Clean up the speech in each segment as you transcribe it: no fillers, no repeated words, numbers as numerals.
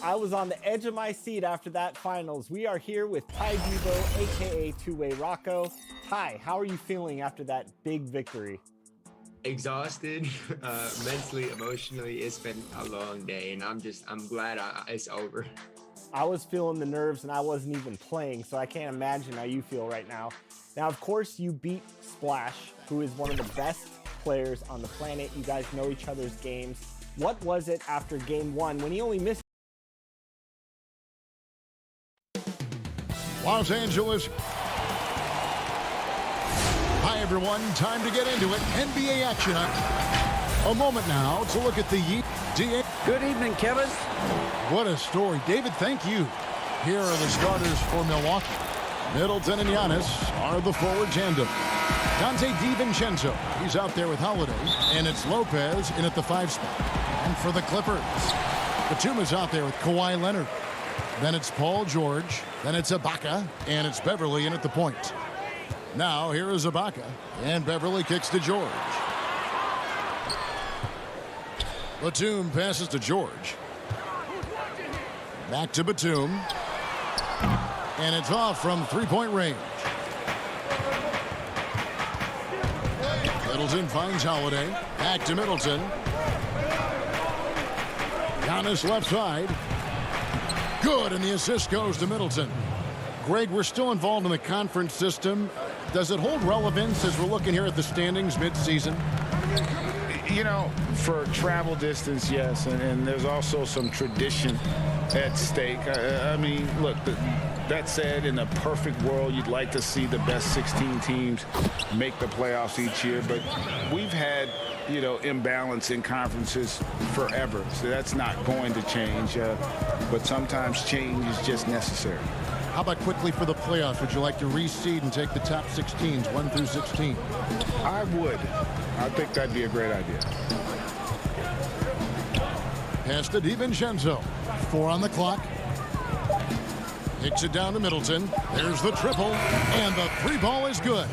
I was on the edge of my seat after that finals. We are here with Ty Debo, aka Two-Way Rocco. Ty, how are you feeling after that big victory? Exhausted, mentally, emotionally. It's been a long day, and I'm glad it's over. I was feeling the nerves, and I wasn't even playing, so I can't imagine how you feel right now. Now, of course, you beat Splash, who is one of the best players on the planet. You guys know each other's games. What was it after game one when he only missed? Los Angeles. Hi, everyone. Time to get into it. NBA action. A moment now to look at the DA. Good evening, Kevin. What a story. David, thank you. Here are the starters for Milwaukee. Middleton and Giannis are the forward tandem. Dante DiVincenzo, he's out there with Holiday. And it's Lopez in at the 5 spot. And for the Clippers, Batum is out there with Kawhi Leonard. Then it's Paul George. Then it's Ibaka. And it's Beverly in at the point. Now here is Ibaka. And Beverly kicks to George. Batum passes to George. Back to Batum. And it's off from three-point range. Middleton finds Holiday. Back to Middleton. Giannis left side. Good, and the assist goes to Middleton. Greg, we're still involved in the conference system. Does it hold relevance as we're looking here at the standings mid-season? You know, for travel distance, yes, and there's also some tradition at stake. I mean, look, that said, in a perfect world, you'd like to see the best 16 teams make the playoffs each year, but we've had, you know, imbalance in conferences forever, so that's not going to change, but sometimes change is just necessary. How about quickly for the playoffs? Would you like to reseed and take the top 16s, 1 through 16? I would. I think that'd be a great idea. Pass to DiVincenzo. 4 on the clock. Hits it down to Middleton. There's the triple, and the 3-ball is good.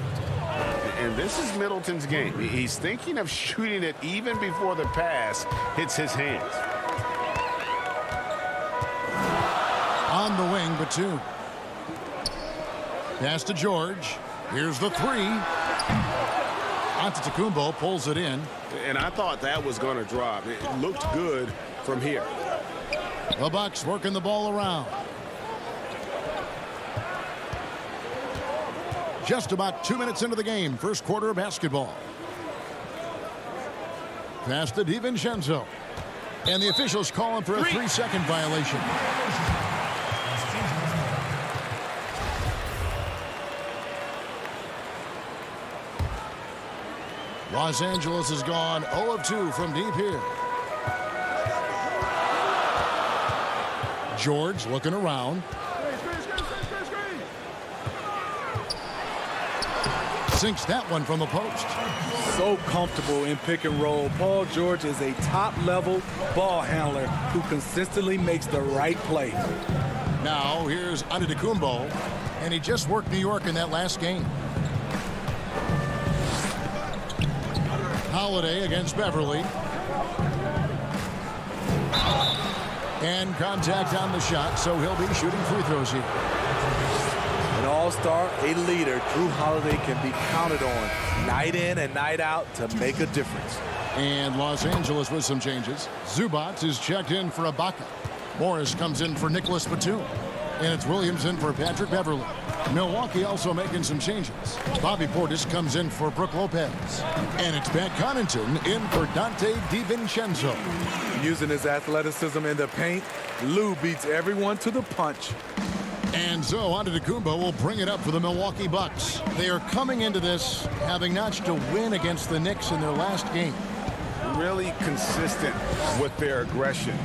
And this is Middleton's game. He's thinking of shooting it even before the pass hits his hands. On the wing, Batum. Pass to George. Here's the 3. Antetokounmpo pulls it in. And I thought that was going to drop. It looked good from here. The Bucks working the ball around. Just about 2 minutes into the game. First quarter of basketball. Pass to DiVincenzo. And the officials calling for a 3-second violation. Los Angeles has gone 0 of 2 from deep here. George looking around. Sinks that one from the post. So comfortable in pick and roll. Paul George is a top-level ball handler who consistently makes the right play. Now here's Antetokounmpo, and he just worked New York in that last game. Holiday against Beverly. And contact on the shot, so he'll be shooting free throws here. An all-star, a leader, Drew Holiday can be counted on night in and night out to make a difference. And Los Angeles with some changes. Zubac is checked in for Ibaka. Morris comes in for Nicholas Batum. And it's Williams in for Patrick Beverly. Milwaukee also making some changes. Bobby Portis comes in for Brook Lopez. And it's Pat Connaughton in for Dante DiVincenzo. Using his athleticism in the paint, Lou beats everyone to the punch. And so Antetokounmpo will bring it up for the Milwaukee Bucks. They are coming into this having notched a win against the Knicks in their last game. Really consistent with their aggression.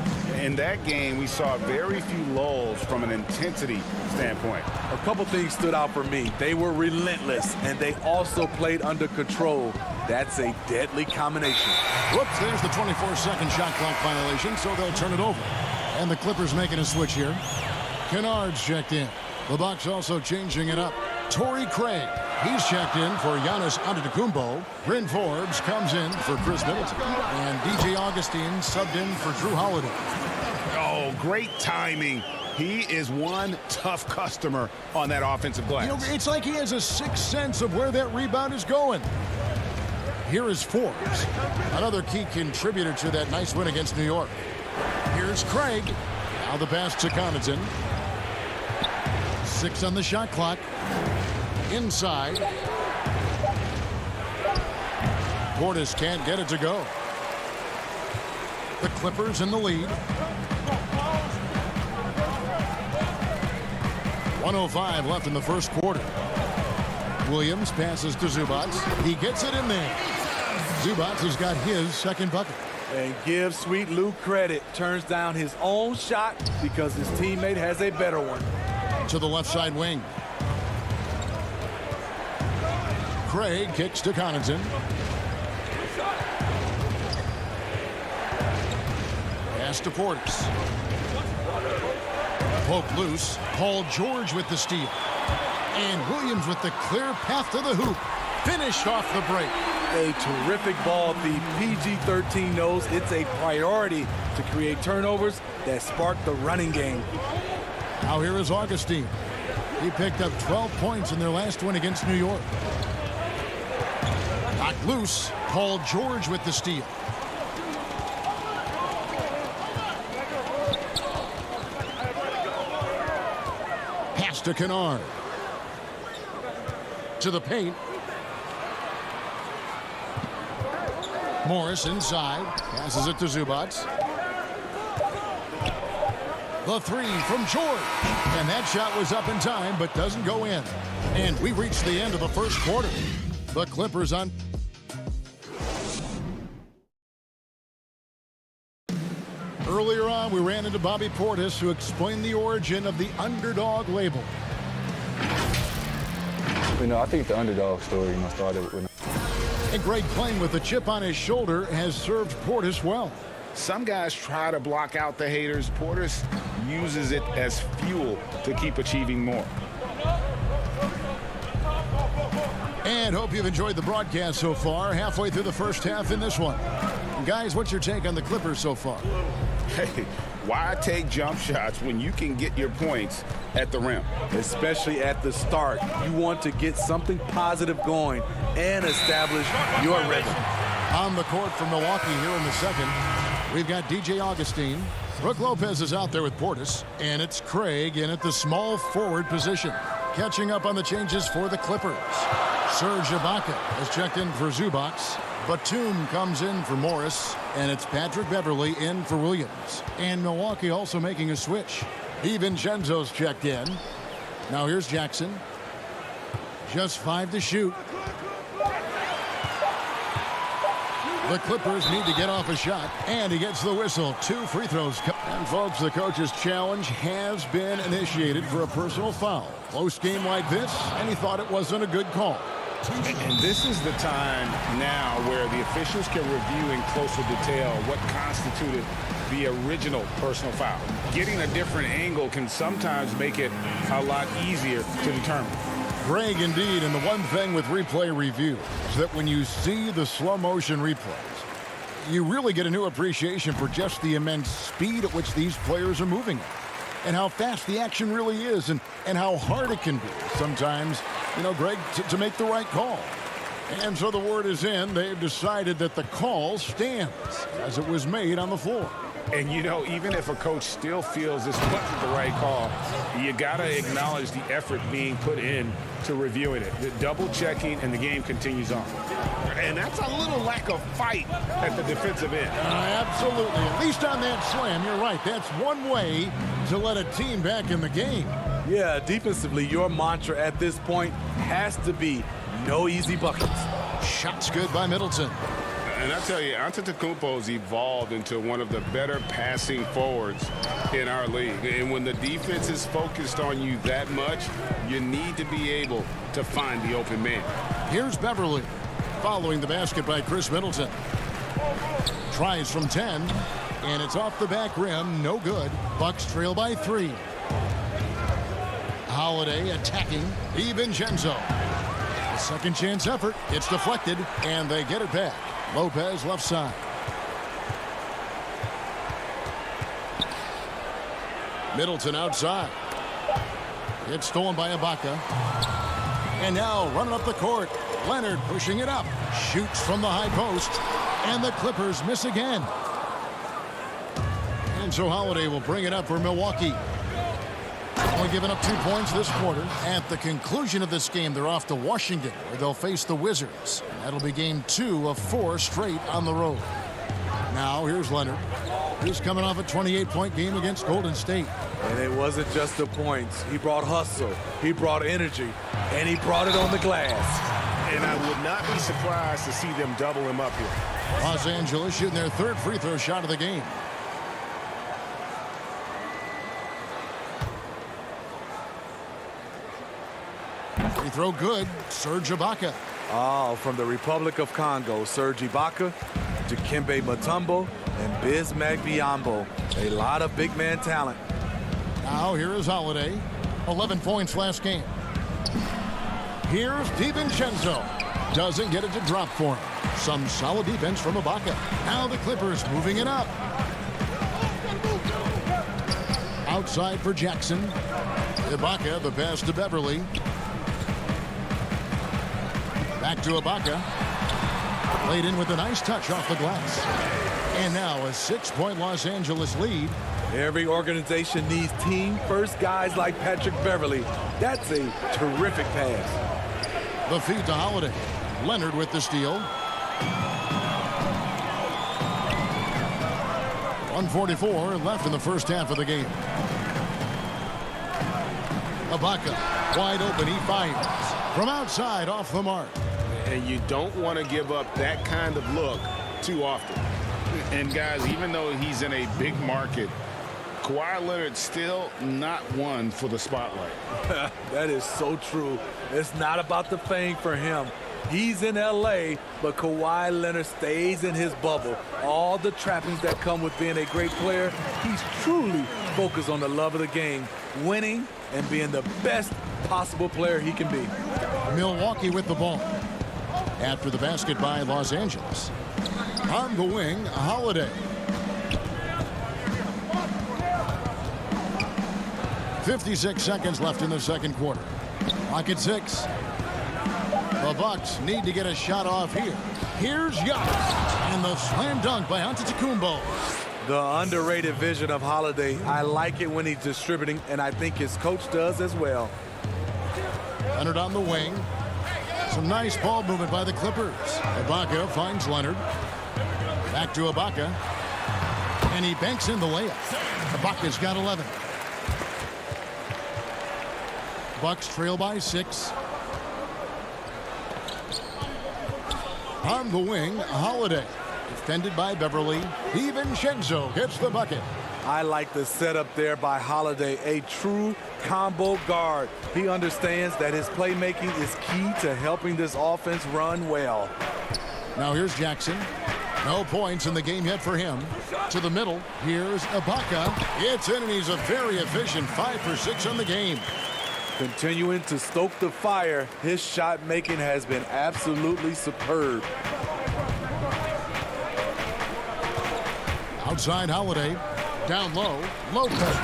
In that game, we saw very few lulls from an intensity standpoint. A couple things stood out for me. They were relentless, and they also played under control. That's a deadly combination. Whoops, there's the 24-second shot clock violation, so they'll turn it over. And the Clippers making a switch here. Kennard's checked in. The Bucks also changing it up. Torrey Craig, he's checked in for Giannis Antetokounmpo. Bryn Forbes comes in for Chris Middleton. And DJ Augustine subbed in for Drew Holiday. Oh, great timing. He is one tough customer on that offensive glass. You know, it's like he has a sixth sense of where that rebound is going. Here is Forbes, another key contributor to that nice win against New York. Here's Craig. Now the pass to Connaughton. 6 on the shot clock. Inside. Portis can't get it to go. The Clippers in the lead. 1:05 left in the first quarter. Williams passes to Zubac. He gets it in there. Zubac has got his second bucket. And give Sweet Lou credit. Turns down his own shot because his teammate has a better one. To the left side wing. Craig kicks to Connaughton. Pass to Portis. Poke loose. Paul George with the steal. And Williams with the clear path to the hoop. Finished off the break. A terrific ball. The PG-13 knows it's a priority to create turnovers that spark the running game. Now here is Augustine. He picked up 12 points in their last win against New York. Knocked loose. Paul George with the steal. Pass to Kennard. To the paint. Morris inside. Passes it to Zubac. The three from George. And that shot was up in time, but doesn't go in. And we reached the end of the first quarter. The Clippers on. Earlier on, we ran into Bobby Portis, who explained the origin of the underdog label. You know, I think the underdog story, started when. And Greg, playing with a chip on his shoulder, has served Portis well. Some guys try to block out the haters. Portis uses it as fuel to keep achieving more. And hope you've enjoyed the broadcast so far. Halfway through the first half in this one. And guys, what's your take on the Clippers so far? Hey, why take jump shots when you can get your points at the rim? Especially at the start. You want to get something positive going and establish your rhythm. On the court from Milwaukee here in the second, we've got DJ Augustine. Brook Lopez is out there with Portis, and it's Craig in at the small forward position. Catching up on the changes for the Clippers. Serge Ibaka has checked in for Zubac. Batum comes in for Morris, and it's Patrick Beverly in for Williams. And Milwaukee also making a switch. DiVincenzo's checked in. Now here's Jackson. Just 5 to shoot. The Clippers need to get off a shot, and he gets the whistle. 2 free throws. And folks, the coach's challenge has been initiated for a personal foul. Close game like this, and he thought it wasn't a good call. And this is the time now where the officials can review in closer detail what constituted the original personal foul. Getting a different angle can sometimes make it a lot easier to determine. Greg, indeed, and the one thing with replay review is that when you see the slow motion replays, you really get a new appreciation for just the immense speed at which these players are moving and how fast the action really is and how hard it can be sometimes, you know, Greg, to make the right call. And so the word is in. They've decided that the call stands as it was made on the floor. And, you know, even if a coach still feels this wasn't the right call, you got to acknowledge the effort being put in to reviewing it. The double checking, and the game continues on. And that's a little lack of fight at the defensive end. Absolutely. At least on that slam, you're right. That's one way to let a team back in the game. Yeah, defensively, your mantra at this point has to be no easy buckets. Shots good by Middleton. And I tell you, Antetokounmpo's evolved into one of the better passing forwards in our league. And when the defense is focused on you that much, you need to be able to find the open man. Here's Beverly, following the basket by Chris Middleton. Tries from 10, and it's off the back rim, no good. Bucks trail by 3. Holiday attacking DiVincenzo. A second chance effort, it's deflected, and they get it back. Lopez left side. Middleton outside. It's stolen by Ibaka. And now running up the court. Leonard pushing it up. Shoots from the high post. And the Clippers miss again. And so Holiday will bring it up for Milwaukee. Only giving up 2 points this quarter. At the conclusion of this game, they're off to Washington, where they'll face the Wizards. That'll be game 2 of 4 straight on the road. Now here's Leonard. He's coming off a 28-point game against Golden State. And it wasn't just the points. He brought hustle, he brought energy, and he brought it on the glass. And I would not be surprised to see them double him up here. Los Angeles shooting their 3rd free throw shot of the game. Free throw good. Serge Ibaka. Oh, from the Republic of Congo, Serge Ibaka, Dikembe Mutombo, and Bismack Biyombo. A lot of big man talent. Now here is Holiday. 11 points last game. Here's DiVincenzo. Doesn't get it to drop for him. Some solid defense from Ibaka. Now the Clippers moving it up. Outside for Jackson. Ibaka, the pass to Beverly. Back to Ibaka. Played in with a nice touch off the glass. And now a 6-point Los Angeles lead. Every organization needs team-first guys like Patrick Beverly. That's a terrific pass. The feed to Holiday. Leonard with the steal. 1:44 left in the first half of the game. Ibaka, wide open, he fires. From outside, off the mark. And you don't want to give up that kind of look too often. And guys, even though he's in a big market, Kawhi Leonard's still not one for the spotlight. That is so true. It's not about the fame for him. He's in LA, but Kawhi Leonard stays in his bubble. All the trappings that come with being a great player, he's truly focused on the love of the game, winning and being the best possible player he can be. Milwaukee with the ball. After the basket by Los Angeles. On the wing, Holiday. 56 seconds left in the second quarter. Clock at 6. The Bucks need to get a shot off here. Here's Giannis. And the slam dunk by Antetokounmpo. The underrated vision of Holiday. I like it when he's distributing, and I think his coach does as well. Leonard on the wing. Some nice ball movement by the Clippers. Ibaka finds Leonard. Back to Ibaka. And he banks in the layup. Ibaka's got 11. Bucks trail by 6. On the wing, Holiday. Defended by Beverly. DiVincenzo gets the bucket. I like the setup there by Holiday, a true combo guard. He understands that his playmaking is key to helping this offense run well. Now here's Jackson. No points in the game yet for him. To the middle, here's Ibaka. It's in, and he's a very efficient 5 for 6 on the game. Continuing to stoke the fire, his shot making has been absolutely superb. Outside Holiday. Down low, Lopez.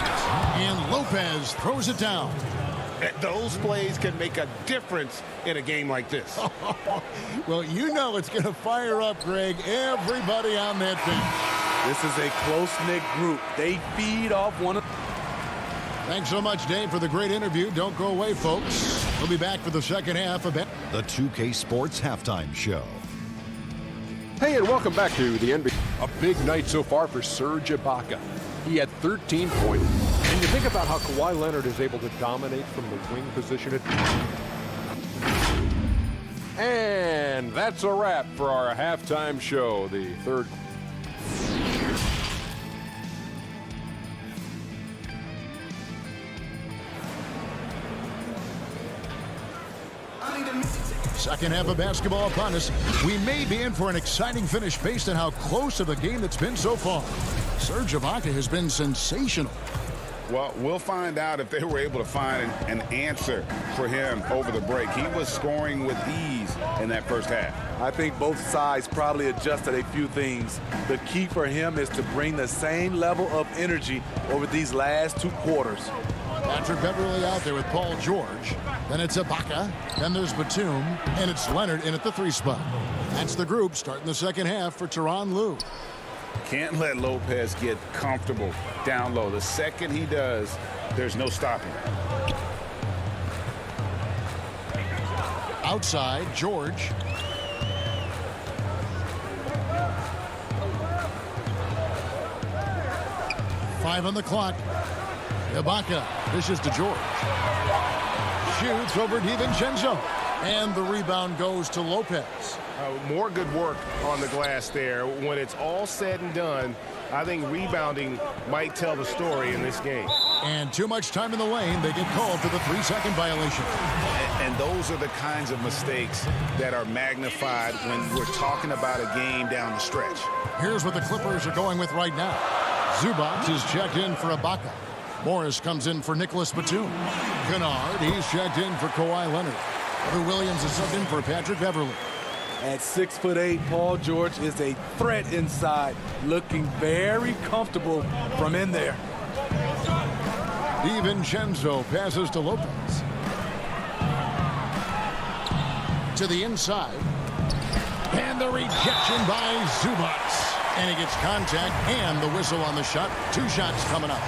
And Lopez throws it down. Those plays can make a difference in a game like this. Well, you know it's going to fire up, Greg, everybody on that bench. This is a close-knit group. They feed off one another. Thanks so much, Dave, for the great interview. Don't go away, folks. We'll be back for the second half of the 2K Sports Halftime Show. Hey, and welcome back to the NBA. A big night so far for Serge Ibaka. He had 13 points. And you think about how Kawhi Leonard is able to dominate from the wing position. And that's a wrap for our halftime show. The third. Second half of basketball upon us. We may be in for an exciting finish based on how close of a game it's been so far. Serge Ibaka has been sensational. Well, we'll find out if they were able to find an answer for him over the break. He was scoring with ease in that first half. I think both sides probably adjusted a few things. The key for him is to bring the same level of energy over these last 2 quarters. Patrick Beverly out there with Paul George. Then it's Ibaka. Then there's Batum. And it's Leonard in at the 3 spot. That's the group starting the second half for Tyronn Lue. Can't let Lopez get comfortable down low. The second he does, there's no stopping. Outside, George. Five on the clock. Ibaka dishes to George. Shoots over DiVincenzo. And the rebound goes to Lopez. More good work on the glass there. When it's all said and done, I think rebounding might tell the story in this game. And too much time in the lane. They get called for the 3-second violation. And those are the kinds of mistakes that are magnified when we're talking about a game down the stretch. Here's what the Clippers are going with right now. Zubac is checked in for Ibaka. Morris comes in for Nicholas Batum. Kennard, he's checked in for Kawhi Leonard. Lou Williams is subbed in for Patrick Beverly. At 6'8", Paul George is a threat inside, looking very comfortable from in there. DiVincenzo passes to Lopez. To the inside. And the rejection by Zubac. And he gets contact and the whistle on the shot. 2 shots coming up.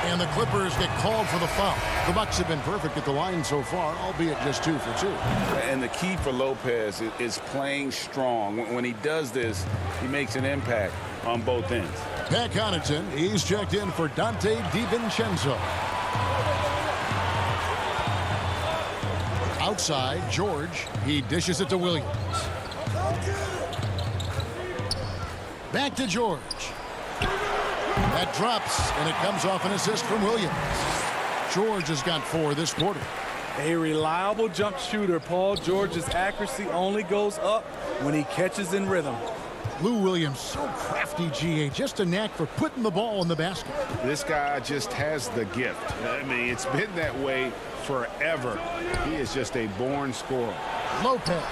And the Clippers get called for the foul. The Bucks have been perfect at the line so far, albeit just 2 for 2. And the key for Lopez is playing strong. When he does this, he makes an impact on both ends. Pat Connaughton, he's checked in for Dante DiVincenzo. Outside, George, he dishes it to Williams. Back to George. That drops, and it comes off an assist from Williams. George has got 4 this quarter. A reliable jump shooter. Paul George's accuracy only goes up when he catches in rhythm. Lou Williams, so crafty, GA. Just a knack for putting the ball in the basket. This guy just has the gift. I mean, it's been that way forever. He is just a born scorer. Lopez,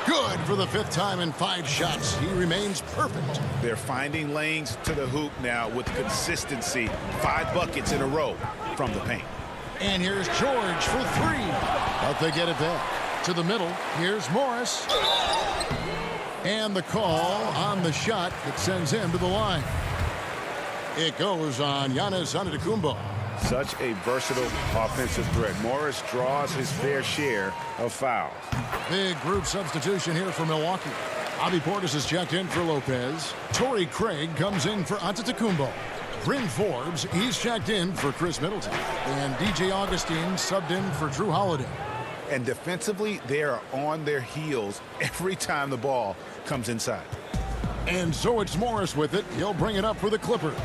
good for the 5th time in 5 shots. He remains perfect. They're finding lanes to the hoop now with consistency. 5 buckets in a row from the paint. And here's George for 3. But they get it back. To the middle, here's Morris. And the call on the shot that sends him to the line. It goes on Giannis Antetokounmpo. Such a versatile offensive threat. Morris draws his fair share of fouls. Big group substitution here for Milwaukee. Bobby Portis is checked in for Lopez. Torrey Craig comes in for Antetokounmpo. Bryn Forbes, he's checked in for Chris Middleton. And DJ Augustine subbed in for Drew Holiday. And defensively, they are on their heels every time the ball comes inside. And so it's Morris with it. He'll bring it up for the Clippers.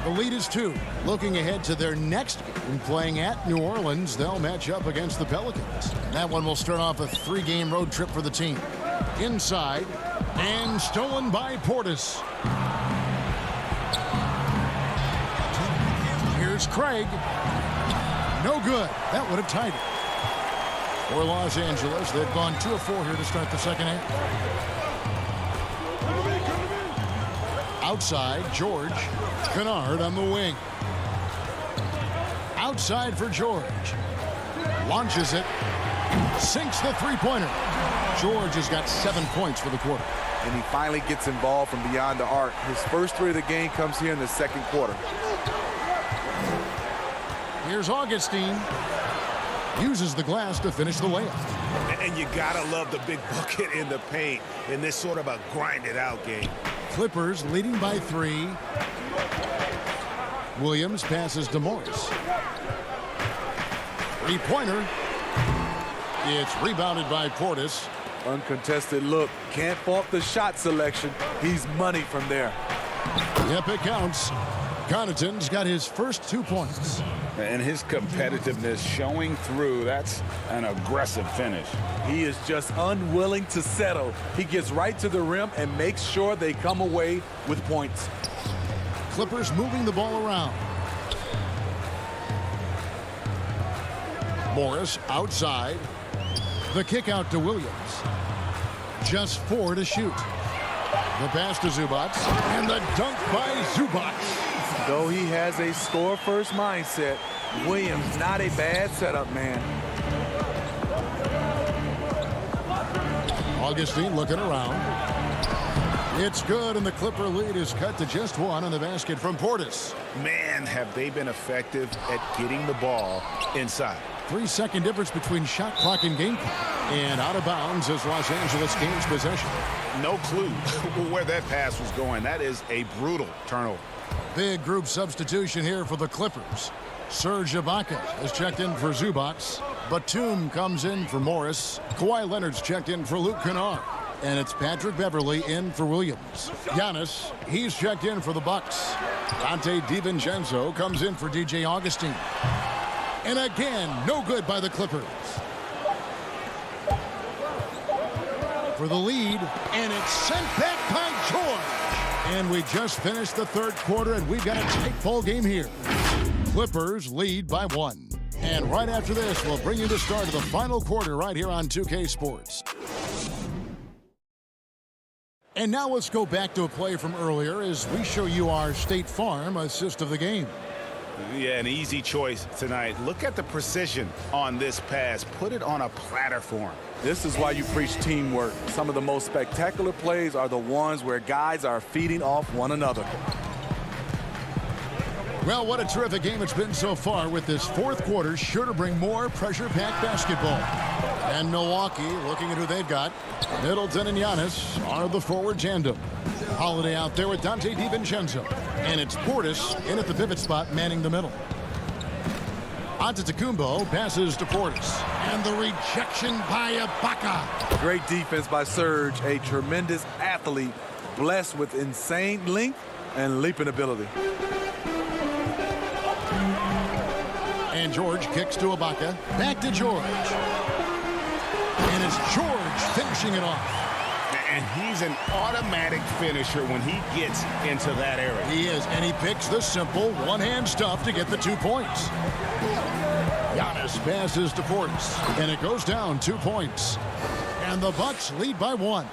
The lead is 2. Looking ahead to their next game, playing at New Orleans, they'll match up against the Pelicans. That one will start off a 3-game road trip for the team. Inside, and stolen by Portis. Here's Craig. No good. That would have tied it. For Los Angeles, they've gone 2 of 4 here to start the second half. Outside, George. Kennard on the wing. Outside for George. Launches it. Sinks the 3-pointer. George has got 7 points for the quarter. And he finally gets involved from beyond the arc. His first 3 of the game comes here in the second quarter. Here's Augustine. Uses the glass to finish the layup. And you gotta love the big bucket in the paint in this sort of a grind-it-out game. Clippers leading by 3. Williams passes to Morris. 3-pointer. It's rebounded by Portis. Uncontested look. Can't fault the shot selection. He's money from there. Yep, it counts. Connaughton's got his first 2 points. And his competitiveness showing through. That's an aggressive finish. He is just unwilling to settle. He gets right to the rim and makes sure they come away with points. Clippers moving the ball around. Morris outside. The kick out to Williams. Just 4 to shoot. The pass to Zubac. And the dunk by Zubac. Though he has a score-first mindset, Williams not a bad setup man. Augustine looking around. It's good, and the Clipper lead is cut to just 1 on the basket from Portis. Man, have they been effective at getting the ball inside. 3-second difference between shot clock and game clock. And out of bounds as Los Angeles gains possession. No clue where that pass was going. That is a brutal turnover. Big group substitution here for the Clippers. Serge Ibaka is checked in for Zubac. Batum comes in for Morris. Kawhi Leonard's checked in for Luke Kennard. And it's Patrick Beverley in for Williams. Giannis, he's checked in for the Bucks. Dante DiVincenzo comes in for DJ Augustine. And again, no good by the Clippers. For the lead, and it's sent back by George. And we just finished the third quarter, and we've got a tight ball game here. Clippers lead by 1. And right after this, we'll bring you the start of the final quarter right here on 2K Sports. And now let's go back to a play from earlier as we show you our State Farm assist of the game. Yeah, an easy choice tonight. Look at the precision on this pass. Put it on a platter for him. This is why you preach teamwork. Some of the most spectacular plays are the ones where guys are feeding off one another. Well, what a terrific game it's been so far, with this fourth quarter sure to bring more pressure-packed basketball. And Milwaukee, looking at who they've got, Middleton and Giannis are the forward tandem. Holiday out there with Dante DiVincenzo. And it's Portis in at the pivot spot, manning the middle. Antetokounmpo passes to Portis. And the rejection by Ibaka. Great defense by Serge, a tremendous athlete, blessed with insane length and leaping ability. And George kicks to Ibaka. Back to George. And it's George finishing it off. And he's an automatic finisher when he gets into that area. He is, and he picks the simple one-hand stuff to get the 2 points. Giannis passes to Portis, and it goes down 2 points. And the Bucks lead by 1.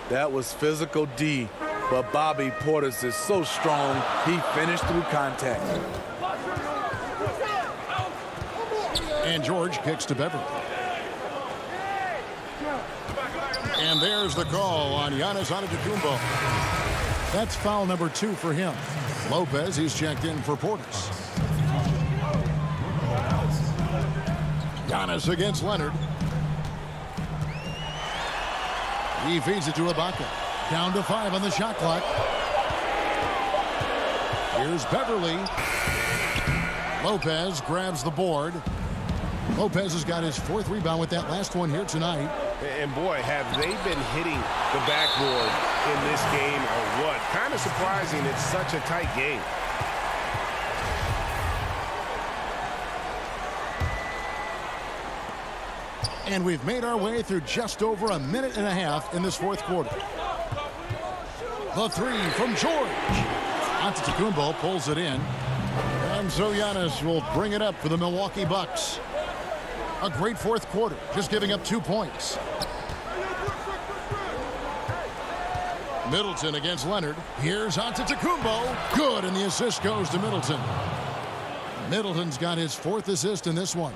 That was physical D, but Bobby Portis is so strong, he finished through contact. And George kicks to Beverley. And there's the call on Giannis Antetokounmpo. That's foul number 2 for him. Lopez, he's checked in for Portis. Giannis against Leonard. He feeds it to Ibaka. Down to 5 on the shot clock. Here's Beverley. Lopez grabs the board. Lopez has got his 4th rebound with that last one here tonight. And boy, have they been hitting the backboard in this game or what? Kind of surprising it's such a tight game. And we've made our way through just over a minute and a half in this 4th quarter. The 3 from George. Antetokounmpo pulls it in. And so Giannis will bring it up for the Milwaukee Bucks. A great 4th quarter, just giving up 2 points. Middleton against Leonard. Here's Antetokounmpo. Good, and the assist goes to Middleton. Middleton's got his 4th assist in this one.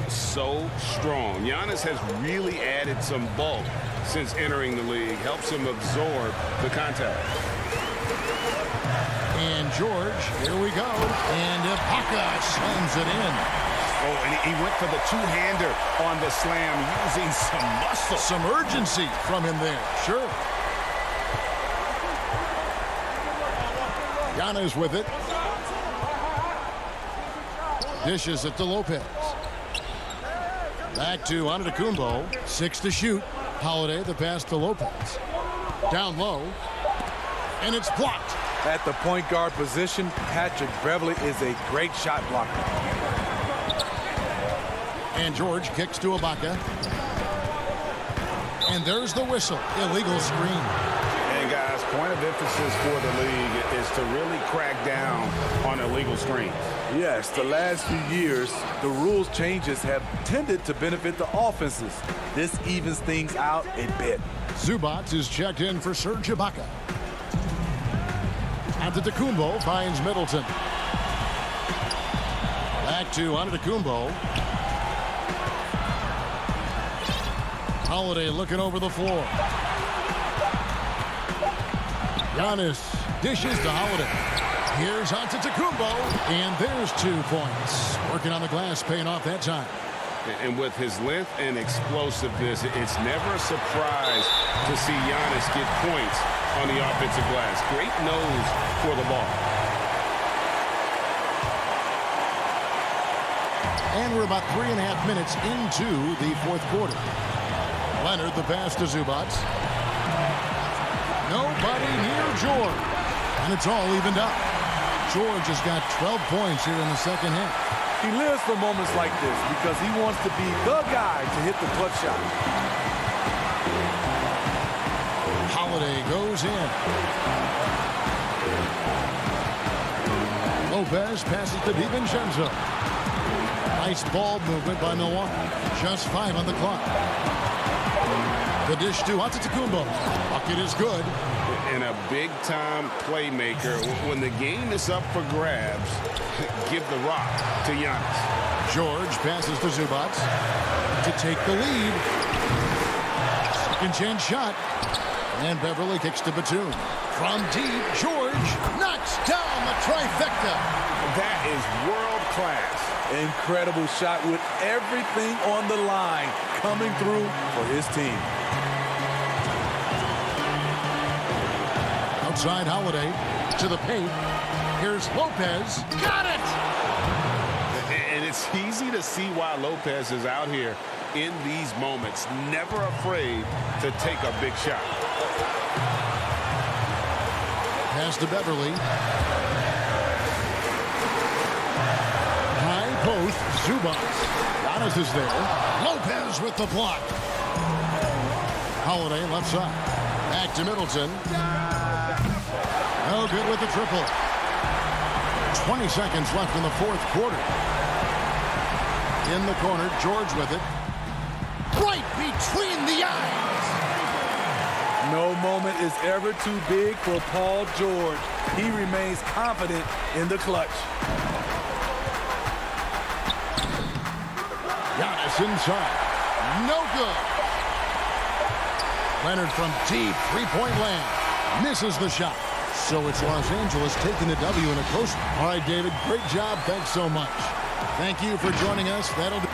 So strong. Giannis has really added some bulk since entering the league. Helps him absorb the contact. And George, here we go. And Ibaka slams it in. Oh, and he went for the two-hander on the slam, using some muscle. Some urgency from him there, sure. Giannis with it. Dishes it to Lopez. Back to Antetokounmpo. 6 to shoot. Holiday, the pass to Lopez. Down low. And it's blocked. At the point guard position, Patrick Beverley is a great shot blocker. And George kicks to Ibaka. And there's the whistle. Illegal screen. And guys, point of emphasis for the league is to really crack down on illegal legal screens. Yes, the last few years, the rules changes have tended to benefit the offenses. This evens things out a bit. Zubac is checked in for Serge Ibaka. Antetokounmpo finds Middleton. Back to Antetokounmpo. Holiday looking over the floor. Giannis dishes to Holiday. Here's Antetokounmpo, and there's 2 points. Working on the glass, paying off that time. And with his length and explosiveness, it's never a surprise to see Giannis get points on the offensive glass. Great nose for the ball. And we're about 3.5 minutes into the 4th quarter. Leonard, the pass to Zubac. Nobody near George. And it's all evened up. George has got 12 points here in the second half. He lives for moments like this because he wants to be the guy to hit the clutch shot. Holiday goes in. Lopez passes to DiVincenzo. Nice ball movement by Milwaukee. Just 5 on the clock. The dish to Antetokounmpo. Bucket is good. And a big-time playmaker. When the game is up for grabs, give the rock to Giannis. George passes to Zubac to take the lead. Second chance shot. And Beverly kicks to Batum. From deep, George knocks down the trifecta. That is world-class. Incredible shot with everything on the line coming through for his team. Outside Holiday to the paint. Here's Lopez. Got it! And it's easy to see why Lopez is out here in these moments. Never afraid to take a big shot. Pass to Beverly. High post, Zubac. Giannis is there. Lopez with the block. Holiday left side. Back to Middleton. No good with the triple. 20 seconds left in the 4th quarter. In the corner, George with it. Right between the eyes. No moment is ever too big for Paul George. He remains confident in the clutch. Giannis inside. No good. Leonard from deep three-point land. Misses the shot. So it's Los Angeles taking the W in a close. All right, David, great job. Thanks so much. Thank you for joining us. That'll do.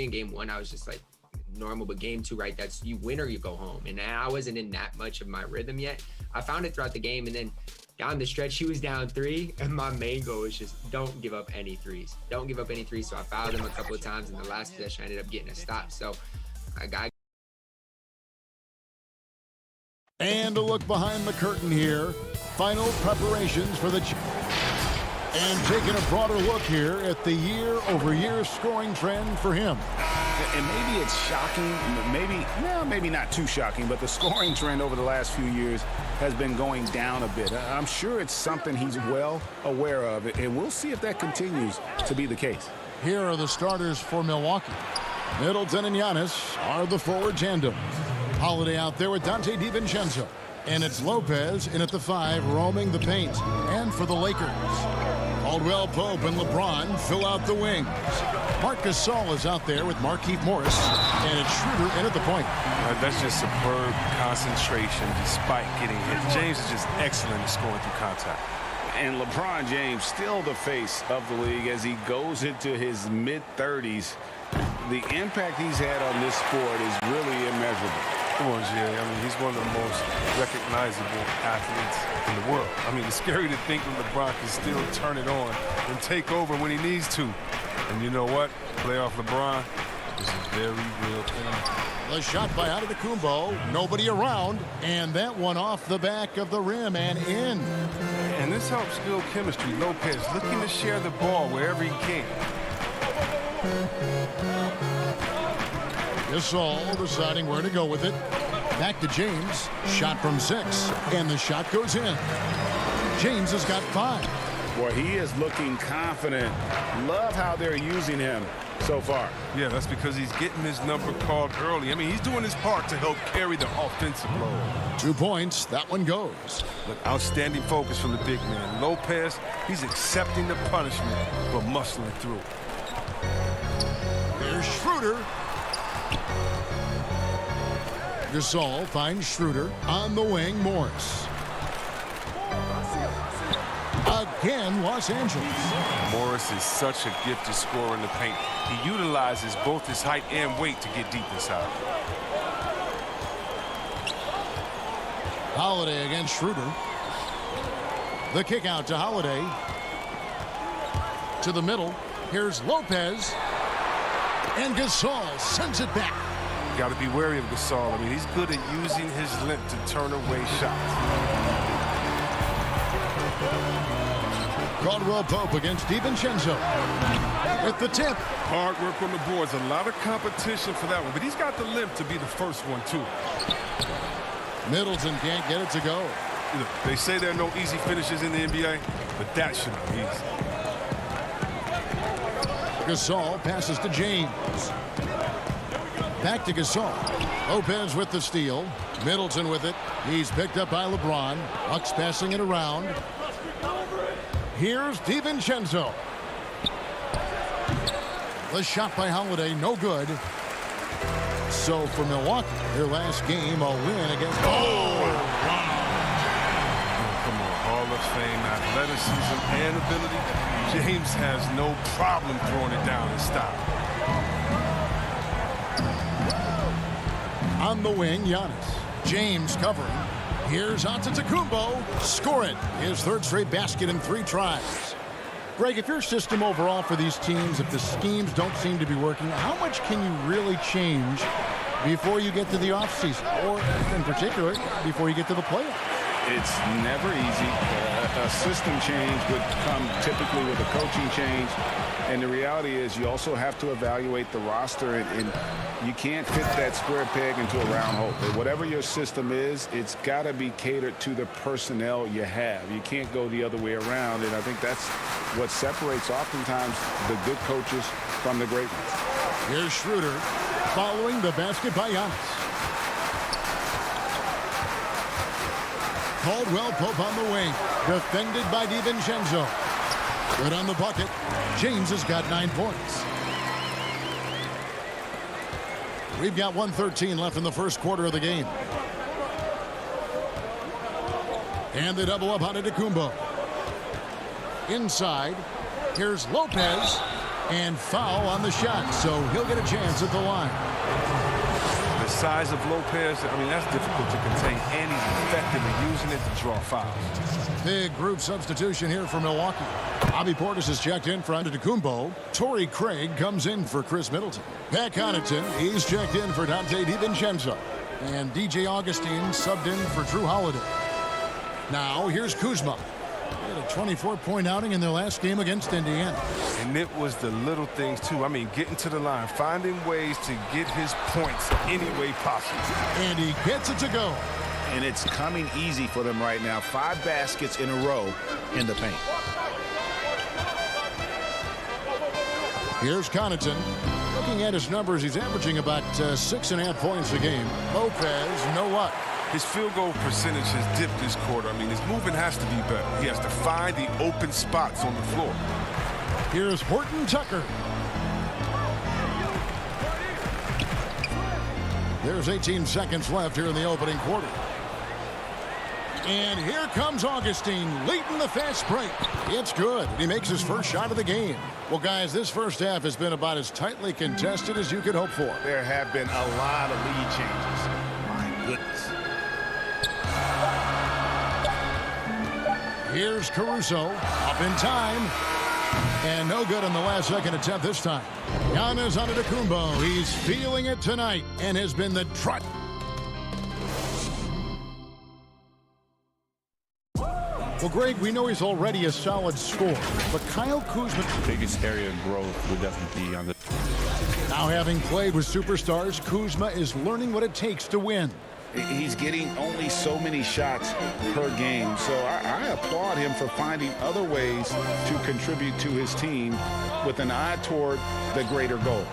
in game 1, I was just like normal, but game 2, right, that's you win or you go home. And I wasn't in that much of my rhythm yet. I found it throughout the game, and then down the stretch, he was down 3, and my main goal was just don't give up any threes. Don't give up any threes. So I fouled him a couple of times. In the last possession, I ended up getting a stop. So I got. And a look behind the curtain here. Final preparations for the... And taking a broader look here at the year-over-year scoring trend for him. And maybe it's shocking, maybe not too shocking, but the scoring trend over the last few years has been going down a bit. I'm sure it's something he's well aware of, and we'll see if that continues to be the case. Here are the starters for Milwaukee. Middleton and Giannis are the forward tandem. Holiday out there with Dante DiVincenzo. And it's Lopez in at the 5, roaming the paint. And for the Lakers, Caldwell Pope and LeBron fill out the wings. Marc Gasol is out there with Markieff Morris. And it's Schroeder in at the point. That's just superb concentration despite getting hit. James is just excellent at scoring through contact. And LeBron James still the face of the league as he goes into his mid-30s. The impact he's had on this sport is really immeasurable. Come on, Jay. I mean, he's one of the most recognizable athletes in the world. I mean, it's scary to think that LeBron can still turn it on and take over when he needs to. And you know what? Playoff LeBron is a very real thing. The shot by Antetokounmpo. Nobody around. And that one off the back of the rim and in. And this helps build chemistry. Lopez looking to share the ball wherever he can. Gasol deciding where to go with it. Back to James. Shot from 6. And the shot goes in. James has got 5. Boy, he is looking confident. Love how they're using him so far. Yeah, that's because he's getting his number called early. I mean, he's doing his part to help carry the offensive load. 2 points. That one goes. Look, outstanding focus from the big man. Lopez, he's accepting the punishment, but muscling through. There's Schroeder. Gasol finds Schroeder on the wing. Morris. Again, Los Angeles. Morris is such a gifted scorer in the paint. He utilizes both his height and weight to get deep inside. Holiday against Schroeder. The kick out to Holiday. To the middle. Here's Lopez. And Gasol sends it back. Got to be wary of Gasol. I mean, he's good at using his length to turn away shots. Caldwell Pope against DiVincenzo. With the tip. Hard work on the boards. A lot of competition for that one. But he's got the limp to be the first one, too. Middleton can't get it to go. You know, they say there are no easy finishes in the NBA, but that should be easy. Gasol passes to James. Back to Gasol. Lopez with the steal. Middleton with it. He's picked up by LeBron. Bucks passing it around. Here's DiVincenzo. The shot by Holiday, no good. So for Milwaukee, their last game, a win against... Oh, wow. Come on, Hall of Fame, athleticism and ability. James has no problem throwing it down in style. On the wing, Giannis. James covering. Here's Antetokounmpo. Score it. His 3rd straight basket in 3 tries. Greg, if your system overall for these teams, if the schemes don't seem to be working, how much can you really change before you get to the offseason? Or, in particular, before you get to the playoffs? It's never easy. A system change would come typically with a coaching change. And the reality is you also have to evaluate the roster, and you can't fit that square peg into a round hole. But whatever your system is, it's got to be catered to the personnel you have. You can't go the other way around, and I think that's what separates oftentimes the good coaches from the great ones. Here's Schroeder following the basket by Giannis. Caldwell Pope on the wing, defended by DiVincenzo. Good on the bucket. James has got 9 points. We've got 1:13 left in the first quarter of the game. And they double up on Antetokounmpo. Inside, here's Lopez. And foul on the shot, so he'll get a chance at the line. The size of Lopez, I mean, that's difficult to contain, and he's effective at using it to draw fouls. Big group substitution here for Milwaukee. Bobby Portis is checked in for Antetokounmpo. Torrey Craig comes in for Chris Middleton. Pat Connaughton, he's checked in for Dante DiVincenzo. And DJ Augustine subbed in for Drew Holiday. Now, here's Kuzma. He had a 24-point outing in their last game against Indiana. And it was the little things, too. I mean, getting to the line, finding ways to get his points any way possible. And he gets it to go. And it's coming easy for them right now. 5 baskets in a row in the paint. Here's Connaughton. Looking at his numbers, he's averaging about 6.5 points a game. Lopez, no luck. His field goal percentage has dipped this quarter. I mean, his movement has to be better. He has to find the open spots on the floor. Here's Horton Tucker. There's 18 seconds left here in the opening quarter. And here comes Augustine leading the fast break. It's good. He makes his first shot of the game. Well, guys, this first half has been about as tightly contested as you could hope for. There have been a lot of lead changes. My goodness. Here's Caruso, up in time. And no good on the last second attempt this time. Giannis Antetokounmpo, he's feeling it tonight and has been the trot. Well, Greg, we know he's already a solid scorer, but Kyle Kuzma... The biggest area of growth would definitely be on the... Now, having played with superstars, Kuzma is learning what it takes to win. He's getting only so many shots per game, so I applaud him for finding other ways to contribute to his team with an eye toward the greater goal.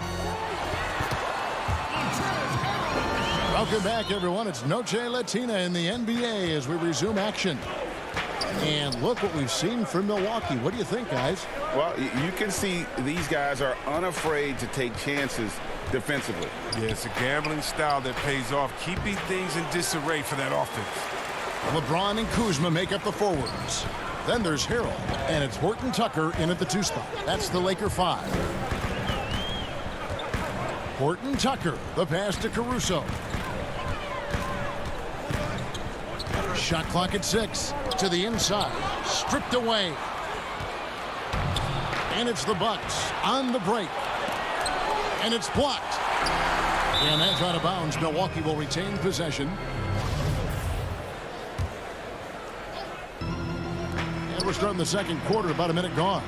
Welcome back, everyone. It's Noche Latina in the NBA as we resume action. And look what we've seen from Milwaukee. What do you think, guys? Well, you can see these guys are unafraid to take chances defensively. Yeah, it's a gambling style that pays off, keeping things in disarray for that offense. LeBron and Kuzma make up the forwards. Then there's Harrell, and it's Horton Tucker in at the 2 spot. That's the Laker 5. Horton Tucker, the pass to Caruso. Shot clock at 6. To the inside. Stripped away. And it's the Bucks on the break. And it's blocked. And that's out of bounds. Milwaukee will retain possession. And we're starting the second quarter, about a minute gone.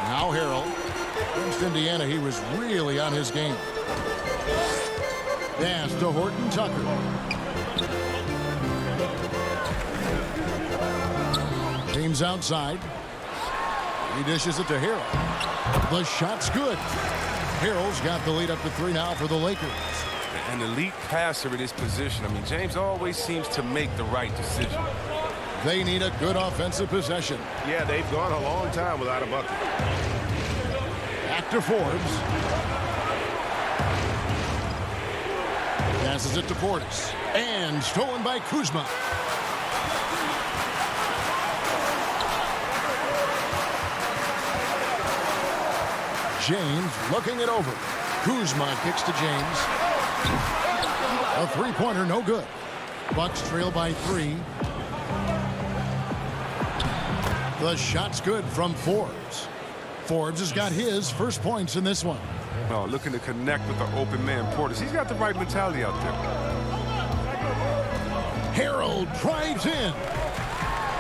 Now Harrell. Against Indiana, he was really on his game. Pass to Horton Tucker. Team's outside. He dishes it to Harrell. The shot's good. Harrell's got the lead up to 3 now for the Lakers. An elite passer in his position. I mean, James always seems to make the right decision. They need a good offensive possession. Yeah, they've gone a long time without a bucket. Back to Forbes. Passes it to Portis. And stolen by Kuzma. James looking it over. Kuzma kicks to James. A 3-pointer, no good. Bucks trail by 3. The shot's good from Forbes. Forbes has got his first points in this one. Oh, looking to connect with the open man Portis. He's got the right mentality out there. Harrell drives in.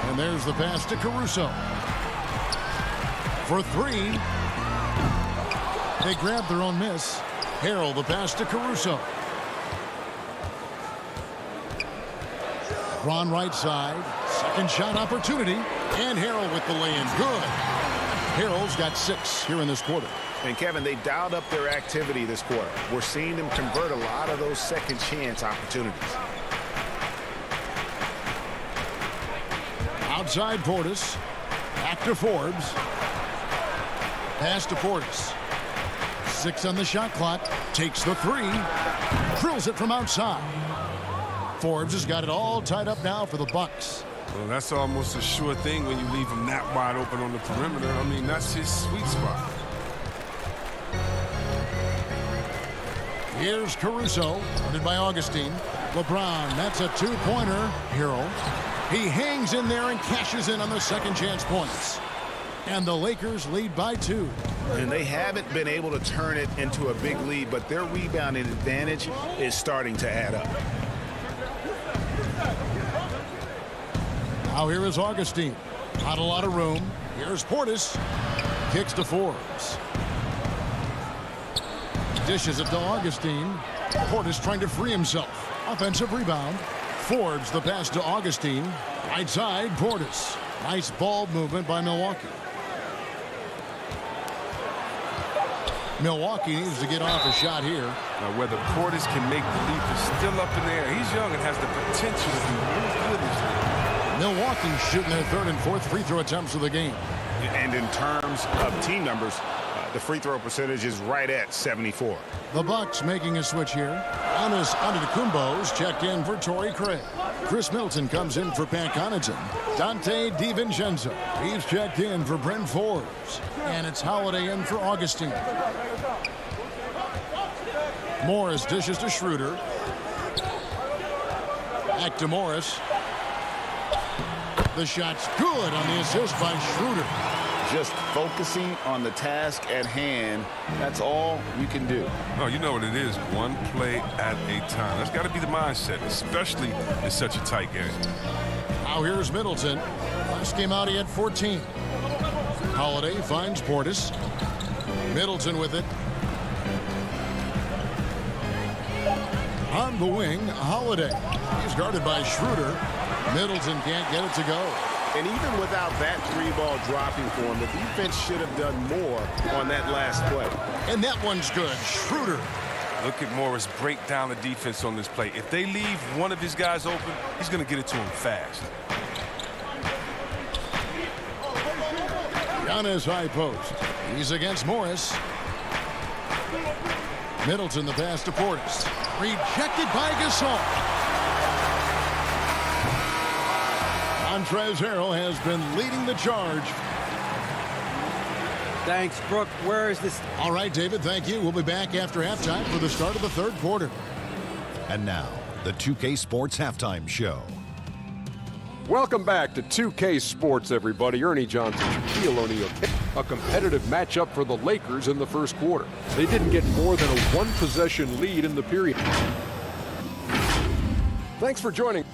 And there's the pass to Caruso. For 3. They grab their own miss. Harrell, the pass to Caruso. Ron right side. Second shot opportunity. And Harrell with the lay-in. Good. Harrell's got 6 here in this quarter. And Kevin, they dialed up their activity this quarter. We're seeing them convert a lot of those second chance opportunities. Outside Portis. Back to Forbes. Pass to Portis. 6 on the shot clock. Takes the 3. Drills it from outside. Forbes has got it all tied up now for the Bucks. Well, that's almost a sure thing when you leave him that wide open on the perimeter. I mean, that's his sweet spot. Here's Caruso, guarded by Augustine. LeBron, that's a two-pointer. Hero. He hangs in there and cashes in on the second chance points. And the Lakers lead by 2. And they haven't been able to turn it into a big lead, but their rebounding advantage is starting to add up. Now here is Augustine. Not a lot of room. Here's Portis. Kicks to Forbes. Dishes it to Augustine. Portis trying to free himself. Offensive rebound. Forbes the pass to Augustine. Right side, Portis. Nice ball movement by Milwaukee. Milwaukee needs to get off a shot here. Now, whether Portis can make the leap is still up in the air. He's young and has the potential to be really good this year. Milwaukee shooting their third and fourth free throw attempts of the game. And in terms of team numbers, the free throw percentage is right at 74. The Bucks making a switch here. Giannis Antetokounmpo's checked in for Torrey Craig. Chris Middleton comes in for Pat Connaughton. Dante DiVincenzo, he's checked in for Brent Forbes. And it's Holiday in for Augustine. Morris dishes to Schroeder. Back to Morris. The shot's good on the assist by Schroeder. Just focusing on the task at hand, that's all you can do. Oh, you know what it is. One play at a time. That's got to be the mindset, especially in such a tight game. Now here's Middleton. Last game out, he had 14. Holiday finds Portis. Middleton with it. On the wing, Holiday. He's guarded by Schroeder. Middleton can't get it to go. And even without that 3-ball dropping for him, the defense should have done more on that last play. And that one's good. Schroeder. Look at Morris break down the defense on this play. If they leave one of his guys open, he's going to get it to him fast. Giannis high post. He's against Morris. Middleton the pass to Portis. Rejected by Gasol. Montrezl Harrell has been leading the charge. Thanks, Brooke. Where is this? All right, David, thank you. We'll be back after halftime for the start of the third quarter. And now, the 2K Sports Halftime Show. Welcome back to 2K Sports, everybody. Ernie Johnson, Shaquille O'Neal. A competitive matchup for the Lakers in the first quarter. They didn't get more than a one-possession lead in the period. Thanks for joining.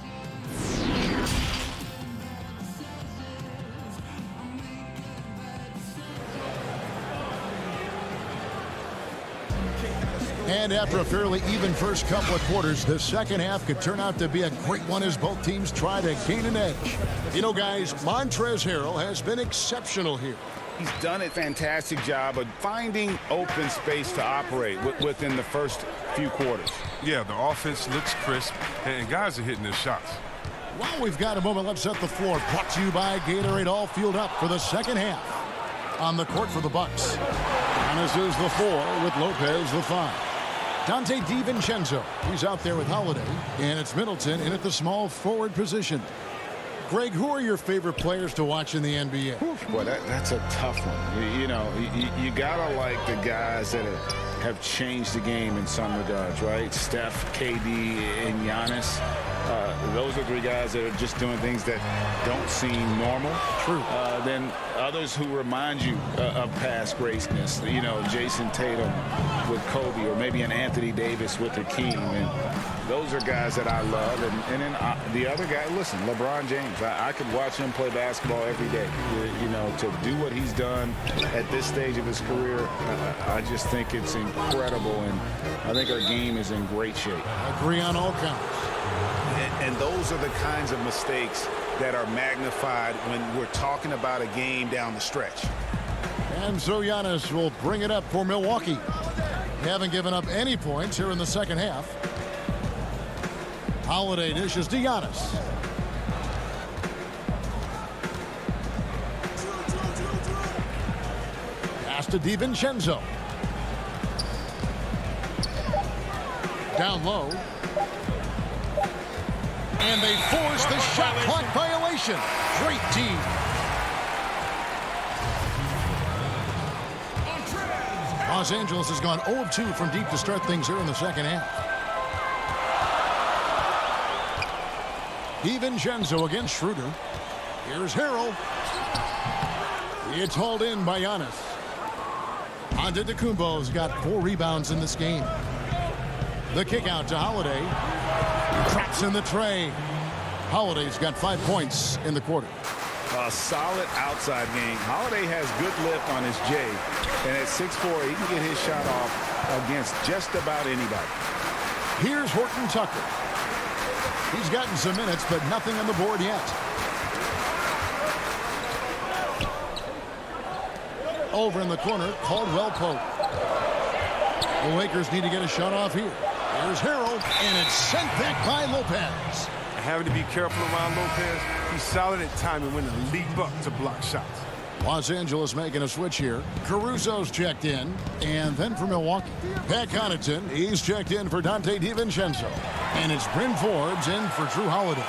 And after a fairly even first couple of quarters, the second half could turn out to be a great one as both teams try to gain an edge. You know, guys, Montrezl Harrell has been exceptional here. He's done a fantastic job of finding open space to operate within the first few quarters. Yeah, the offense looks crisp, and guys are hitting their shots. Well, we've got a moment. Let's set the floor. Brought to you by Gatorade, all fueled up for the second half. On the court for the Bucks. Giannis is the 4 with Lopez the 5. Dante DiVincenzo, he's out there with Holiday, and it's Middleton in at the small forward position. Greg, who are your favorite players to watch in the NBA? Boy, that's a tough one. You know, you gotta like the guys that have changed the game in some regards, right? Steph, KD, and Giannis. Those are 3 guys that are just doing things that don't seem normal. True. Then others who remind you of past greatness. You know, Jason Tatum with Kobe, or maybe an Anthony Davis with Hakeem. And those are guys that I love. And then the other guy, listen, LeBron James. I could watch him play basketball every day. You know, to do what he's done at this stage of his career, I just think it's incredible. And I think our game is in great shape. Agree on all counts. And those are the kinds of mistakes that are magnified when we're talking about a game down the stretch. And so Giannis will bring it up for Milwaukee. They haven't given up any points here in the second half. Holiday dishes to Giannis. Pass to DiVincenzo. Down low. And they force the shot clock violation. Great D. Los Angeles has gone 0 of 2 from deep to start things here in the second half. DiVincenzo against Schroeder. Here's Harrell. It's hauled in by Giannis. Antetokounmpo's got 4 rebounds in this game. The kick out to Holiday. Traps in the tray. Holiday's got 5 points in the quarter. A solid outside game. Holiday has good lift on his J. And at 6'4", he can get his shot off against just about anybody. Here's Horton Tucker. He's gotten some minutes, but nothing on the board yet. Over in the corner, Caldwell Pope. The Lakers need to get a shot off here. Here's Harrell, and it's sent back by Lopez. Having to be careful around Lopez. He's solid at timing when to leap up to block shots. Los Angeles making a switch here. Caruso's checked in, and then for Milwaukee. Pat Connaughton, he's checked in for Donte DiVincenzo. And it's Bryn Forbes in for Drew Holiday.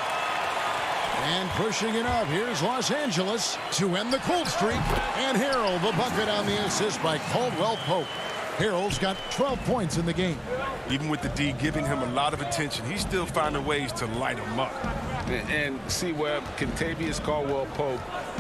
And pushing it up, here's Los Angeles to end the cold streak. And Harrell, the bucket on the assist by Caldwell Pope. Harrell's got 12 points in the game. Even with the D giving him a lot of attention, he's still finding ways to light him up. And see, Webb, Kentavious Caldwell Pope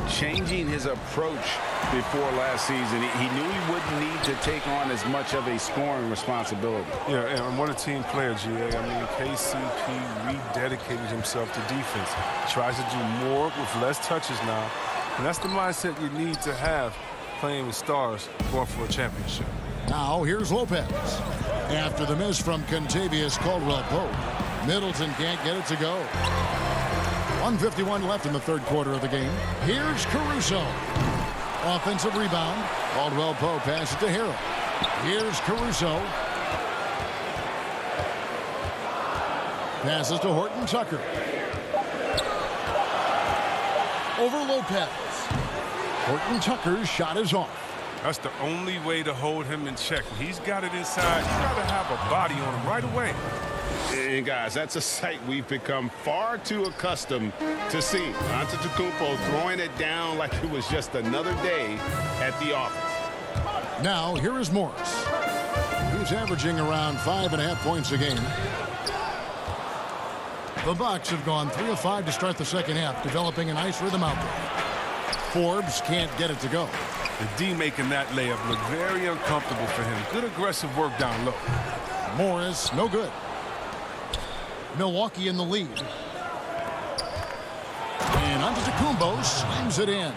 changing his approach before last season. He knew he wouldn't need to take on as much of a scoring responsibility. Yeah, and what a team player, GA. I mean, KCP rededicated himself to defense. Tries to do more with less touches now. And that's the mindset you need to have playing with stars going for a championship. Now here's Lopez. After the miss from Kentavious Caldwell Pope, Middleton can't get it to go. 1:51 left in the third quarter of the game. Here's Caruso. Offensive rebound. Caldwell Pope passes it to Harrell. Here's Caruso. Passes to Horton Tucker. Over Lopez. Horton Tucker's shot is off. That's the only way to hold him in check. He's got it inside. You got to have a body on him right away. And guys, that's a sight we've become far too accustomed to seeing. Antetokounmpo throwing it down like it was just another day at the office. Now here is Morris. He's averaging around 5.5 points a game. The Bucks have gone 3 of 5 to start the second half, developing a nice rhythm out there. Forbes can't get it to go. The D making that layup look very uncomfortable for him. Good aggressive work down low. Morris, no good. Milwaukee in the lead. And Antetokounmpo slams it in.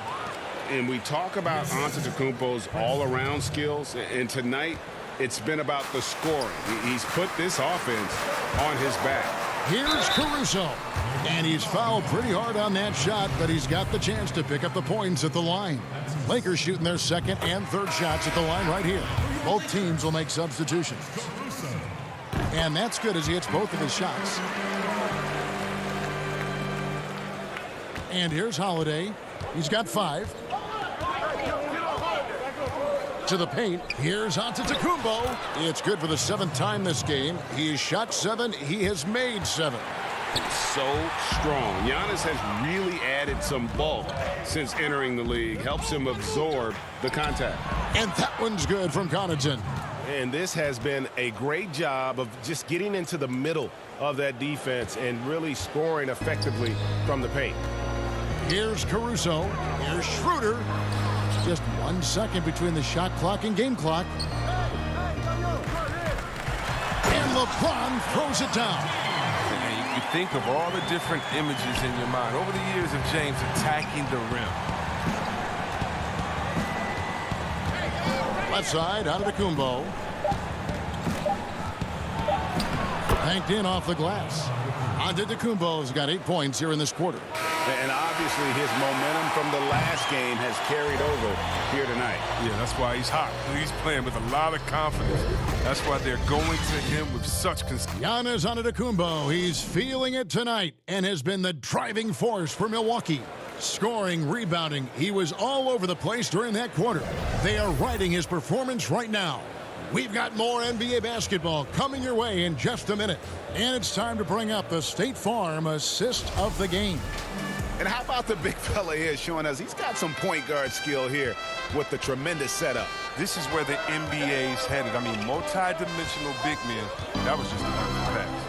And we talk about Antetokounmpo's all-around skills, and tonight it's been about the scoring. He's put this offense on his back. Here's Caruso. And he's fouled pretty hard on that shot, but he's got the chance to pick up the points at the line. Lakers shooting their second and third shots at the line right here. Both teams will make substitutions. And that's good as he hits both of his shots. And here's Holiday. He's got 5. To the paint. Here's Antetokounmpo. It's good for the 7th time this game. He has shot 7. He has made 7. So strong. Giannis has really added some bulk since entering the league. Helps him absorb the contact. And that one's good from Connaughton. And this has been a great job of just getting into the middle of that defense and really scoring effectively from the paint. Here's Caruso. Here's Schroeder. Just 1 second between the shot clock and game clock. And LeBron throws it down. You think of all the different images in your mind over the years of James attacking the rim. Left side, Antetokounmpo. Banked in off the glass. Antetokounmpo's got 8 points here in this quarter. And obviously his momentum from the last game has carried over here tonight. Yeah, that's why he's hot. He's playing with a lot of confidence. That's why they're going to him with such Giannis Antetokounmpo, he's feeling it tonight and has been the driving force for Milwaukee. Scoring, rebounding, he was all over the place during that quarter. They are riding his performance right now. We've got more NBA basketball coming your way in just a minute. And it's time to bring up the State Farm assist of the game. And how about the big fella here showing us he's got some point guard skill here with the tremendous setup. This is where the NBA is headed. I mean, multi-dimensional big men. That was just a beautiful pass.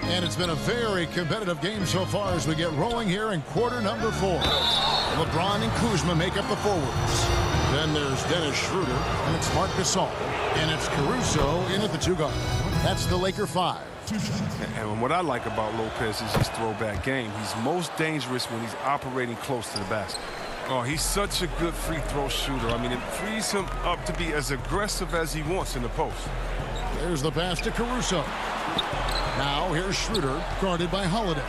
And it's been a very competitive game so far as we get rolling here in quarter number 4. LeBron and Kuzma make up the forwards. Then there's Dennis Schroeder, and it's Marc Gasol. And it's Caruso in at the 2 guard. That's the Laker 5. And what I like about Lopez is his throwback game. He's most dangerous when he's operating close to the basket. Oh, he's such a good free throw shooter. I mean, it frees him up to be as aggressive as he wants in the post. There's the pass to Caruso. Now here's Schroeder, guarded by Holiday.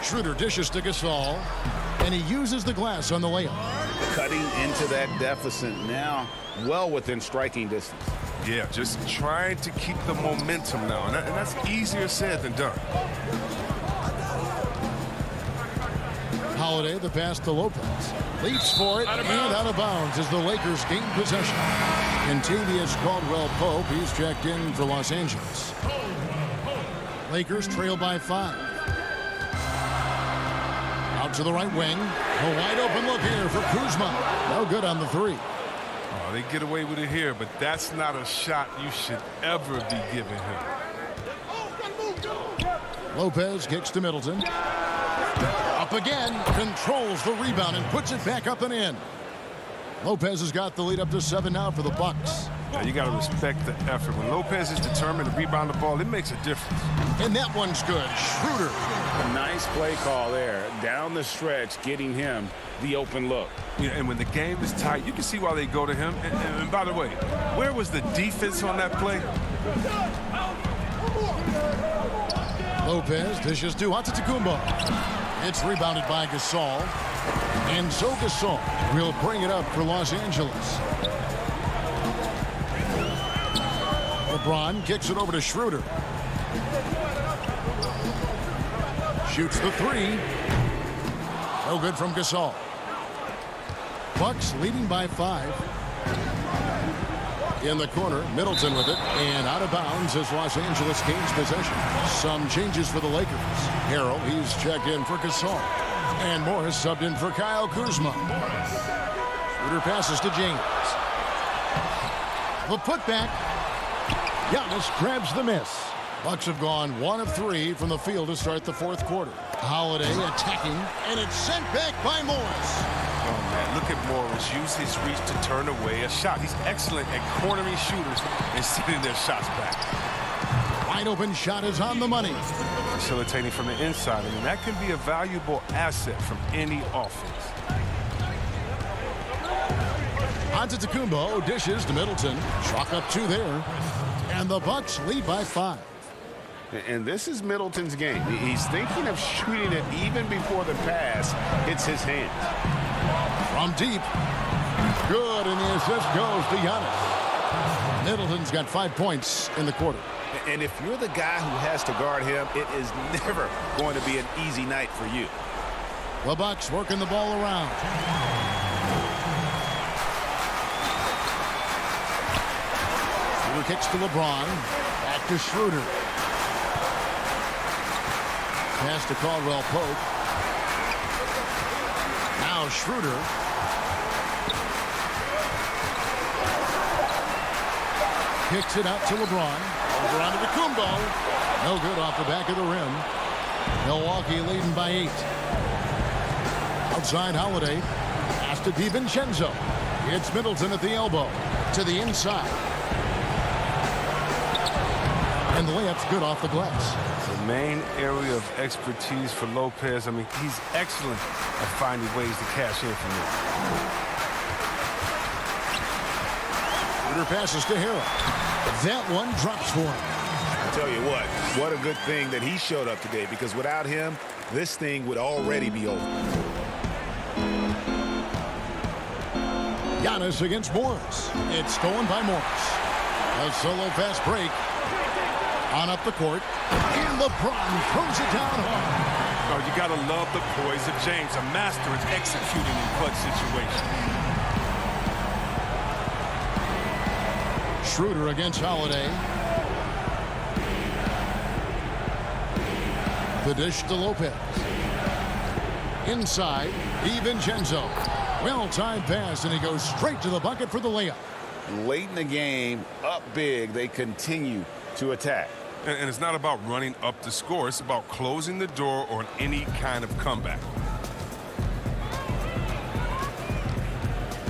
Schroeder dishes to Gasol, and he uses the glass on the layup. Cutting into that deficit now, well within striking distance. Yeah, just trying to keep the momentum now, and that's easier said than done. Holiday, the pass to Lopez. Leaps for it, and out of bounds as the Lakers gain possession. Contavious Caldwell-Pope, he's checked in for Los Angeles. Lakers trail by 5. Out to the right wing. A wide open look here for Kuzma. No good on the 3. Oh, they get away with it here, but that's not a shot you should ever be giving him. Lopez kicks to Middleton. Up again, controls the rebound and puts it back up and in. Lopez has got the lead up to 7 now for the Bucks. Yeah, you got to respect the effort. When Lopez is determined to rebound the ball, it makes a difference. And that one's good. Schroeder. A nice play call there. Down the stretch, getting him the open look. Yeah, and when the game is tight, you can see why they go to him. And by the way, where was the defense on that play? Lopez dishes to Antetokounmpo. It's rebounded by Gasol. And so Gasol will bring it up for Los Angeles. LeBron kicks it over to Schroeder. Shoots the 3. No good from Gasol. Bucks leading by 5. In the corner, Middleton with it, and out of bounds as Los Angeles gains possession. Some changes for the Lakers. Harrell, he's checked in for Gasol. And Morris subbed in for Kyle Kuzma. Schroeder passes to James. The putback. Giannis grabs the miss. Bucks have gone 1 of 3 from the field to start the 4th quarter. Holiday attacking, and it's sent back by Morris. Oh, man, look at Morris. Use his reach to turn away a shot. He's excellent at cornering shooters and sending their shots back. Wide open shot is on the money. Facilitating from the inside. I mean, that can be a valuable asset from any offense. Antetokounmpo dishes to Middleton. Chalk up 2 there. And the Bucks lead by 5. And this is Middleton's game. He's thinking of shooting it even before the pass hits his hands. From deep. Good, and the assist goes to Giannis. Middleton's got 5 points in the quarter. And if you're the guy who has to guard him, it is never going to be an easy night for you. The Bucks working the ball around. Schroeder kicks to LeBron. Back to Schroeder. Pass to Caldwell-Pope. Now Schroeder. Kicks it out to LeBron. Over onto the Kumbo. No good off the back of the rim. Milwaukee leading by 8. Outside Holiday. Pass to DiVincenzo. It's Middleton at the elbow. To the inside. And the layup's good off the glass. The main area of expertise for Lopez, I mean, he's excellent at finding ways to cash in from there. Schroeder passes to Harrell. That one drops for him. I tell you what a good thing that he showed up today, because without him, this thing would already be over. Giannis against Morris. It's stolen by Morris. A solo fast break. On up the court. And LeBron throws it down hard. Oh, you got to love the poise of James, a master at executing in clutch situations. Schroeder against Holiday. The dish to Lopez. Inside, DiVincenzo. Well-timed pass, and he goes straight to the bucket for the layup. Late in the game, up big, they continue to attack. And it's not about running up the score. It's about closing the door on any kind of comeback.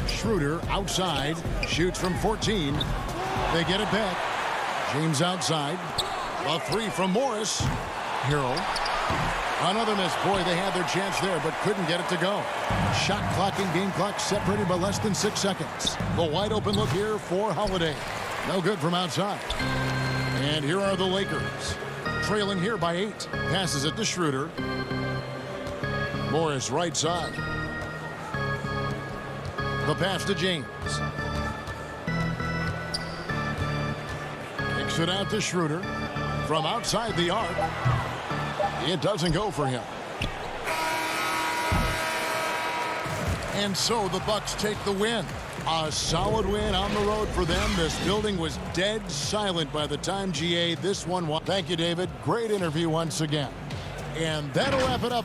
Schroeder outside, shoots from 14. They get it back. James outside. A three from Morris. Hero. Another miss. Boy, they had their chance there, but couldn't get it to go. Shot clock and game clock separated by less than 6 seconds. The wide open look here for Holiday. No good from outside. And here are the Lakers. Trailing here by 8. Passes it to Schroeder. Morris right side. The pass to James. Kicks it out to Schroeder. From outside the arc. It doesn't go for him. And so the Bucks take the win. A solid win on the road for them. This building was dead silent by the time GA this one won. Thank you, David. Great interview once again. And that'll wrap it up.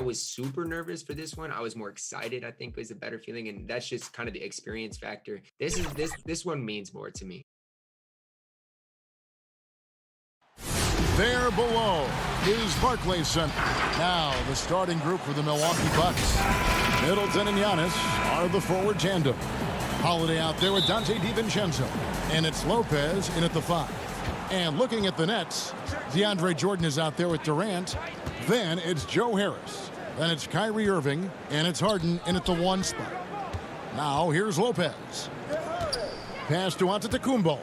was super nervous for this one. I was more excited, I think was a better feeling. And that's just kind of the experience factor. This one means more to me. There below is Barclays Center. Now the starting group for the Milwaukee Bucks. Middleton and Giannis are the forward tandem. Holiday out there with Dante DiVincenzo. And it's Lopez in at the 5. And looking at the Nets, DeAndre Jordan is out there with Durant. Then it's Joe Harris. Then it's Kyrie Irving. And it's Harden in at the 1 spot. Now here's Lopez. Pass to Antetokounmpo.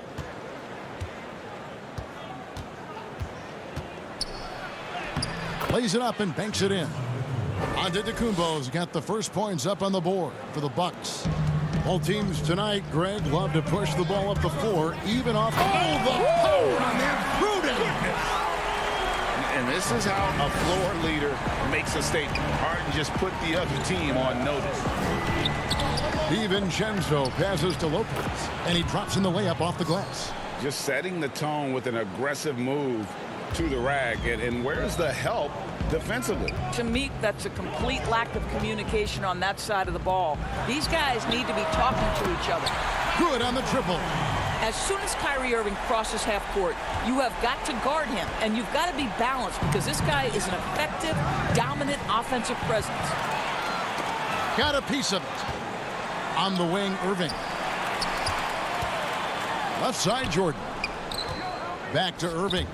Plays it up and banks it in. Antetokounmpo's got the first points up on the board for the Bucks. Both teams tonight, Greg, love to push the ball up the floor, even off. Oh, the power on that Gruden! And this is how a floor leader makes a statement. Harden just put the other team on notice. DiVincenzo passes to Lopez, and he drops in the layup off the glass. Just setting the tone with an aggressive move to the rack. And where's the help defensively? To me, that's a complete lack of communication on that side of the ball. These guys need to be talking to each other. Good on the triple. As soon as Kyrie Irving crosses half court, you have got to guard him, and you've got to be balanced because this guy is an effective, dominant offensive presence. Got a piece of it. On the wing, Irving. Left side, Jordan. Back to Irving.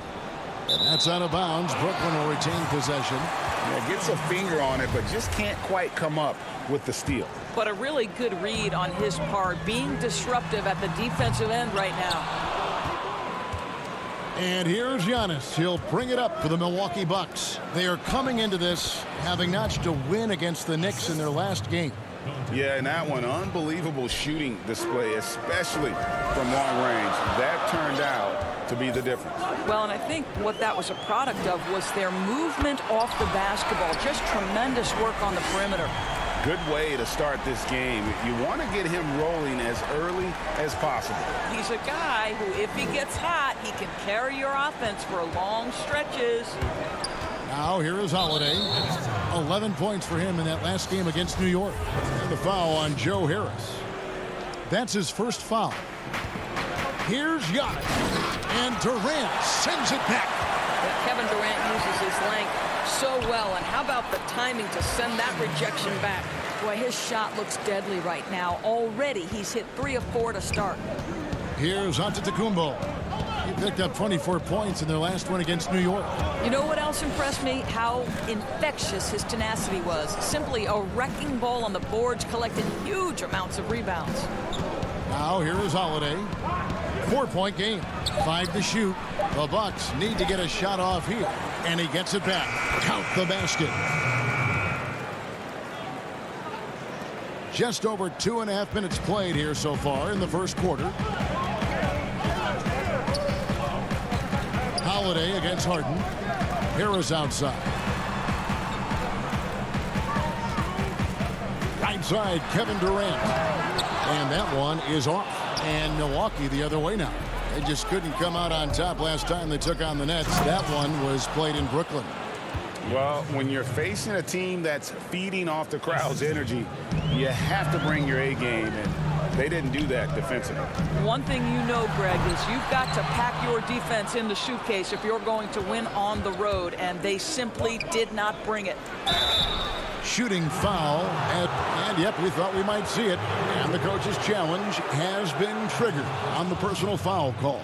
And that's out of bounds. Brooklyn will retain possession. Yeah, gets a finger on it, but just can't quite come up with the steal. But a really good read on his part, being disruptive at the defensive end right now. And here's Giannis. He'll bring it up for the Milwaukee Bucks. They are coming into this having notched a win against the Knicks in their last game. Yeah, and that one, unbelievable shooting display, especially from long range. That turned out to be the difference. Well, and I think what that was a product of was their movement off the basketball. Just tremendous work on the perimeter. Good way to start this game. You want to get him rolling as early as possible. He's a guy who, if he gets hot, he can carry your offense for long stretches. Now here is Holiday. 11 points for him in that last game against New York. And the foul on Joe Harris. That's his first foul. Here's Giannis. And Durant sends it back. Kevin Durant uses his length so well. And how about the timing to send that rejection back? Boy, his shot looks deadly right now. Already he's hit 3 of 4 to start. Here's Antetokounmpo. He picked up 24 points in their last one against New York. You know what else impressed me? How infectious his tenacity was. Simply a wrecking ball on the boards, collecting huge amounts of rebounds. Now here is Holiday. 4-point game. 5 to shoot. The Bucks need to get a shot off here. And he gets it back. Count the basket. Just over 2.5 minutes played here so far in the first quarter. Holiday against Harden. Harris outside. Right side, Kevin Durant. And that one is off. And Milwaukee the other way now. They just couldn't come out on top last time they took on the Nets. That one was played in Brooklyn. Well, when you're facing a team that's feeding off the crowd's energy, you have to bring your A game, and they didn't do that defensively. One thing you know, Greg, is you've got to pack your defense in the suitcase if you're going to win on the road, and they simply did not bring it. Shooting foul, and yep, we thought we might see it. And the coach's challenge has been triggered on the personal foul call.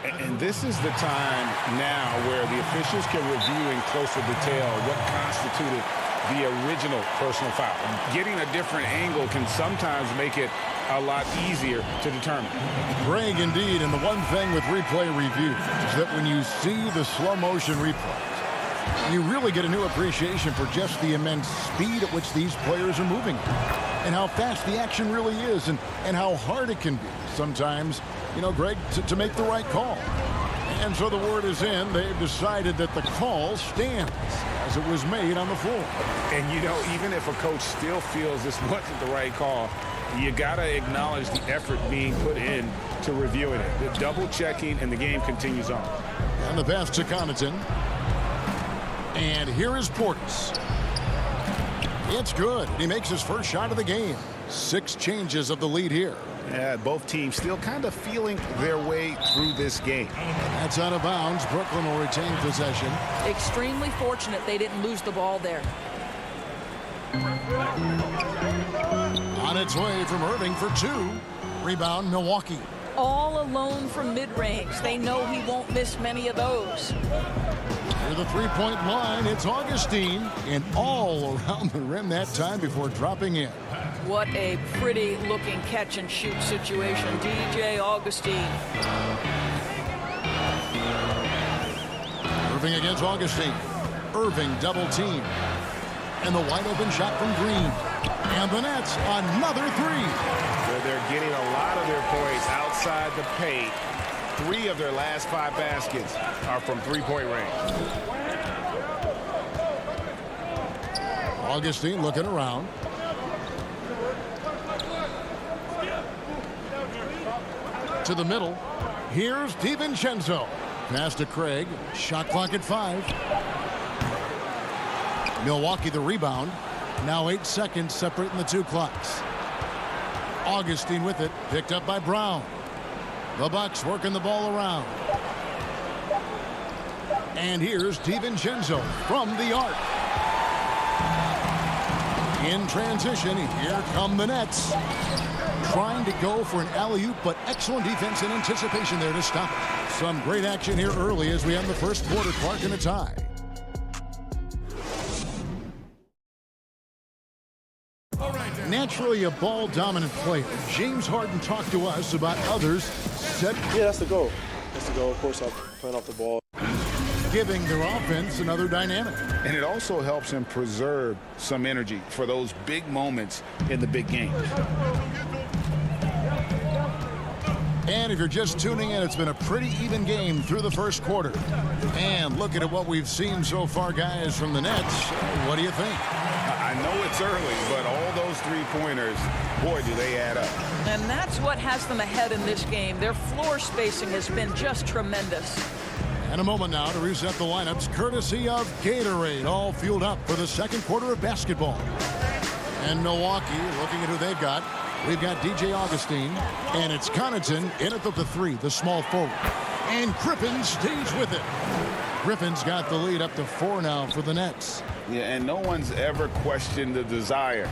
And this is the time now where the officials can review in closer detail what constituted the original personal foul. Getting a different angle can sometimes make it a lot easier to determine. Greg, indeed, and the one thing with replay review is that when you see the slow motion replays, you really get a new appreciation for just the immense speed at which these players are moving and how fast the action really is and how hard it can be sometimes, you know, Greg, to make the right call. And so the word is in. They've decided that the call stands as it was made on the floor. And, you know, even if a coach still feels this wasn't the right call, you got to acknowledge the effort being put in to reviewing it. The double checking, and the game continues on. And the pass to Connaughton. And here is Portis. It's good. He makes his first shot of the game. 6 changes of the lead here. Yeah, both teams still kind of feeling their way through this game. That's out of bounds. Brooklyn will retain possession. Extremely fortunate they didn't lose the ball there. On its way from Irving for 2. Rebound, Milwaukee. All alone from mid-range. They know he won't miss many of those. Near the three-point line, it's Augustine. And all around the rim that time before dropping in. What a pretty looking catch and shoot situation. DJ Augustine. Irving against Augustine. Irving double team. And the wide open shot from Green. And the Nets, another 3. They're getting a lot of their points outside the paint. 3 of their last 5 baskets are from three-point range. Augustine looking around. To the middle. Here's DiVincenzo. Pass to Craig. Shot clock at 5. Milwaukee the rebound. Now 8 seconds separating the 2 clocks. Augustine with it. Picked up by Brown. The Bucks working the ball around. And here's DiVincenzo from the arc. In transition, here come the Nets. Trying to go for an alley-oop, but excellent defense and anticipation there to stop it. Some great action here early as we end the first quarter. Clark in a tie. Naturally a ball-dominant player. James Harden talked to us about others set. Yeah, that's the goal. That's the goal. Of course, I'm playing off the ball. Giving their offense another dynamic. And it also helps him preserve some energy for those big moments in the big games. And if you're just tuning in, it's been a pretty even game through the first quarter. And looking at what we've seen so far, guys, from the Nets, what do you think? I know it's early, but all those 3-pointers, boy, do they add up. And that's what has them ahead in this game. Their floor spacing has been just tremendous. And a moment now to reset the lineups, courtesy of Gatorade, all fueled up for the second quarter of basketball. And Milwaukee, looking at who they've got, we've got DJ Augustine, and it's Connaughton in at the 3, the small forward. And Griffin stays with it. Griffin's got the lead up to 4 now for the Nets. Yeah, and no one's ever questioned the desire.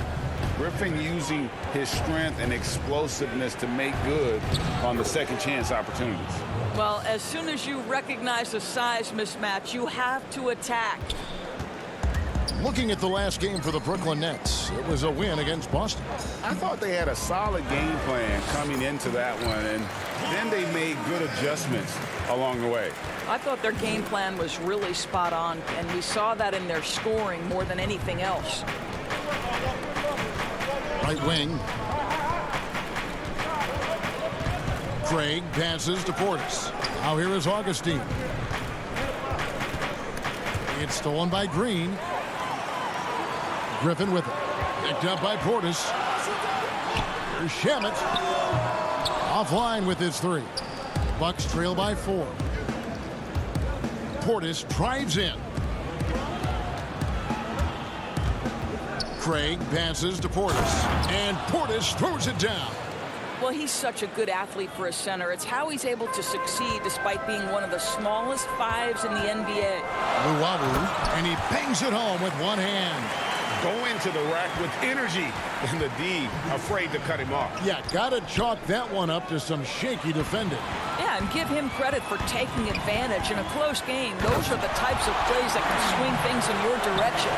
Griffin using his strength and explosiveness to make good on the second chance opportunities. Well, as soon as you recognize the size mismatch, you have to attack. Looking at the last game for the Brooklyn Nets, it was a win against Boston. I thought they had a solid game plan coming into that one, and then they made good adjustments along the way. I thought their game plan was really spot on, and we saw that in their scoring more than anything else. Right wing. Craig passes to Portis. Now here is Augustine. It's stolen by Green. Griffin with it. Picked up by Portis. Here's Shamet. Offline with his 3. Bucks trail by 4. Portis drives in. Craig passes to Portis. And Portis throws it down. Well, he's such a good athlete for a center. It's how he's able to succeed despite being one of the smallest 5s in the NBA. Luwawu, and he bangs it home with one hand. Going to the rack with energy, and the D afraid to cut him off. Yeah, gotta chalk that one up to some shaky defending. Yeah, and give him credit for taking advantage in a close game. Those are the types of plays that can swing things in your direction.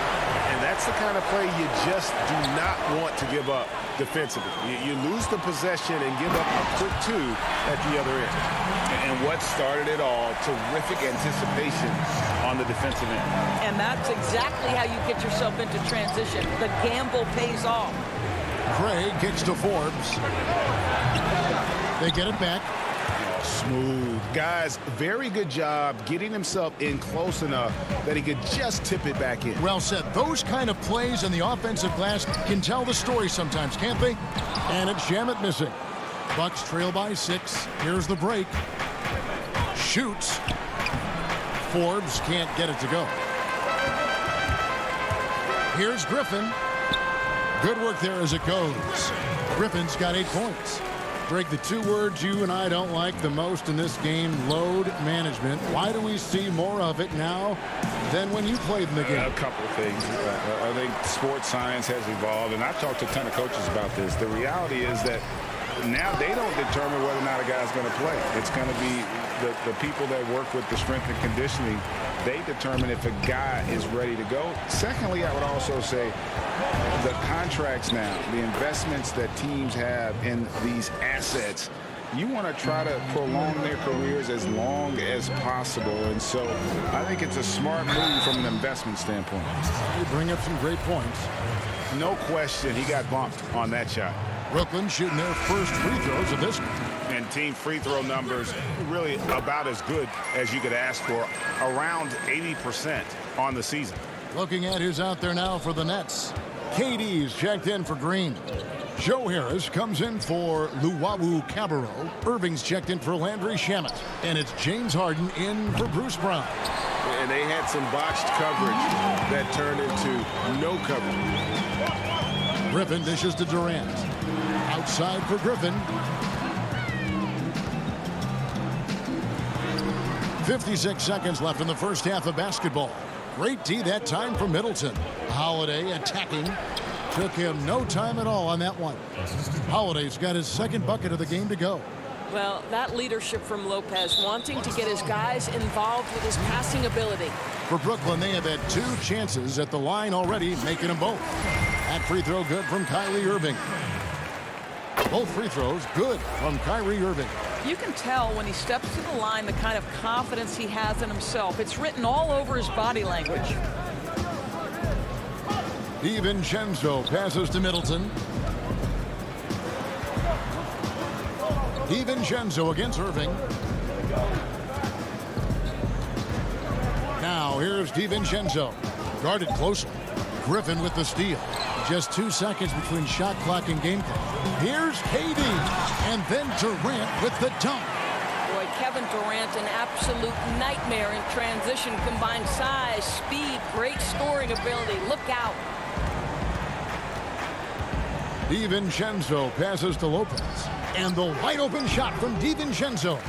And that's the kind of play you just do not want to give up defensively. You lose the possession and give up a quick 2 at the other end. And what started it all, terrific anticipation on the defensive end. And that's exactly how you get yourself into transition. The gamble pays off. Craig kicks to Forbes. They get it back. Smooth. Guys, very good job getting himself in close enough that he could just tip it back in. Well said. Those kind of plays in the offensive glass can tell the story sometimes, can't they? And it's Shamet missing. Bucks trail by 6. Here's the break. Shoots. Forbes can't get it to go. Here's Griffin. Good work there as it goes. Griffin's got 8 points. Greg, the 2 words you and I don't like the most in this game, load management. Why do we see more of it now than when you played in the game? A couple of things. I think sports science has evolved, and I've talked to a ton of coaches about this. The reality is that now they don't determine whether or not a guy's going to play. It's going to be the people that work with the strength and conditioning. They determine if a guy is ready to go. Secondly, I would also say the contracts now, the investments that teams have in these assets, you want to try to prolong their careers as long as possible. And so I think it's a smart move from an investment standpoint. You bring up some great points. No question he got bumped on that shot. Brooklyn shooting their first free throws of this game. And team free throw numbers really about as good as you could ask for, around 80% on the season. Looking at who's out there now for the Nets. KD's checked in for Green. Joe Harris comes in for Luwawu Cabarro. Irving's checked in for Landry Shamet. And it's James Harden in for Bruce Brown. And they had some botched coverage that turned into no coverage. Griffin dishes to Durant. Outside for Griffin. 56 seconds left in the first half of basketball. Great D that time for Middleton. Holiday attacking. Took him no time at all on that one. Holiday's got his second bucket of the game to go. Well, that leadership from Lopez, wanting to get his guys involved with his passing ability. For Brooklyn, they have had 2 chances at the line already, making them both. That free throw good from Kyrie Irving. Both free throws good from Kyrie Irving. You can tell when he steps to the line the kind of confidence he has in himself. It's written all over his body language. DiVincenzo passes to Middleton. DiVincenzo against Irving. Now here's DiVincenzo. Guarded closely. Griffin with the steal. Just 2 seconds between shot clock and game clock. Here's KD. And then Durant with the dunk. Boy, Kevin Durant, an absolute nightmare in transition. Combined size, speed, great scoring ability. Look out. DiVincenzo passes to Lopez. And the wide open shot from DiVincenzo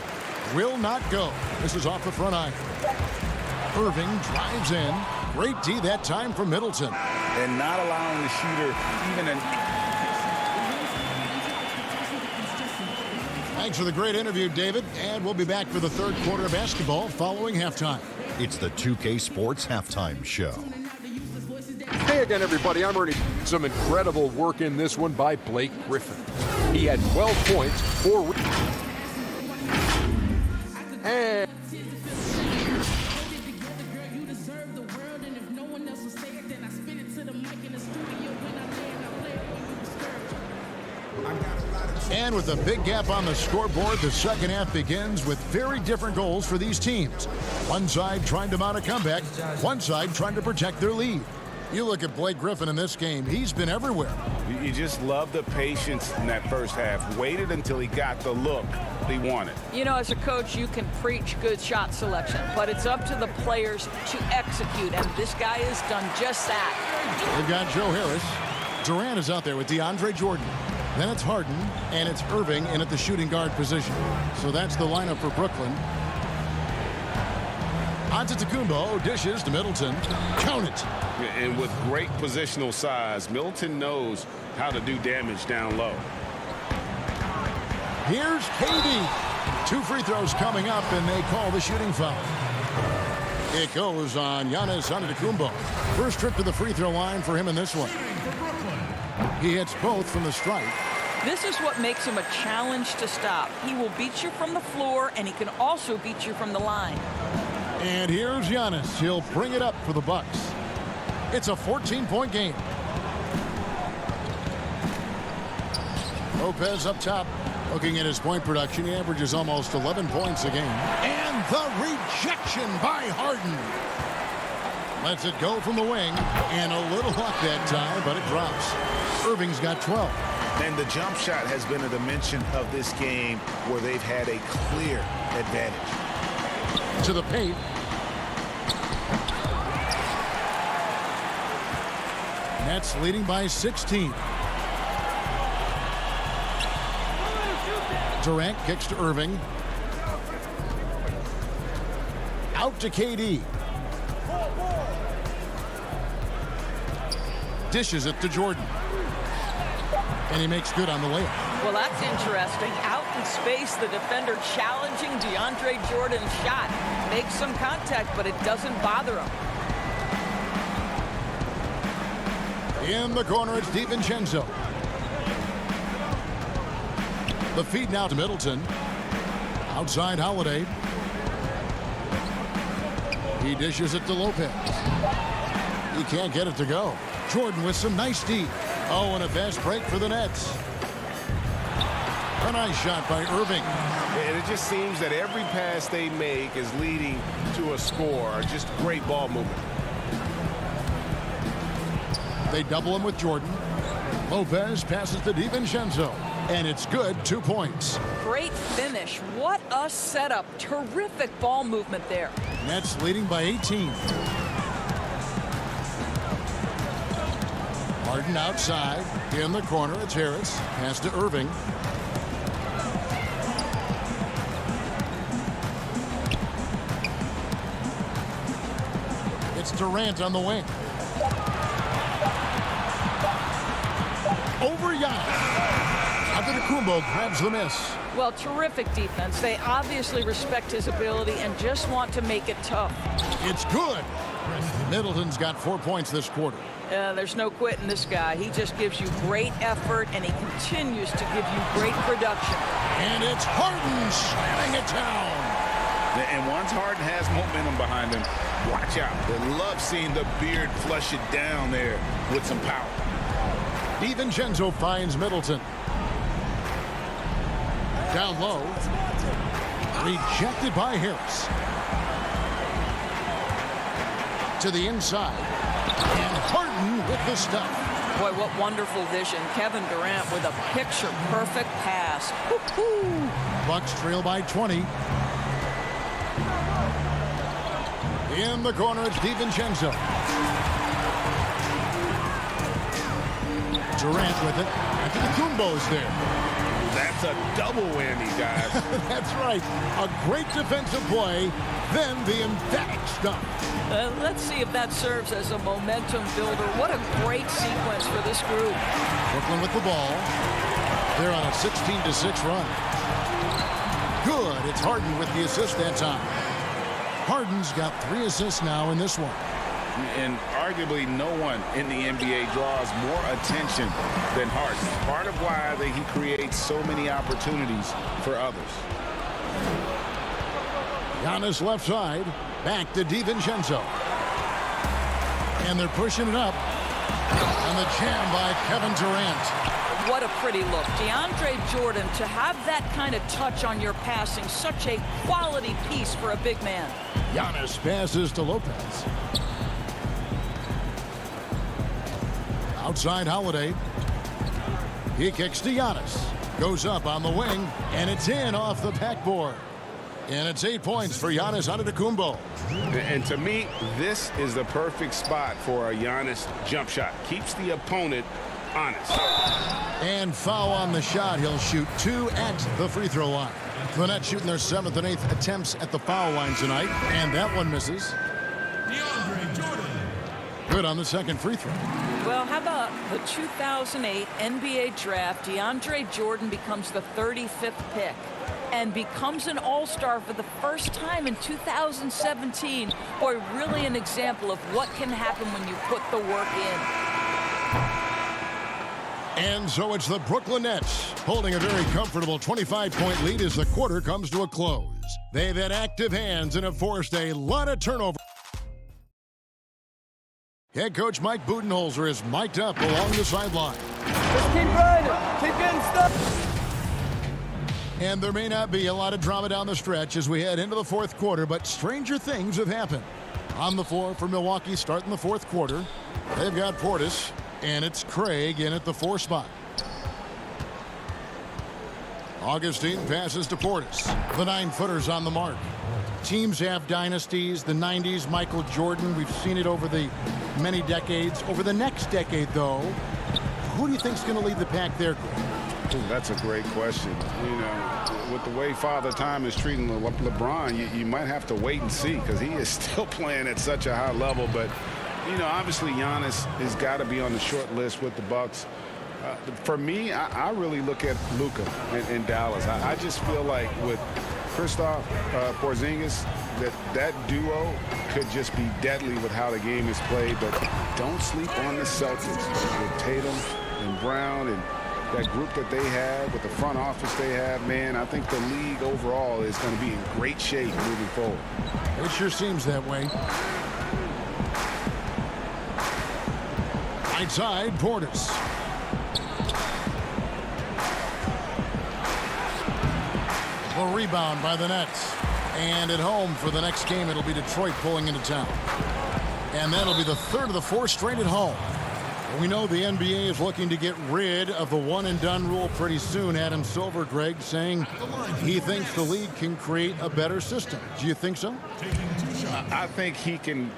will not go. This is off the front iron. Irving drives in. Great D that time for Middleton. And not allowing the shooter even an... Thanks for the great interview, David. And we'll be back for the third quarter of basketball following halftime. It's the 2K Sports Halftime Show. Hey again, everybody. I'm Ernie. Some incredible work in this one by Blake Griffin. He had 12 points, 4 and And with a big gap on the scoreboard, the second half begins with very different goals for these teams. One side trying to mount a comeback, one side trying to protect their lead. You look at Blake Griffin in this game, he's been everywhere. You just love the patience in that first half. Waited until he got the look he wanted. You know, as a coach, you can preach good shot selection, but it's up to the players to execute, and this guy has done just that. They've got Joe Harris. Durant is out there with DeAndre Jordan. Then it's Harden, and it's Irving in at the shooting guard position. So that's the lineup for Brooklyn. Antetokounmpo dishes to Middleton. Count it. And with great positional size, Middleton knows how to do damage down low. Here's KD. 2 free throws coming up, and they call the shooting foul. It goes on Giannis Antetokounmpo. First trip to the free throw line for him in this one. He hits both from the stripe. This is what makes him a challenge to stop. He will beat you from the floor, and he can also beat you from the line. And here's Giannis. He'll bring it up for the Bucks. It's a 14-point game. Lopez up top. Looking at his point production, he averages almost 11 points a game. And the rejection by Harden. Lets it go from the wing. And a little luck that time, but it drops. Irving's got 12. And the jump shot has been a dimension of this game where they've had a clear advantage. To the paint. Nets leading by 16. Durant kicks to Irving. Out to KD. Dishes it to Jordan. And he makes good on the layup. Well, that's interesting. Out in space, the defender challenging DeAndre Jordan's shot. Makes some contact, but it doesn't bother him. In the corner, it's DiVincenzo. The feed now to Middleton. Outside Holiday. He dishes it to Lopez. He can't get it to go. Jordan with some nice D. Oh, and a fast break for the Nets. A nice shot by Irving. And it just seems that every pass they make is leading to a score. Just great ball movement. They double him with Jordan. Lopez passes to DiVincenzo. And it's good, 2 points. Great finish. What a setup. Terrific ball movement there. Nets leading by 18. Harden outside. In the corner, it's Harris. Pass to Irving. It's Durant on the wing. Over Giannis. Antetokounmpo grabs the miss. Well, terrific defense. They obviously respect his ability and just want to make it tough. It's good. Middleton's got 4 points this quarter. There's no quitting this guy. He just gives you great effort, and he continues to give you great production. And it's Harden slamming it down. And once Harden has momentum behind him, watch out. They love seeing the beard flush it down there with some power. DiVincenzo finds Middleton. Down low. Rejected by Harris. To the inside. And Harden with the stuff. Boy, what wonderful vision. Kevin Durant with a picture-perfect pass. Woo-hoo. Bucks trail by 20. In the corner, it's DiVincenzo. Durant with it. Antetokounmpo's there. That's a double whammy, guys. That's right. A great defensive play, then the emphatic stuff. Let's see if that serves as a momentum builder. What a great sequence for this group. Brooklyn with the ball. They're on a 16-6 run. Good. It's Harden with the assist that time. Harden's got 3 assists now in this one. And arguably no one in the NBA draws more attention than Harden. Part of why he creates so many opportunities for others. Giannis left side. Back to DiVincenzo. And they're pushing it up. And the jam by Kevin Durant. What a pretty look. DeAndre Jordan, to have that kind of touch on your passing, such a quality piece for a big man. Giannis passes to Lopez. Outside Holiday. He kicks to Giannis. Goes up on the wing, and it's in off the backboard. And it's 8 points for Giannis Antetokounmpo. And to me, this is the perfect spot for a Giannis jump shot. Keeps the opponent honest. And foul on the shot. He'll shoot 2 at the free throw line. The Nets shooting their 7th and 8th attempts at the foul line tonight. And that one misses. DeAndre Jordan. Good on the second free throw. Well, how about the 2008 NBA draft? DeAndre Jordan becomes the 35th pick and becomes an all-star for the first time in 2017. Boy, really an example of what can happen when you put the work in. And so it's the Brooklyn Nets holding a very comfortable 25-point lead as the quarter comes to a close. They've had active hands and have forced a lot of turnover. Head coach Mike Budenholzer is mic'd up along the sideline. Just keep grinding. Keep getting stuff. And there may not be a lot of drama down the stretch as we head into the fourth quarter, but stranger things have happened. On the floor for Milwaukee starting the fourth quarter, they've got Portis, and it's Craig in at the 4 spot. Augustine passes to Portis. The 9-footer's on the mark. Teams have dynasties. The 90s, Michael Jordan. We've seen it over the many decades. Over the next decade, though, who do you think is going to lead the pack there, Greg? Ooh, that's a great question. You know, with the way Father Time is treating LeBron, you might have to wait and see because he is still playing at such a high level. But, you know, obviously Giannis has got to be on the short list with the Bucks. For me, I really look at Luka in Dallas. I just feel like with Kristaps Porzingis, that duo could just be deadly with how the game is played. But don't sleep on the Celtics with Tatum and Brown and that group that they have with the front office they have. Man, I think the league overall is going to be in great shape moving forward. It sure seems that way. Right side, Portis. A rebound by the Nets. And at home for the next game, it'll be Detroit pulling into town. And that'll be the third of the four straight at home. We know the NBA is looking to get rid of the one-and-done rule pretty soon. Adam Silver, Greg, saying he thinks the league can create a better system. Do you think so? I think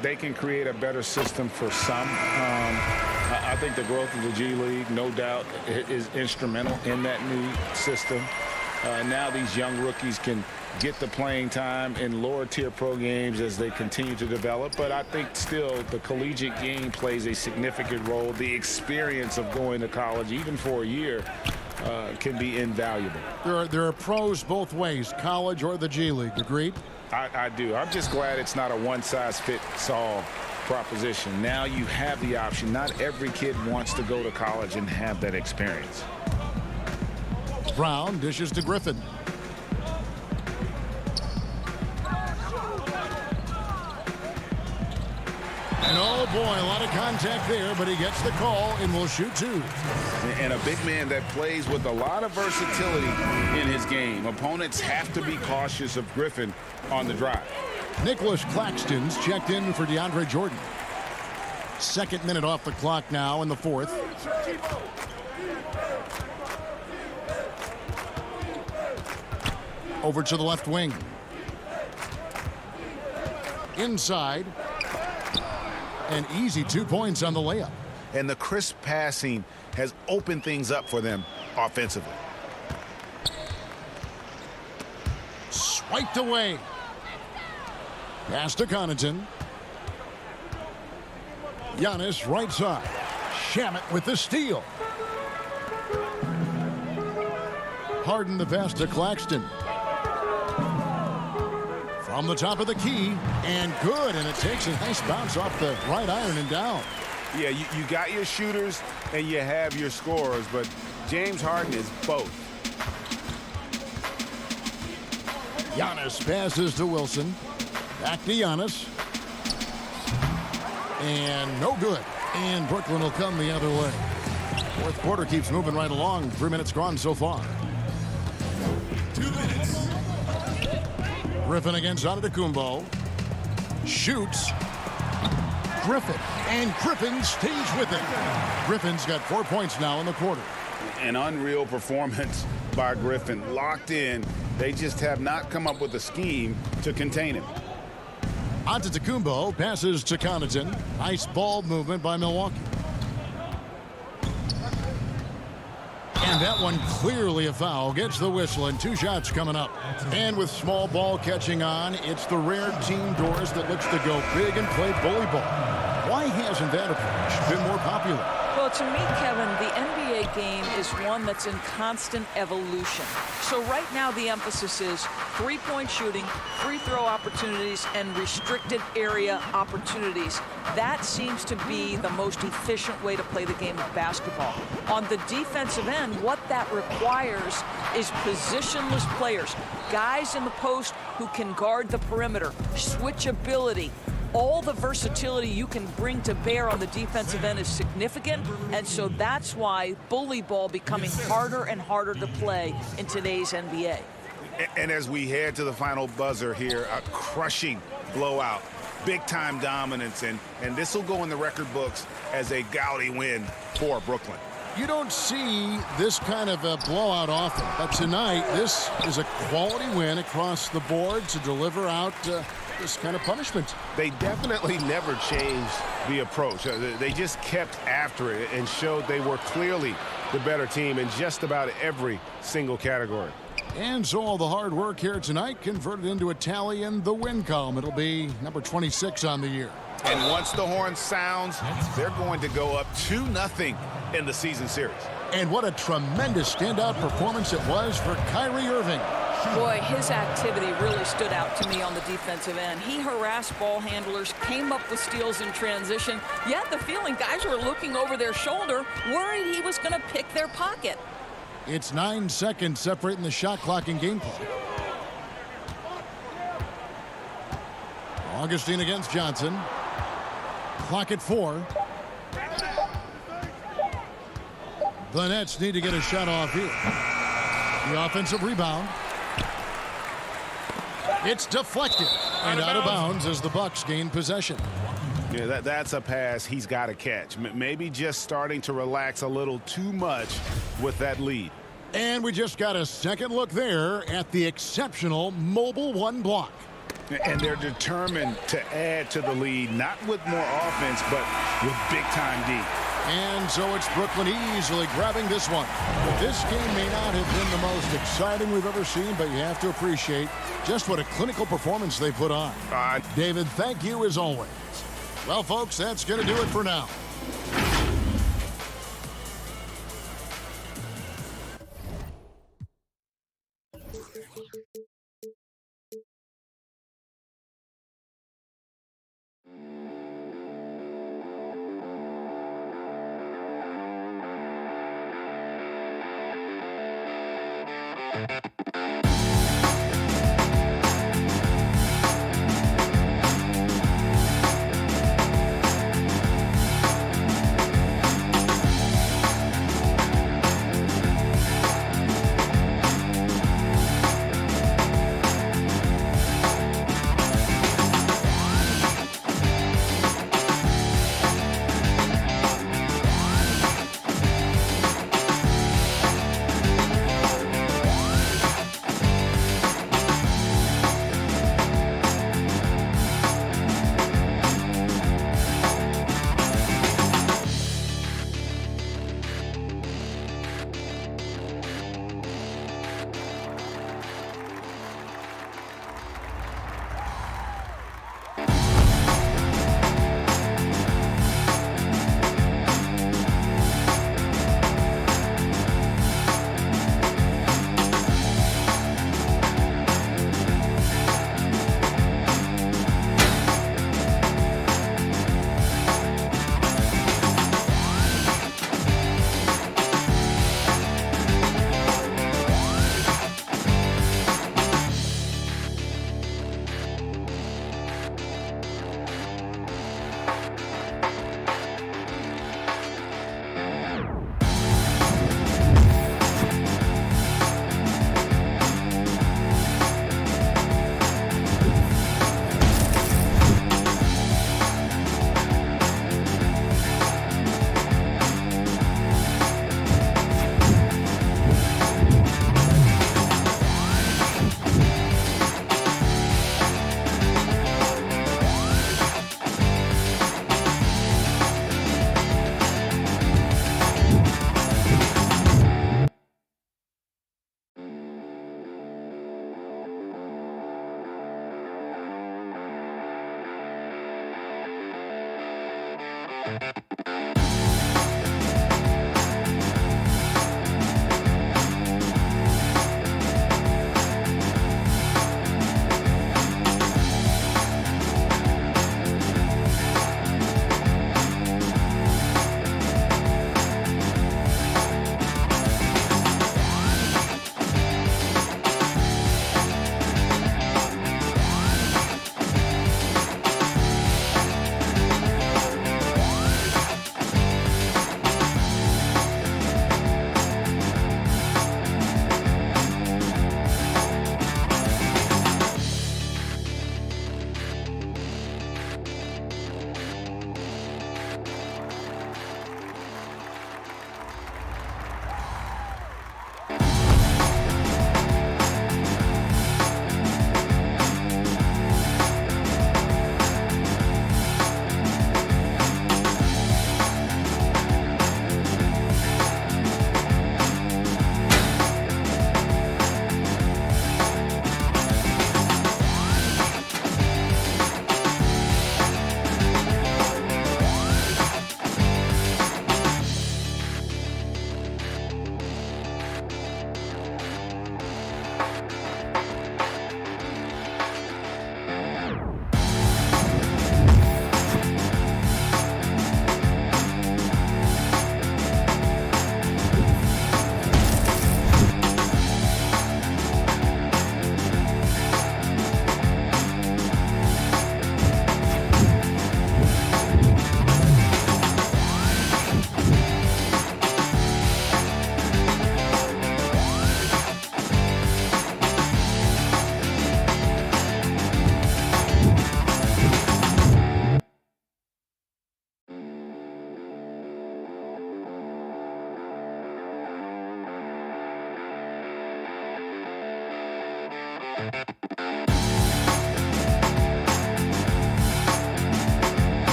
they can create a better system for some. I think the growth of the G League, no doubt, is instrumental in that new system. Now these young rookies can get the playing time in lower tier pro games as they continue to develop. But I think still the collegiate game plays a significant role. The experience of going to college, even for a year, can be invaluable. There are pros both ways, college or the G League. Agreed? I do. I'm just glad it's not a one-size-fits-all proposition. Now you have the option. Not every kid wants to go to college and have that experience. Brown dishes to Griffin. And oh boy, a lot of contact there, but he gets the call and will shoot two. And a big man that plays with a lot of versatility in his game. Opponents have to be cautious of Griffin on the drive. Nicholas Claxton's checked in for DeAndre Jordan. Second minute off the clock now in the fourth. Over to the left wing. Inside. An easy 2 points on the layup. And the crisp passing has opened things up for them offensively. Swiped away. Pass to Connaughton. Giannis right side. Shamet with the steal. Harden the pass to Claxton. From the top of the key, and good, and it takes a nice bounce off the right iron and down. Yeah, you got your shooters and you have your scorers, but James Harden is both. Giannis passes to Wilson. Back to Giannis. And no good. And Brooklyn will come the other way. Fourth quarter keeps moving right along. 3 minutes gone so far. 2 minutes. Griffin against Antetokounmpo. Shoots. Griffin. And Griffin stays with it. Griffin's got 4 points now in the quarter. An unreal performance by Griffin. Locked in. They just have not come up with a scheme to contain him. Antetokounmpo passes to Connaughton. Nice ball movement by Milwaukee. And that one clearly a foul. Gets the whistle, and 2 shots coming up. And with small ball catching on, it's the rare team Doris that looks to go big and play bully ball. Why hasn't that approach been more popular? Well, to me, Kevin, the NBA game is one that's in constant evolution. So right now the emphasis is three-point shooting, free throw opportunities, and restricted area opportunities. That seems to be the most efficient way to play the game of basketball. On the defensive end, what that requires is positionless players, guys in the post who can guard the perimeter, switchability. All the versatility you can bring to bear on the defensive end is significant, and so that's why bully ball becoming harder and harder to play in today's NBA. And as we head to the final buzzer here, a crushing blowout, big-time dominance, and this will go in the record books as a gaudy win for Brooklyn. You don't see this kind of a blowout often, but tonight this is a quality win across the board to deliver out this kind of punishment. They definitely never changed the approach. They just kept after it and showed they were clearly the better team in just about every single category. And so all the hard work here tonight converted into a tally in the win column. It'll be number 26 on the year. And once the horn sounds, they're going to go up 2-0 in the season series. And what a tremendous standout performance it was for Kyrie Irving. Boy, his activity really stood out to me on the defensive end. He harassed ball handlers, came up with steals in transition. You had the feeling guys were looking over their shoulder, worried he was going to pick their pocket. It's 9 seconds separating the shot clock and game clock. Augustine against Johnson. Clock at 4. The Nets need to get a shot off here. The offensive rebound. It's deflected and out of bounds as the Bucks gain possession. Yeah, that's a pass he's got to catch. Maybe just starting to relax a little too much with that lead. And we just got a second look there at the exceptional mobile one block. And they're determined to add to the lead, not with more offense, but with big-time D. And so it's Brooklyn easily grabbing this one. But this game may not have been the most exciting we've ever seen, but you have to appreciate just what a clinical performance they put on. David, thank you as always. Well, folks, that's going to do it for now.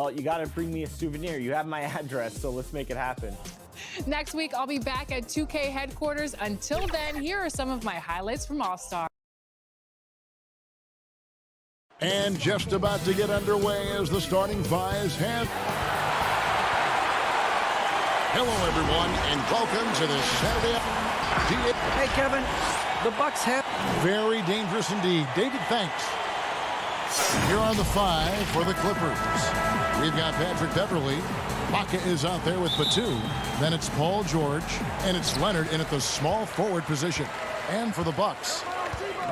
Well, you got to bring me a souvenir. You have my address, so let's make it happen. Next week, I'll be back at 2K headquarters. Until then, here are some of my highlights from All Star. And just about to get underway as the starting fives have. Hello, everyone, and welcome to this Saturday. Hey, Kevin, the Bucks have. Very dangerous indeed. David, thanks. Here are the five for the Clippers. We've got Patrick Beverly. Baca is out there with Batum. Then it's Paul George, and it's Leonard in at the small forward position. And for the Bucks,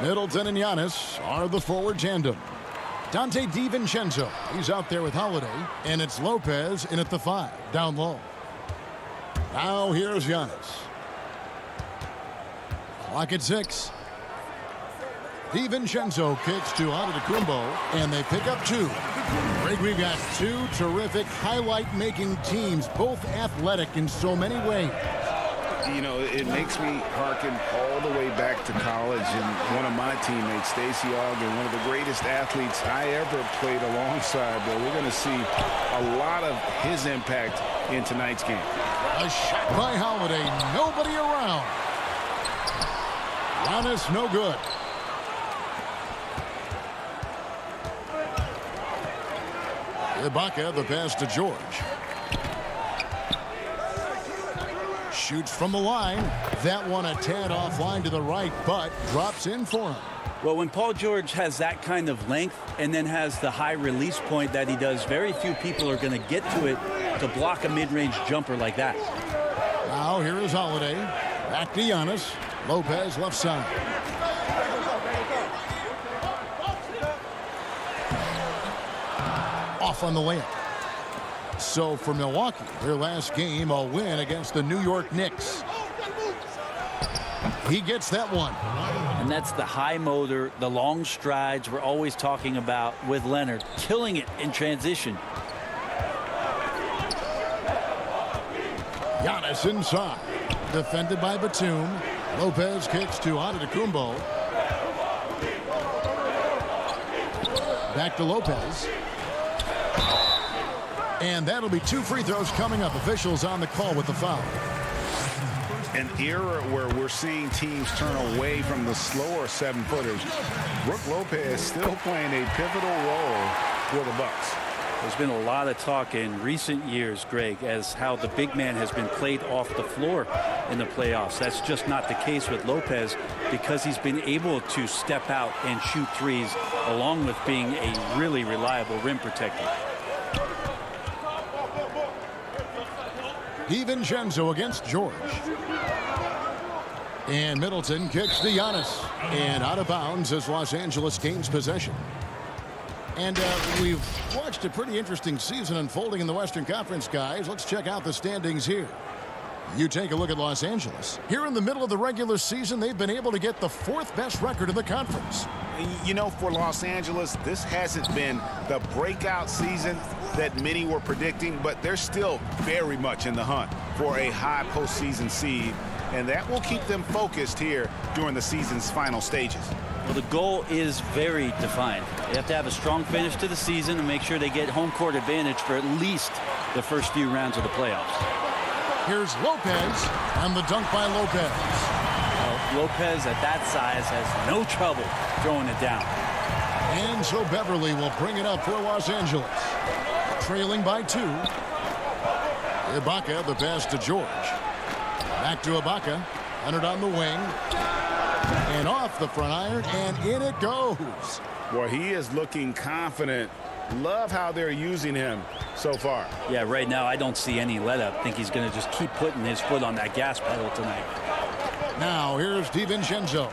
Middleton and Giannis are the forward tandem. Dante DiVincenzo, he's out there with Holiday, and it's Lopez in at the 5, down low. Now here's Giannis. Clock at 6. DiVincenzo kicks to Antetokounmpo, and they pick up 2. Greg, we've got 2 terrific highlight-making teams, both athletic in so many ways. You know, it makes me hearken all the way back to college, and one of my teammates, Stacey Ogden, one of the greatest athletes I ever played alongside. But we're going to see a lot of his impact in tonight's game. A shot by Holiday, nobody around. Giannis, no good. Ibaka, the pass to George. Shoots from the line. That one a tad offline to the right, but drops in for him. Well, when Paul George has that kind of length and then has the high release point that he does, very few people are going to get to it to block a mid-range jumper like that. Now here is Holiday. Back to Giannis. Lopez left side. Off on the layup. So for Milwaukee, their last game, a win against the New York Knicks. He gets that one. And that's the high motor, the long strides we're always talking about with Leonard, killing it in transition. Giannis inside, defended by Batum. Lopez kicks to Antetokounmpo. Back to Lopez. And that'll be 2 free throws coming up. Officials on the call with the foul. An era where we're seeing teams turn away from the slower 7-footers. Brook Lopez still playing a pivotal role for the Bucks. There's been a lot of talk in recent years, Greg, as how the big man has been played off the floor in the playoffs. That's just not the case with Lopez because he's been able to step out and shoot threes along with being a really reliable rim protector. DiVincenzo against George. And Middleton kicks to Giannis. And out of bounds as Los Angeles gains possession. And we've watched a pretty interesting season unfolding in the Western Conference, guys. Let's check out the standings here. You take a look at Los Angeles. Here in the middle of the regular season, they've been able to get the 4th best record in the conference. You know, for Los Angeles, this hasn't been the breakout season that many were predicting, but they're still very much in the hunt for a high postseason seed, and that will keep them focused here during the season's final stages. Well, the goal is very defined. They have to have a strong finish to the season and make sure they get home court advantage for at least the first few rounds of the playoffs. Here's Lopez, and the dunk by Lopez. Well, Lopez at that size has no trouble throwing it down. And so Beverly will bring it up for Los Angeles. Trailing by 2. Ibaka, the pass to George. Back to Ibaka. Leonard on the wing. And off the front iron, and in it goes. Well, he is looking confident. Love how they're using him so far. Yeah, right now I don't see any let up. I think he's going to just keep putting his foot on that gas pedal tonight. Now here's DiVincenzo.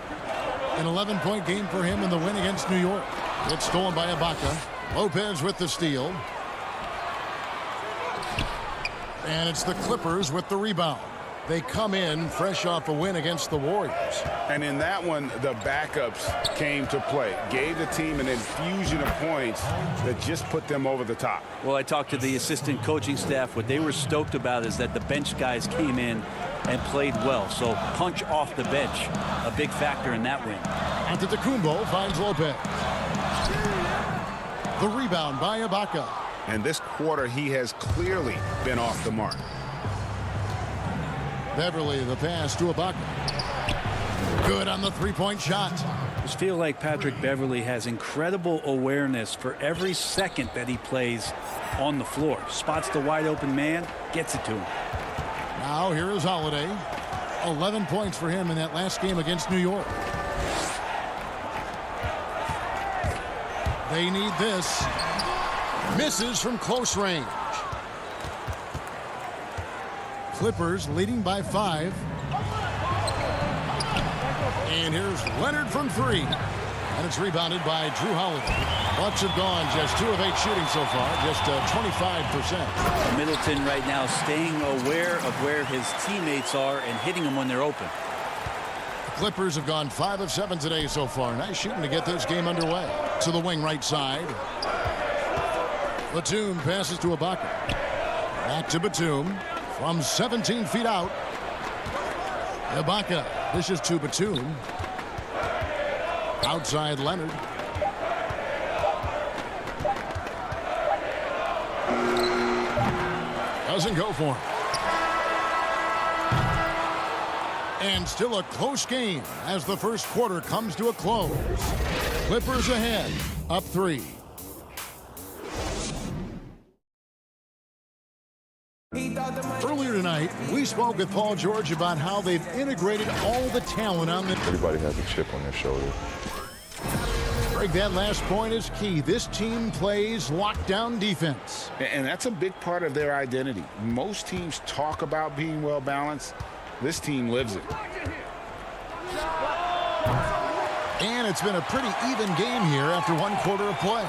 An 11-point game for him in the win against New York. It's stolen by Ibaka. Lopez with the steal. And it's the Clippers with the rebound. They come in fresh off a win against the Warriors. And in that one, the backups came to play. Gave the team an infusion of points that just put them over the top. Well, I talked to the assistant coaching staff. What they were stoked about is that the bench guys came in and played well. So punch off the bench, a big factor in that win. Antetokounmpo finds Lopez. The rebound by Ibaka. And this quarter, he has clearly been off the mark. Beverly, the pass to Ibaka. Good on the 3-point shot. I just feel like Patrick Beverly has incredible awareness for every second that he plays on the floor. Spots the wide open man, gets it to him. Now here is Holiday. 11 points for him in that last game against New York. They need this. Misses from close range. Clippers leading by 5. And here's Leonard from 3. And it's rebounded by Drew Holiday. Bucks have gone just 2 of 8 shooting so far, just 25%. Middleton right now staying aware of where his teammates are and hitting them when they're open. The Clippers have gone 5 of 7 today so far. Nice shooting to get this game underway. To the wing right side. Batum passes to Ibaka. Back to Batum. From 17 feet out. Ibaka dishes to Batum. Outside Leonard. Doesn't go for him. And still a close game as the first quarter comes to a close. Clippers ahead, up 3. Earlier tonight, we spoke with Paul George about how they've integrated all the talent on the... Everybody has a chip on their shoulder. Greg, that last point is key. This team plays lockdown defense. And that's a big part of their identity. Most teams talk about being well balanced. This team lives it. And it's been a pretty even game here after 1 quarter of play.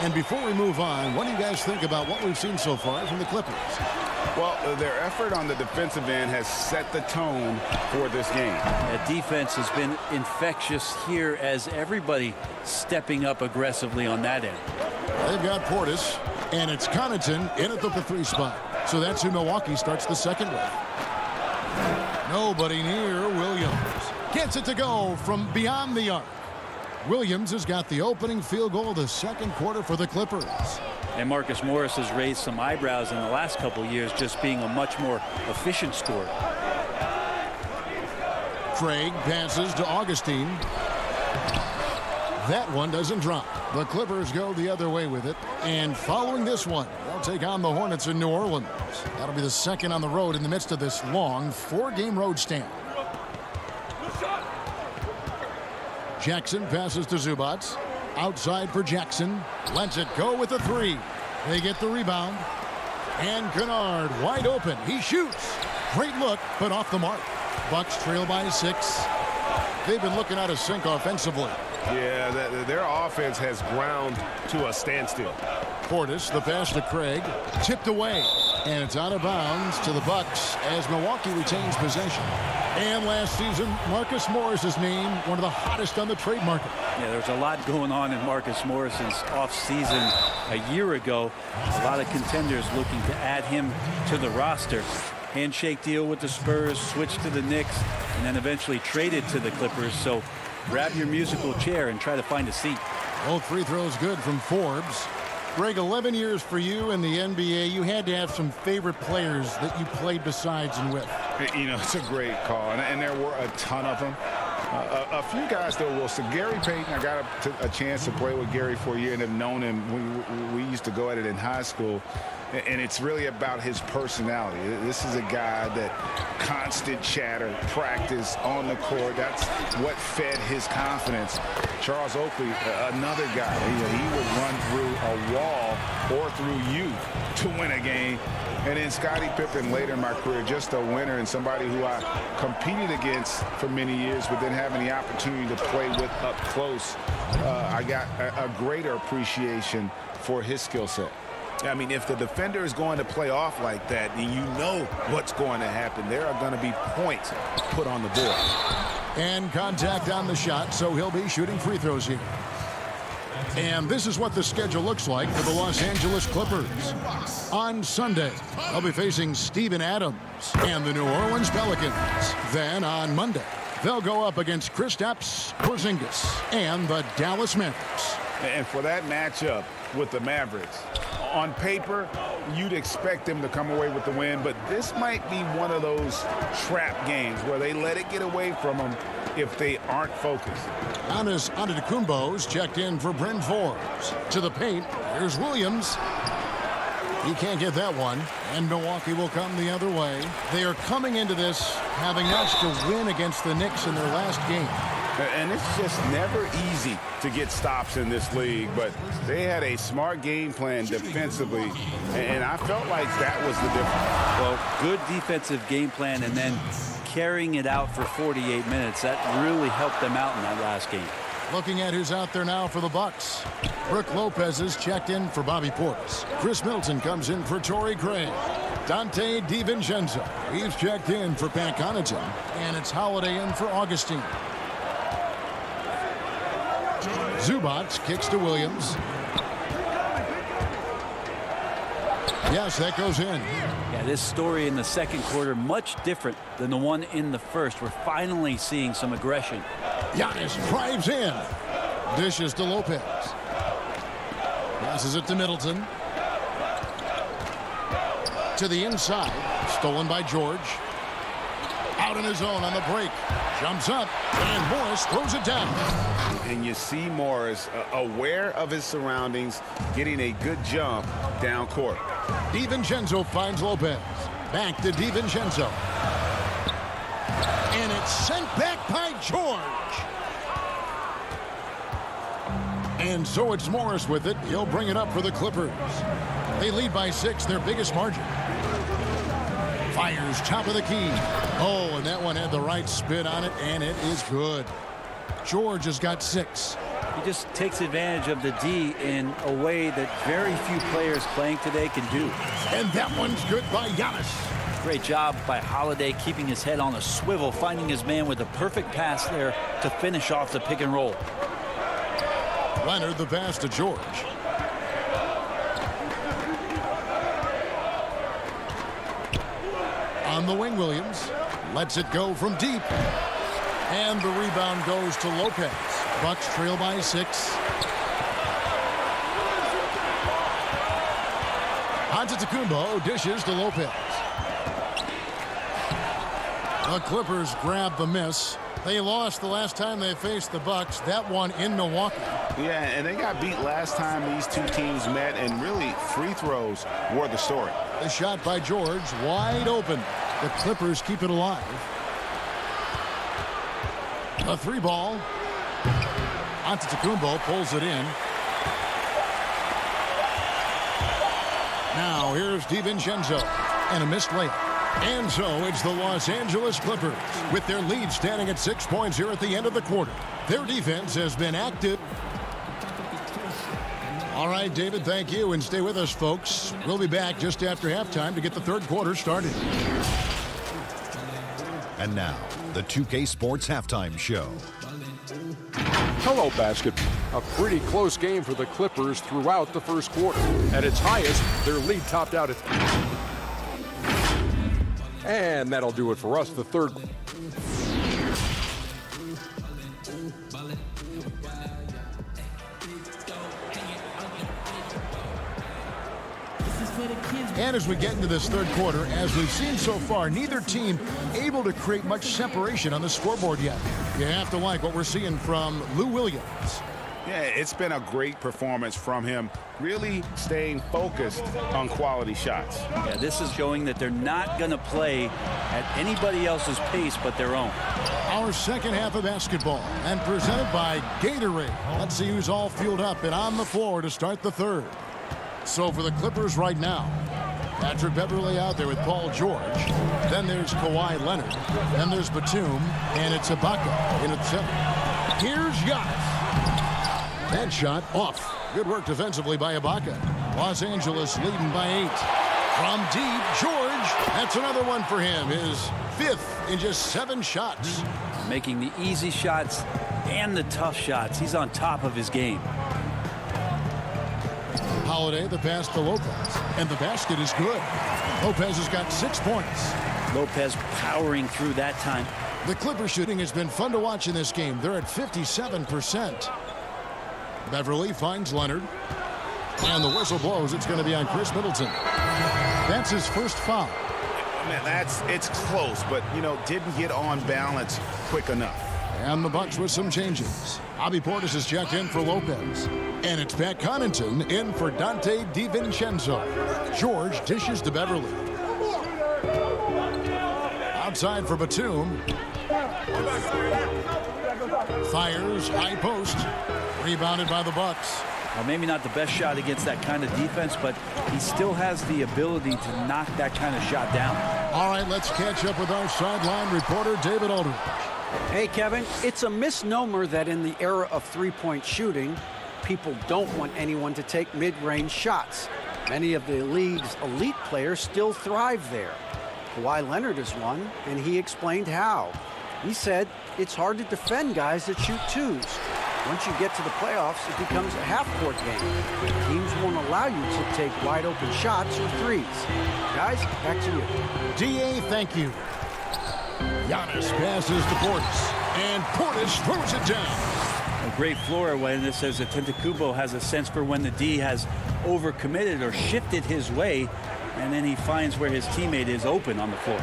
And before we move on, what do you guys think about what we've seen so far from the Clippers? Well, their effort on the defensive end has set the tone for this game. That defense has been infectious here as everybody stepping up aggressively on that end. They've got Portis, and it's Connaughton in at the 3 spot. So that's who Milwaukee starts the second with. Nobody near Williams. Gets it to go from beyond the arc. Williams has got the opening field goal of the second quarter for the Clippers. And Marcus Morris has raised some eyebrows in the last couple years, just being a much more efficient scorer. Craig passes to Augustine. That one doesn't drop. The Clippers go the other way with it. And following this one, they'll take on the Hornets in New Orleans. That'll be the second on the road in the midst of this long 4-game road stand. Jackson passes to Zubac. Outside for Jackson. Lets it go with a 3. They get the rebound. And Kennard wide open. He shoots. Great look, but off the mark. Bucks trail by 6. They've been looking out of sync offensively. Yeah, their offense has ground to a standstill. Portis, the pass to Craig. Tipped away. And it's out of bounds to the Bucks as Milwaukee retains possession. And last season, Marcus Morris's name, one of the hottest on the trade market. Yeah, there's a lot going on in Marcus Morris's offseason a year ago. A lot of contenders looking to add him to the roster. Handshake deal with the Spurs, switch to the Knicks, and then eventually traded to the Clippers. So grab your musical chair and try to find a seat. Both free throws good from Forbes. Greg, 11 years for you in the NBA. You had to have some favorite players that you played besides and with. You know, it's a great call, and there were a ton of them. A few guys, though, Wilson. Gary Payton, I got a chance to play with Gary for a year and have known him. We used to go at it in high school, and it's really about his personality. This is a guy that constant chatter, practice on the court. That's what fed his confidence. Charles Oakley, another guy. He would run through a wall or through you to win a game. And then Scottie Pippen later in my career, just a winner and somebody who I competed against for many years, but then having the opportunity to play with up close, I got a greater appreciation for his skill set. I mean, if the defender is going to play off like that, then you know what's going to happen. There are going to be points put on the board. And contact on the shot, so he'll be shooting free throws here. And this is what the schedule looks like for the Los Angeles Clippers. On Sunday, they'll be facing Steven Adams and the New Orleans Pelicans. Then on Monday, they'll go up against Kristaps Porzingis and the Dallas Mavericks. And for that matchup with the Mavericks, on paper, you'd expect them to come away with the win, but this might be one of those trap games where they let it get away from them if they aren't focused. Giannis Antetokounmpo's checked in for Bryn Forbes. To the paint, here's Williams. He can't get that one, and Milwaukee will come the other way. They are coming into this having managed to win against the Knicks in their last game. And it's just never easy to get stops in this league, but they had a smart game plan defensively, and I felt like that was the difference. Well, good defensive game plan and then carrying it out for 48 minutes. That really helped them out in that last game. Looking at who's out there now for the Bucks. Brook Lopez is checked in for Bobby Portis. Chris Middleton comes in for Torrey Craig. Dante DiVincenzo, he's checked in for Pat Connaughton. And it's Holiday in for Augustine. Zubac kicks to Williams. Yes, that goes in. Yeah, this story in the second quarter much different than the one in the first. We're finally seeing some aggression. Giannis drives in. Dishes to Lopez. Passes it to Middleton. To the inside. Stolen by George. Out in his own on the break. Jumps up. And Morris throws it down. And you see Morris aware of his surroundings, getting a good jump down court. DiVincenzo finds Lopez. Back to DiVincenzo. And it's sent back by George. And so it's Morris with it. He'll bring it up for the Clippers. They lead by 6, their biggest margin. Fires top of the key. Oh, and that one had the right spin on it, and it is good. George has got 6. He just takes advantage of the D in a way that very few players playing today can do. And that one's good by Giannis. Great job by Holiday keeping his head on a swivel, finding his man with a perfect pass there to finish off the pick and roll. Leonard the pass to George. On the wing, Williams lets it go from deep. And the rebound goes to Lopez. Bucks trail by 6. Antetokounmpo dishes to Lopez. The Clippers grab the miss. They lost the last time they faced the Bucks. That one in Milwaukee. Yeah, and they got beat last time these two teams met, and really free throws were the story. The shot by George, wide open. The Clippers keep it alive. A 3-ball. Antetokounmpo pulls it in. Now here's DiVincenzo and a missed layup. And so it's the Los Angeles Clippers with their lead standing at 6 points here at the end of the quarter. Their defense has been active. All right, David, thank you, and stay with us, folks. We'll be back just after halftime to get the third quarter started. And now, the 2K Sports Halftime Show. Hello, basketball. A pretty close game for the Clippers throughout the first quarter. At its highest, their lead topped out at... And that'll do it for us, the third. And as we get into this third quarter, as we've seen so far, neither team able to create much separation on the scoreboard yet. You have to like what we're seeing from Lou Williams. Yeah, it's been a great performance from him, really staying focused on quality shots. Yeah, this is showing that they're not going to play at anybody else's pace but their own. Our second half of basketball, and presented by Gatorade. Let's see who's all fueled up and on the floor to start the third. So for the Clippers right now, Patrick Beverley out there with Paul George. Then there's Kawhi Leonard. Then there's Batum, and it's Ibaka in at 7. Here's Giannis. That shot off. Good work defensively by Ibaka. Los Angeles leading by 8. From deep, George. That's another one for him. His 5th in just 7 shots. Making the easy shots and the tough shots. He's on top of his game. Holiday, the pass to Lopez. And the basket is good. Lopez has got 6 points. Lopez powering through that time. The Clippers shooting has been fun to watch in this game. They're at 57%. Beverly finds Leonard. And the whistle blows. It's going to be on Chris Middleton. That's his first foul. Man, it's close, but, didn't get on balance quick enough. And the Bucks with some changes. Bobby Portis is checked in for Lopez. And it's Pat Connaughton in for Dante DiVincenzo. George dishes to Beverly. Outside for Batum. Fires, high post. Rebounded by the Bucks. Well, maybe not the best shot against that kind of defense, but he still has the ability to knock that kind of shot down. All right, let's catch up with our sideline reporter, David Aldridge. Hey, Kevin, it's a misnomer that in the era of three-point shooting, people don't want anyone to take mid-range shots. Many of the league's elite players still thrive there. Kawhi Leonard is one, and he explained how. He said it's hard to defend guys that shoot twos. Once you get to the playoffs, it becomes a half-court game. Teams won't allow you to take wide-open shots or threes. Guys, back to you. D.A., thank you. Giannis passes to Portis, and Portis throws it down. A great floor awareness says that Antetokounmpo has a sense for when the D has overcommitted or shifted his way, and then he finds where his teammate is open on the floor.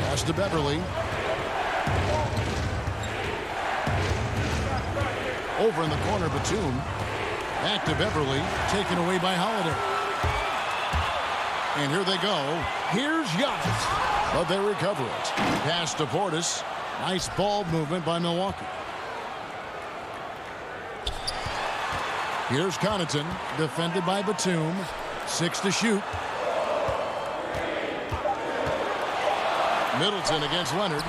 Pass to Beverly. Over in the corner, Batum. Back to Beverly, taken away by Holiday. And here they go. Here's Giannis, but they recover it. Pass to Portis. Nice ball movement by Milwaukee. Here's Connaughton, defended by Batum. 6 to shoot. Middleton against Leonard.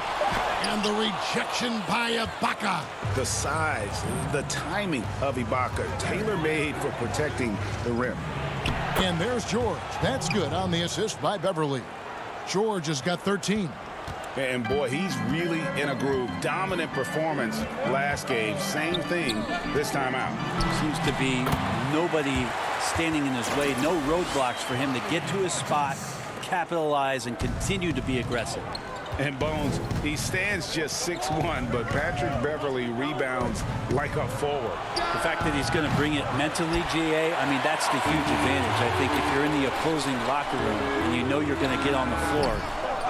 And the rejection by Ibaka. The size, the timing of Ibaka, tailor-made for protecting the rim. And there's George. That's good on the assist by Beverly. George has got 13. And boy, he's really in a groove. Dominant performance last game. Same thing this time out. Seems to be nobody standing in his way. No roadblocks for him to get to his spot, capitalize, and continue to be aggressive. And Bones, he stands just 6'1", but Patrick Beverly rebounds like a forward. The fact that he's going to bring it mentally, GA, I mean, that's the huge advantage. I think if you're in the opposing locker room and you know you're going to get on the floor,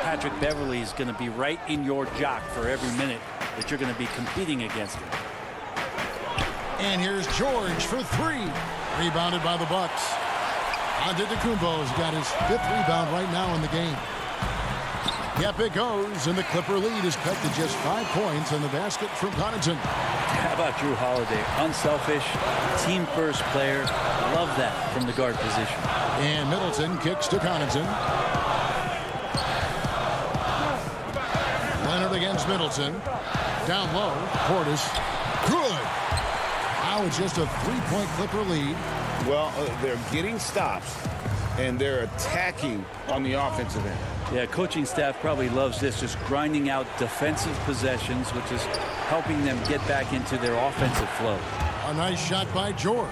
Patrick Beverly is going to be right in your jock for every minute that you're going to be competing against him. And here's George for three. Rebounded by the Bucks. Antetokounmpo's got his 5th rebound right now in the game. Yep, it goes, and the Clipper lead is cut to just 5 points on the basket from Connaughton. How about Drew Holiday? Unselfish, team-first player. Love that from the guard position. And Middleton kicks to Connaughton. Leonard against Middleton. Down low, Portis. Good. Now it's just a 3-point Clipper lead. Well, they're getting stops, and they're attacking on the offensive end. Yeah, coaching staff probably loves this, just grinding out defensive possessions, which is helping them get back into their offensive flow. A nice shot by George.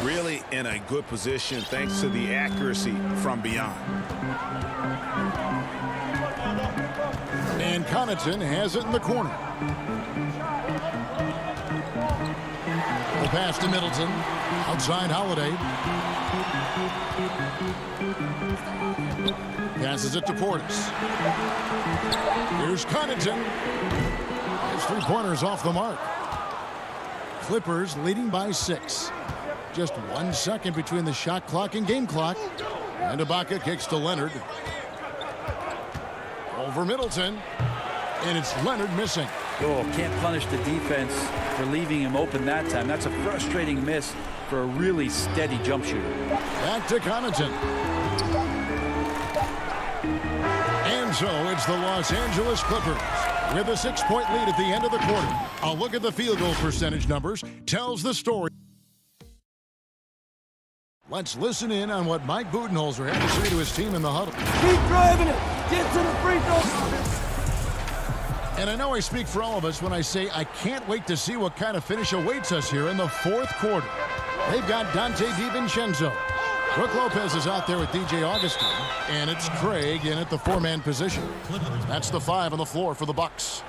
Really in a good position thanks to the accuracy from beyond. And Connaughton has it in the corner. The pass to Middleton. Outside Holiday. Passes it to Portis. Here's Connaughton. His 3-pointer's off the mark. Clippers leading by 6. Just 1 second between the shot clock and game clock. And Ibaka kicks to Leonard. Over Middleton. And it's Leonard missing. Oh, can't punish the defense for leaving him open that time. That's a frustrating miss for a really steady jump shooter. Back to Connaughton. And so it's the Los Angeles Clippers with a 6-point lead at the end of the quarter. A look at the field goal percentage numbers tells the story. Let's listen in on what Mike Budenholzer had to say to his team in the huddle. Keep driving it. Get to the free throw line. And I know I speak for all of us when I say I can't wait to see what kind of finish awaits us here in the 4th quarter. They've got Dante DiVincenzo. Brook Lopez is out there with DJ Augustin. And it's Craig in at the 4-man position. That's the 5 on the floor for the Bucks.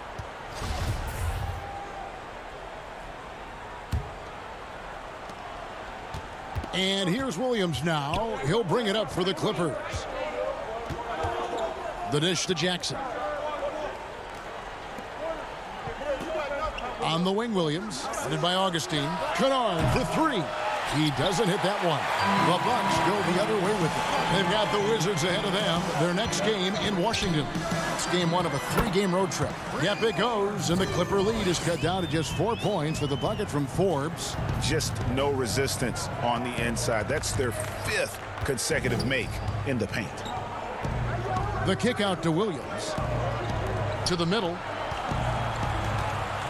And here's Williams now. He'll bring it up for the Clippers. The dish to Jackson. On the wing, Williams, headed by Augustine. Kennard for 3. He doesn't hit that one. The Bucks go the other way with it. They've got the Wizards ahead of them. Their next game in Washington. It's game 1 of a 3-game road trip. Yep, it goes, and the Clipper lead is cut down to just 4 points with a bucket from Forbes. Just no resistance on the inside. That's their 5th consecutive make in the paint. The kick out to Williams. To the middle.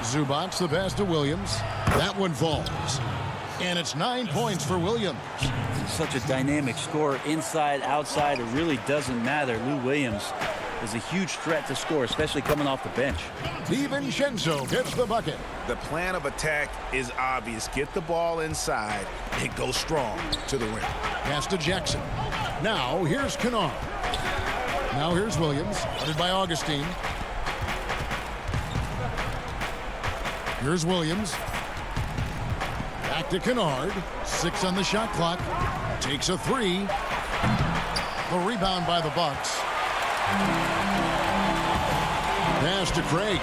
Zubac, the pass to Williams. That one falls. And it's 9 points for Williams. Such a dynamic scorer, inside, outside. It really doesn't matter. Lou Williams is a huge threat to score, especially coming off the bench. DiVincenzo gets the bucket. The plan of attack is obvious. Get the ball inside and go strong to the rim. Pass to Jackson. Now here's Kennard. Now here's Williams, headed by Augustine. Here's Williams. Back to Kennard. 6 on the shot clock. Takes a 3. The rebound by the Bucks. Pass to Craig.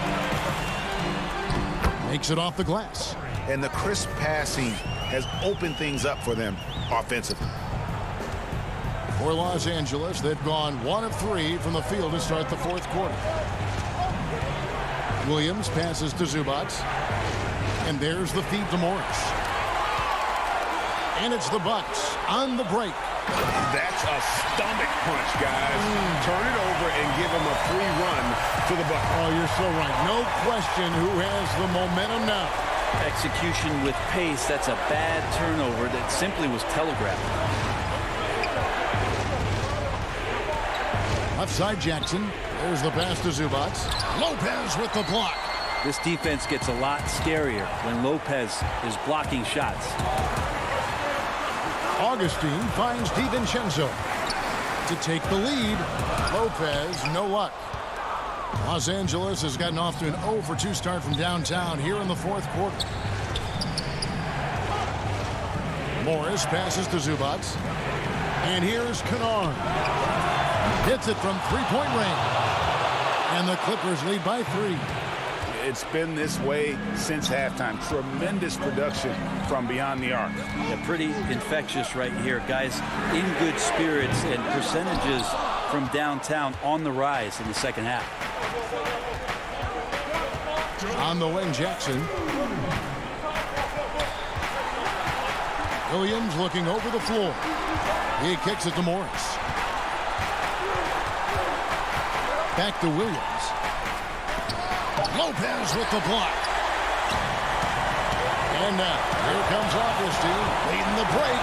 Makes it off the glass. And the crisp passing has opened things up for them offensively. For Los Angeles, they've gone 1 of 3 from the field to start the 4th quarter. Williams passes to Zubac. And there's the feed to Morris. And it's the Bucks on the break. That's a stomach punch, guys. Turn it over and give him a free run to the bucket. Oh, you're so right. No question who has the momentum now. Execution with pace. That's a bad turnover that simply was telegraphed. Left side Jackson. There's the pass to Zubac. Lopez with the block. This defense gets a lot scarier when Lopez is blocking shots. Augustine finds DiVincenzo to take the lead. Lopez, no luck. Los Angeles has gotten off to an 0 for 2 start from downtown here in the fourth quarter. Morris passes to Zubac. And here's Kennard. Hits it from three-point range. And the Clippers lead by 3. It's been this way since halftime. Tremendous production from beyond the arc. Yeah, pretty infectious right here. Guys in good spirits and percentages from downtown on the rise in the second half. On the wing, Jackson. Williams looking over the floor. He kicks it to Morris. Back to Williams. Lopez with the block. And now, here comes Augustine leading the break.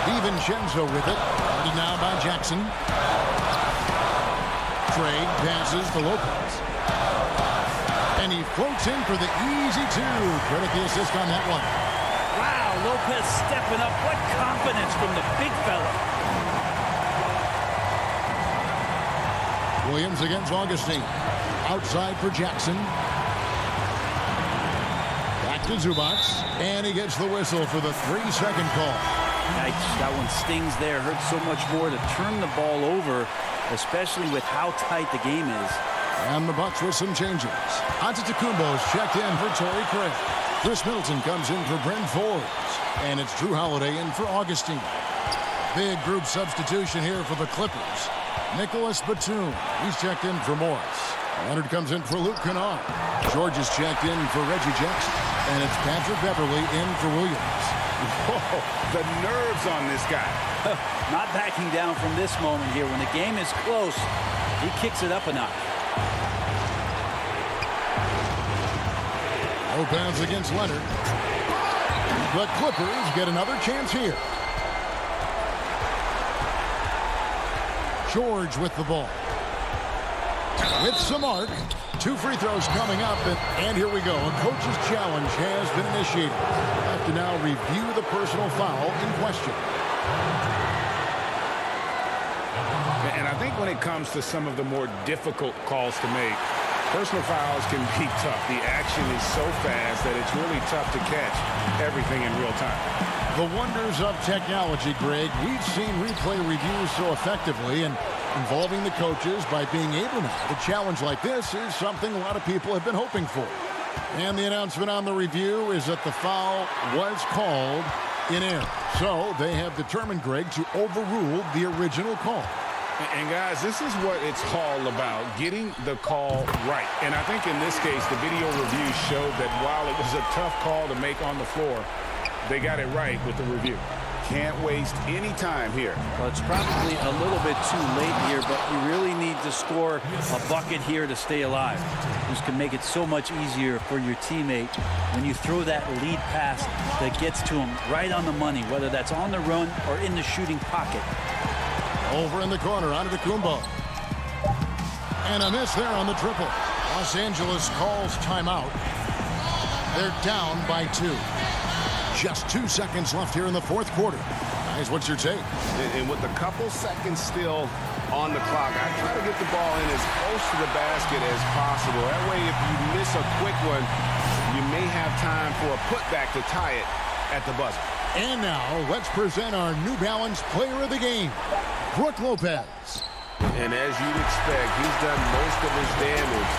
DiVincenzo with it. Guarded now by Jackson. Trey passes to Lopez. And he floats in for the easy 2. Credit the assist on that one. Wow, Lopez stepping up. What confidence from the big fella. Williams against Augustine. Outside for Jackson. Back to Zubac. And he gets the whistle for the 3-second call. Yikes, that one stings there. Hurts so much more to turn the ball over, especially with how tight the game is. And the Bucks with some changes. Antetokounmpo's checked in for Torrey Craig. Chris Middleton comes in for Bryn Forbes. And it's Drew Holiday in for Augustine. Big group substitution here for the Clippers. Nicholas Batum. He's checked in for Morris. Leonard comes in for Luke Kennard. George is checked in for Reggie Jackson. And it's Patrick Beverly in for Williams. Whoa, the nerves on this guy. Not backing down from this moment here. When the game is close, he kicks it up a notch. Lopez against Leonard. The Clippers get another chance here. George with the ball. With some arc. 2 free throws coming up. And here we go. A coach's challenge has been initiated. Have to now review the personal foul in question. And I think when it comes to some of the more difficult calls to make, personal fouls can be tough. The action is so fast that it's really tough to catch everything in real time. The wonders of technology, Greg. We've seen replay reviews so effectively, and involving the coaches by being able now to challenge like this is something a lot of people have been hoping for. And the announcement on the review is that the foul was called in error. So they have determined, Greg, to overrule the original call. And guys, this is what it's all about, getting the call right. And I think in this case, the video review showed that while it was a tough call to make on the floor, they got it right with the review. Can't waste any time here. Well, it's probably a little bit too late here, but you really need to score a bucket here to stay alive. This can make it so much easier for your teammate when you throw that lead pass that gets to him right on the money, whether that's on the run or in the shooting pocket. Over in the corner, Antetokounmpo. And a miss there on the triple. Los Angeles calls timeout. They're down by 2. Just 2 seconds left here in the fourth quarter. Guys, what's your take? And with a couple seconds still on the clock, I try to get the ball in as close to the basket as possible. That way, if you miss a quick one, you may have time for a putback to tie it at the buzzer. And now, let's present our New Balance player of the game, Brook Lopez. And as you'd expect, he's done most of his damage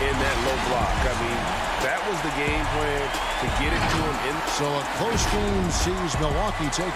in that low block. I mean, that was the game plan to get it to him. So a close game sees Milwaukee take.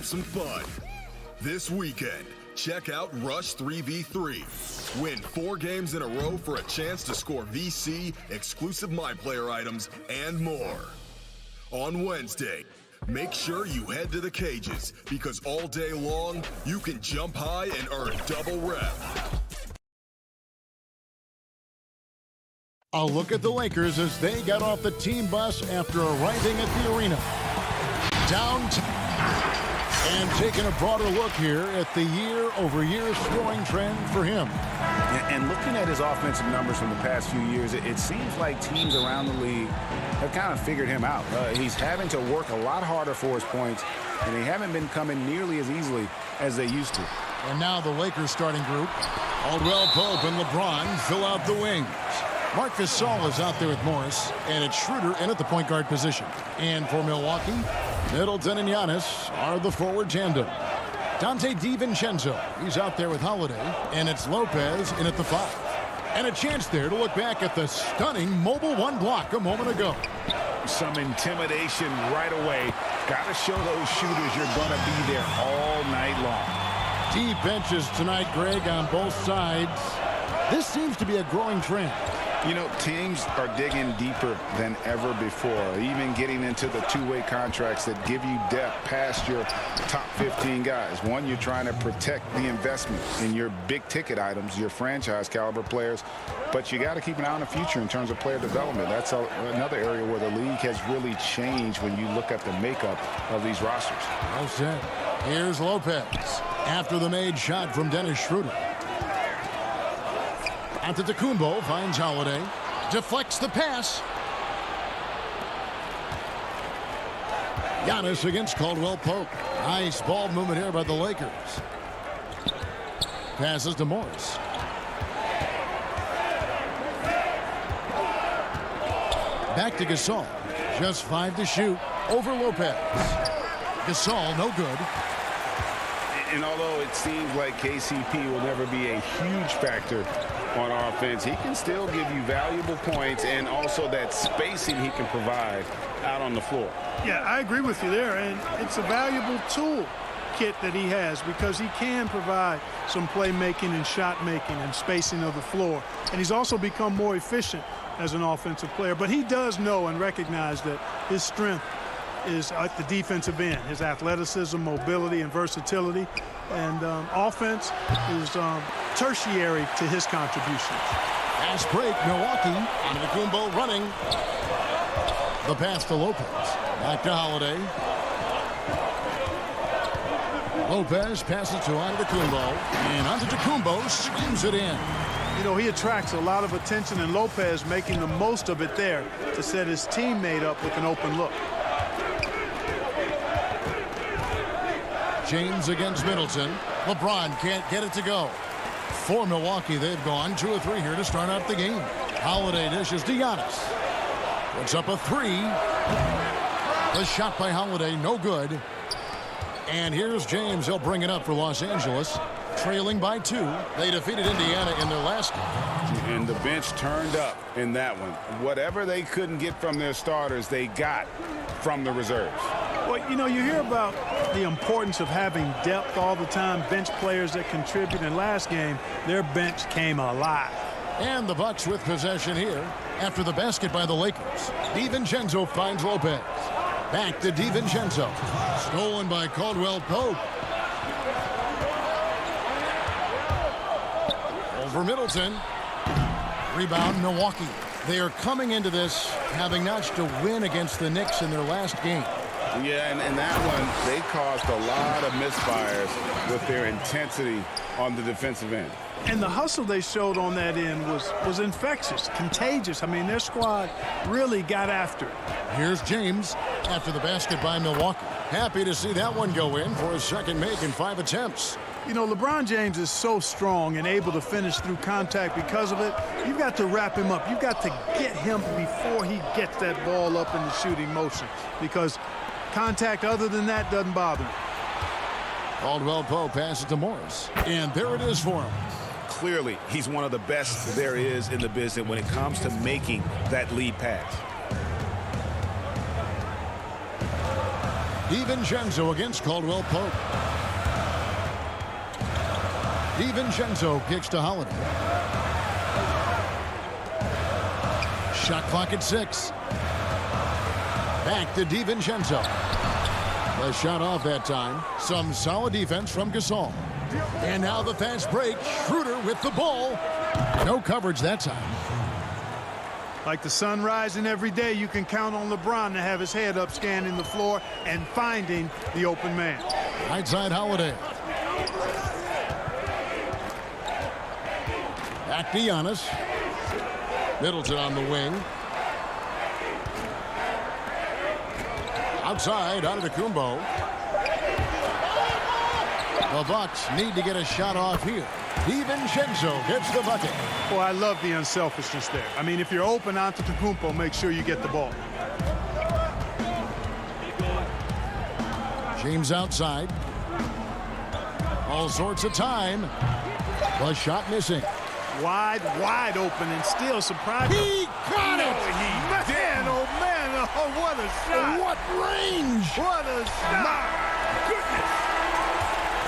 some fun. This weekend, check out Rush 3v3. Win 4 games in a row for a chance to score VC, exclusive My Player items, and more. On Wednesday, make sure you head to the cages because all day long, you can jump high and earn double rep. A look at the Lakers as they got off the team bus after arriving at the arena. Downtown. And taking a broader look here at the year-over-year scoring trend for him. And looking at his offensive numbers from the past few years, it seems like teams around the league have kind of figured him out. He's having to work a lot harder for his points, and they haven't been coming nearly as easily as they used to. And now the Lakers starting group. Caldwell Pope and LeBron fill out the wings. Marc Gasol is out there with Morris, and it's Schroeder in at the point guard position. And for Milwaukee, Middleton and Giannis are the forward tandem. Dante DiVincenzo, he's out there with Holiday, and it's Lopez in at the 5. And a chance there to look back at the stunning mobile 1 block a moment ago. Some intimidation right away. Got to show those shooters you're going to be there all night long. Deep benches tonight, Greg, on both sides. This seems to be a growing trend. You know, teams are digging deeper than ever before, even getting into the two-way contracts that give you depth past your top 15 guys. One, you're trying to protect the investment in your big-ticket items, your franchise-caliber players, but you got to keep an eye on the future in terms of player development. That's another area where the league has really changed when you look at the makeup of these rosters. Well said. Here's Lopez after the made shot from Dennis Schroeder. Antetokounmpo finds Holiday. Deflects the pass. Giannis against Caldwell Pope. Nice ball movement here by the Lakers. Passes to Morris. Back to Gasol. Just 5 to shoot. Over Lopez. Gasol, no good. And although it seems like KCP will never be a huge factor on offense, he can still give you valuable points and also that spacing he can provide out on the floor. Yeah, I agree with you there, and it's a valuable tool kit that he has because he can provide some playmaking and shot making and spacing of the floor, and he's also become more efficient as an offensive player. But he does know and recognize that his strength is at the defensive end, his athleticism, mobility, and versatility. And offense is tertiary to his contributions. Fast break, Milwaukee. Antetokounmpo running. The pass to Lopez. Back to Holiday. Lopez passes to Antetokounmpo. And Antetokounmpo screams it in. You know, he attracts a lot of attention, and Lopez making the most of it there to set his teammate up with an open look. James against Middleton. LeBron can't get it to go. For Milwaukee, they've gone 2 of 3 here to start out the game. Holiday dishes to Giannis. Puts up a 3. The shot by Holiday, no good. And here's James. He'll bring it up for Los Angeles. Trailing by 2. They defeated Indiana in their last game. And the bench turned up in that one. Whatever they couldn't get from their starters, they got from the reserves. Well, you know, you hear about the importance of having depth all the time, bench players that contribute. In last game, their bench came alive. And the Bucks with possession here after the basket by the Lakers. DiVincenzo finds Lopez. Back to DiVincenzo. Stolen by Caldwell Pope. Over Middleton. Rebound, Milwaukee. They are coming into this having notched a win against the Knicks in their last game. Yeah, and in that one, they caused a lot of misfires with their intensity on the defensive end. And the hustle they showed on that end was infectious, contagious. I mean, their squad really got after it. Here's James after the basket by Milwaukee. Happy to see that one go in for his second make in 5 attempts. You know, LeBron James is so strong and able to finish through contact because of it. You've got to wrap him up. You've got to get him before he gets that ball up in the shooting motion because contact other than that doesn't bother him. Caldwell Pope passes to Morris. And there it is for him. Clearly, he's one of the best there is in the business when it comes to making that lead pass. DiVincenzo against Caldwell Pope. DiVincenzo kicks to Holiday. Shot clock at 6. Back to DiVincenzo. The shot off that time. Some solid defense from Gasol. And now the fast break. Schroeder with the ball. No coverage that time. Like the sun rising every day, you can count on LeBron to have his head up scanning the floor and finding the open man. Right side Holiday. Back to Giannis. Middleton on the wing. Outside, Antetokounmpo. The Bucks need to get a shot off here. DiVincenzo gets the bucket. Boy, I love the unselfishness there. I mean, if you're open, Antetokounmpo, make sure you get the ball. James outside. All sorts of time. The shot missing. Wide open and still surprising. He got it! Man, oh man, oh, what a shot. What range! What a shot. My goodness!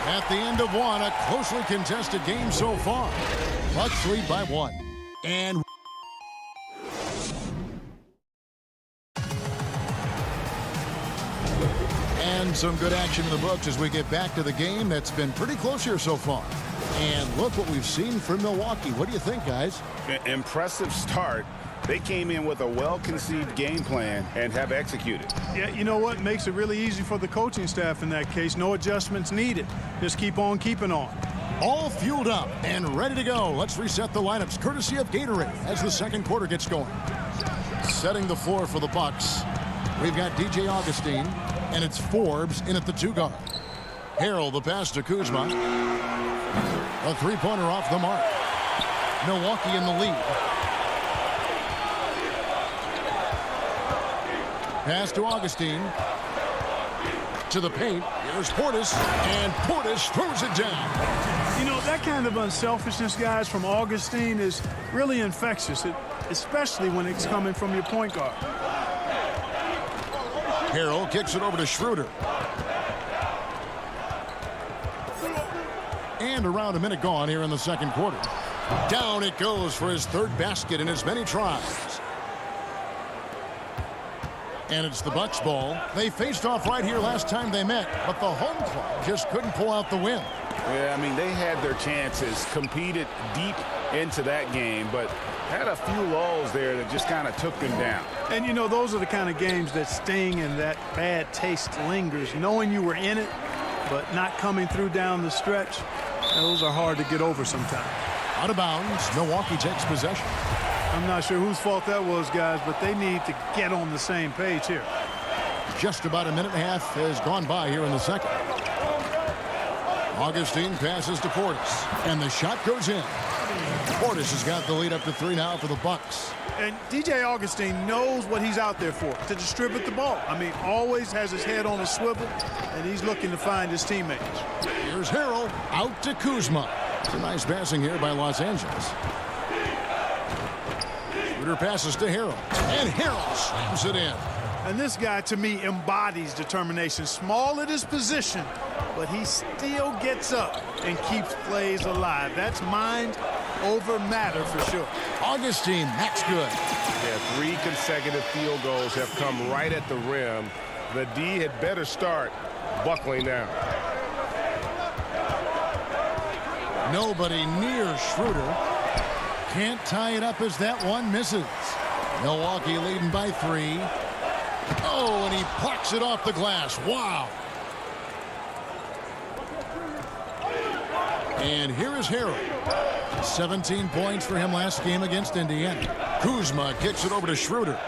At the end of one, a closely contested game so far. Bucks lead by 1. And some good action in the books as we get back to the game that's been pretty close here so far. And look what we've seen from Milwaukee. What do you think, guys? Impressive start. They came in with a well-conceived game plan and have executed. Yeah, you know what? Makes it really easy for the coaching staff in that case. No adjustments needed. Just keep on keeping on. All fueled up and ready to go. Let's reset the lineups courtesy of Gatorade as the second quarter gets going. Setting the floor for the Bucks. We've got DJ Augustine, and it's Forbes in at the 2 guard. Harrell the pass to Kuzma. A three-pointer off the mark. Milwaukee in the lead. Pass to Augustine. To the paint. Here's Portis. And Portis throws it down. You know, that kind of unselfishness, guys, from Augustine is really infectious, especially when it's coming from your point guard. Harrell kicks it over to Schroeder. And around a minute gone here in the second quarter. Down it goes for his third basket in as many tries. And it's the Bucks ball. They faced off right here last time they met, but the home club just couldn't pull out the win. Yeah, I mean, they had their chances, competed deep into that game, but had a few lulls there that just kind of took them down. And, you know, those are the kind of games that sting and that bad taste lingers. Knowing you were in it, but not coming through down the stretch, those are hard to get over sometimes. Out of bounds, Milwaukee takes possession. I'm not sure whose fault that was, guys, but they need to get on the same page here. Just about a minute and a half has gone by here in the second. Augustine passes to Portis, and the shot goes in. Portis has got the lead up to 3 now for the Bucks. And DJ Augustine knows what he's out there for, to distribute the ball. I mean, always has his head on a swivel, and he's looking to find his teammates. Here's Harrell out to Kuzma. It's a nice passing here by Los Angeles. Schroeder passes to Harrell, and Harrell slams it in. And this guy, to me, embodies determination. Small at his position, but he still gets up and keeps plays alive. That's mind over matter for sure. Augustine, that's good. Yeah, 3 consecutive field goals have come right at the rim. The D had better start buckling down. Nobody near Schroeder. Can't tie it up as that one misses. Milwaukee leading by 3. Oh, and he plucks it off the glass. Wow. And here is Harrell. 17 points for him last game against Indiana. Kuzma kicks it over to Schroeder.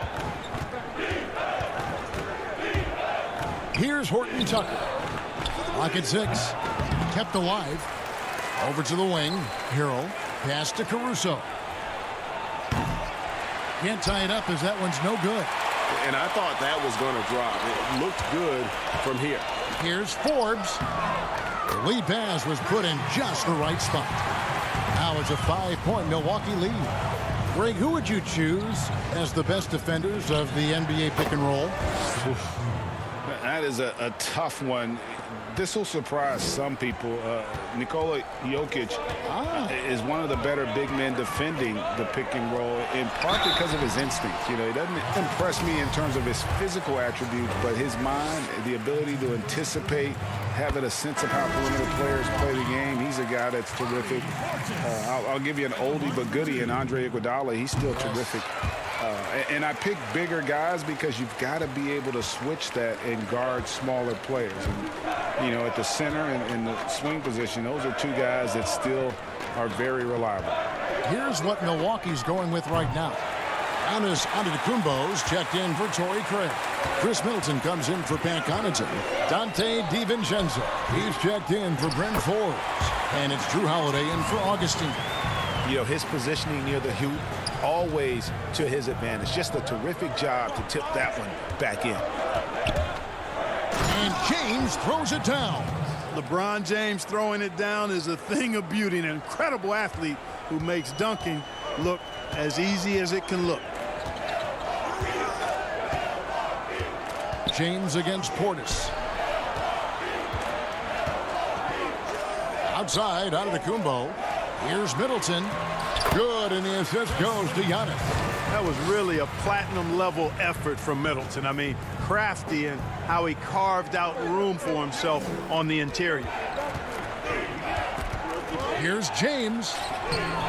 Here's Horton Tucker. Clock at 6. Kept alive. Over to the wing. Harrell. Pass to Caruso. Can't tie it up as that one's no good. And I thought that was going to drop. It looked good from here. Here's Forbes. The lead pass was put in just the right spot. Now it's a 5-point Milwaukee lead. Greg, who would you choose as the best defenders of the NBA pick and roll? that is a tough one. This will surprise some people. Nikola Jokic is one of the better big men defending the pick and roll, in part because of his instincts. You know, he doesn't impress me in terms of his physical attributes, but his mind, the ability to anticipate, having a sense of how perimeter players play the game. He's a guy that's terrific. I'll give you an oldie but goodie in Andre Iguodala. He's still terrific. And I pick bigger guys because you've got to be able to switch that and guard smaller players. And, you know, at the center and in the swing position, those are two guys that still are very reliable. Here's what Milwaukee's going with right now. Giannis Antetokounmpo's checked in for Torrey Craig. Chris Middleton comes in for Pat Connaughton. Dante DiVincenzo, he's checked in for Brent Forbes. And it's Drew Holiday in for Augustine. You know, his positioning near the hoop, always to his advantage. Just a terrific job to tip that one back in. And James throws it down. LeBron James throwing it down is a thing of beauty. An incredible athlete who makes dunking look as easy as it can look. James against Portis. Outside, Antetokounmpo. Here's Middleton. Good, and the assist goes to Giannis. That was really a platinum-level effort from Middleton. I mean, crafty in how he carved out room for himself on the interior. Here's James.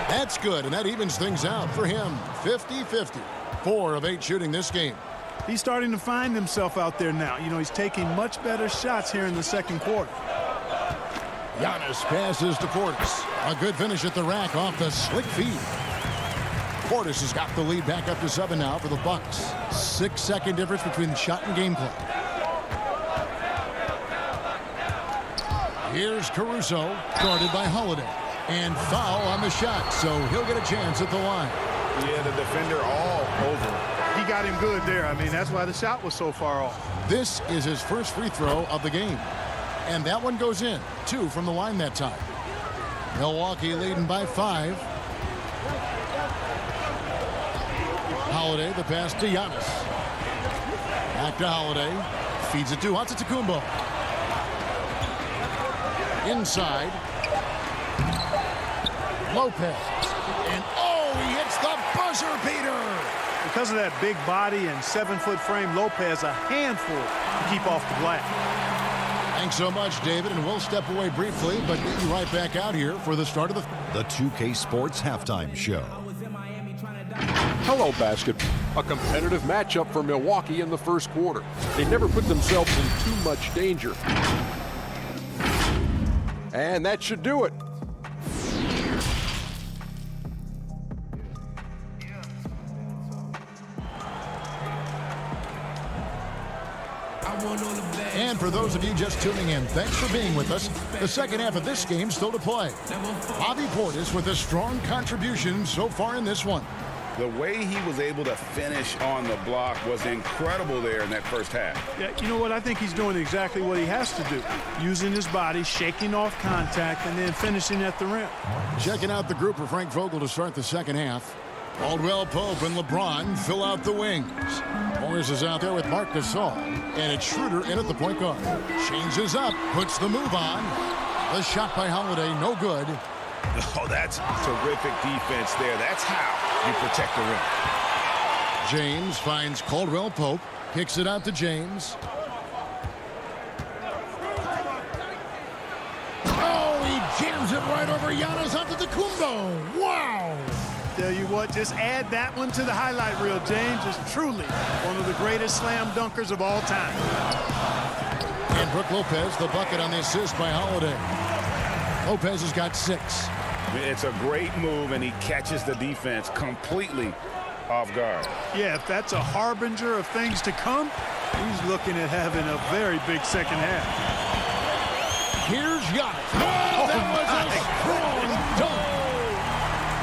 That's good, and that evens things out for him. 50-50. 4 of 8 shooting this game. He's starting to find himself out there now. You know, he's taking much better shots here in the second quarter. Giannis passes to Portis. A good finish at the rack off the slick feed. Portis has got the lead back up to 7 now for the Bucks. 6-second difference between the shot and game clock. Here's Caruso, guarded by Holiday. And foul on the shot, so he'll get a chance at the line. Yeah, the defender all over. He got him good there. I mean, that's why the shot was so far off. This is his first free throw of the game. And that one goes in. 2 from the line that time. Milwaukee leading by 5. Holiday, the pass to Giannis. Back to Holiday. Feeds it to Antetokounmpo. Inside. Lopez. And he hits the buzzer beater. Because of that big body and 7-foot frame, Lopez a handful to keep off the glass. Thanks so much, David, and we'll step away briefly, but get you right back out here for the start of the 2K Sports Halftime Show. Hello, basketball. A competitive matchup for Milwaukee in the first quarter. They never put themselves in too much danger. And that should do it. And for those of you just tuning in, thanks for being with us. The second half of this game still to play. Bobby Portis with a strong contribution so far in this one. The way he was able to finish on the block was incredible there in that first half. Yeah, you know what? I think he's doing exactly what he has to do. Using his body, shaking off contact, and then finishing at the rim. Checking out the group for Frank Vogel to start the second half. Caldwell Pope and LeBron fill out the wings. Morris is out there with Marc Gasol. And it's Schroeder in at the point guard. Changes up, puts the move on. The shot by Holiday, no good. Oh, that's terrific defense there. That's how you protect the rim. James finds Caldwell Pope. Kicks it out to James. Oh, he jams it right over Giannis Antetokounmpo. Wow! Tell you what, just add that one to the highlight reel, James. Is truly one of the greatest slam dunkers of all time. And Brook Lopez, the bucket on the assist by Holiday. Lopez has got 6. It's a great move, and he catches the defense completely off guard. Yeah, if that's a harbinger of things to come, he's looking at having a very big second half. Here's Giannis. Oh, that was a strong dunk.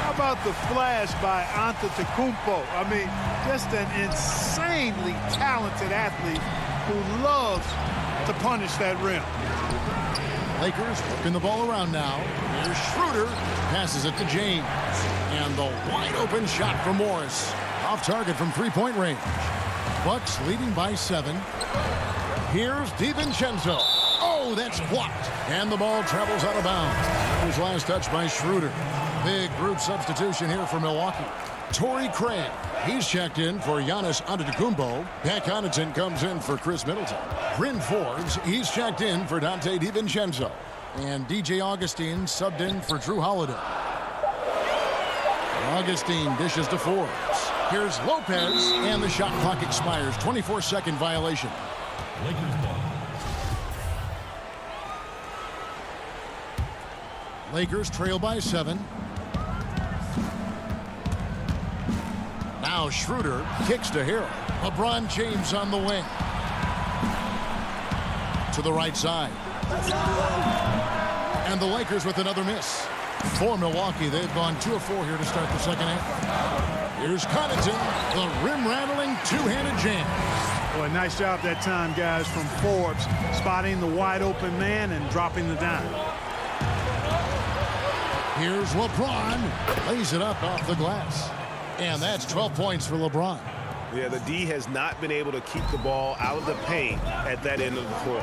How about the flash by Antetokounmpo? I mean, just an insanely talented athlete who loves to punish that rim. Lakers working the ball around now. Here's Schroeder. Passes it to James. And the wide open shot from Morris. Off target from 3-point range. Bucks leading by 7. Here's DiVincenzo. Oh, that's blocked. And the ball travels out of bounds. That was last touched by Schroeder. Big group substitution here for Milwaukee. Torrey Craig. He's checked in for Giannis Antetokounmpo. Pat Connaughton comes in for Chris Middleton. Bryn Forbes, he's checked in for Dante DiVincenzo. And DJ Augustine subbed in for Drew Holiday. Augustine dishes to Forbes. Here's Lopez, and the shot clock expires. 24-second violation. Lakers trail by 7. Now Schroeder kicks to Harrell. LeBron James on the wing. To the right side. And the Lakers with another miss. For Milwaukee, they've gone 2 of 4 here to start the second half. Here's Connaughton, the rim-rattling two-handed jam. Boy, nice job that time, guys, from Forbes, spotting the wide-open man and dropping the dime. Here's LeBron, lays it up off the glass. And that's 12 points for LeBron. Yeah, the D has not been able to keep the ball out of the paint at that end of the floor.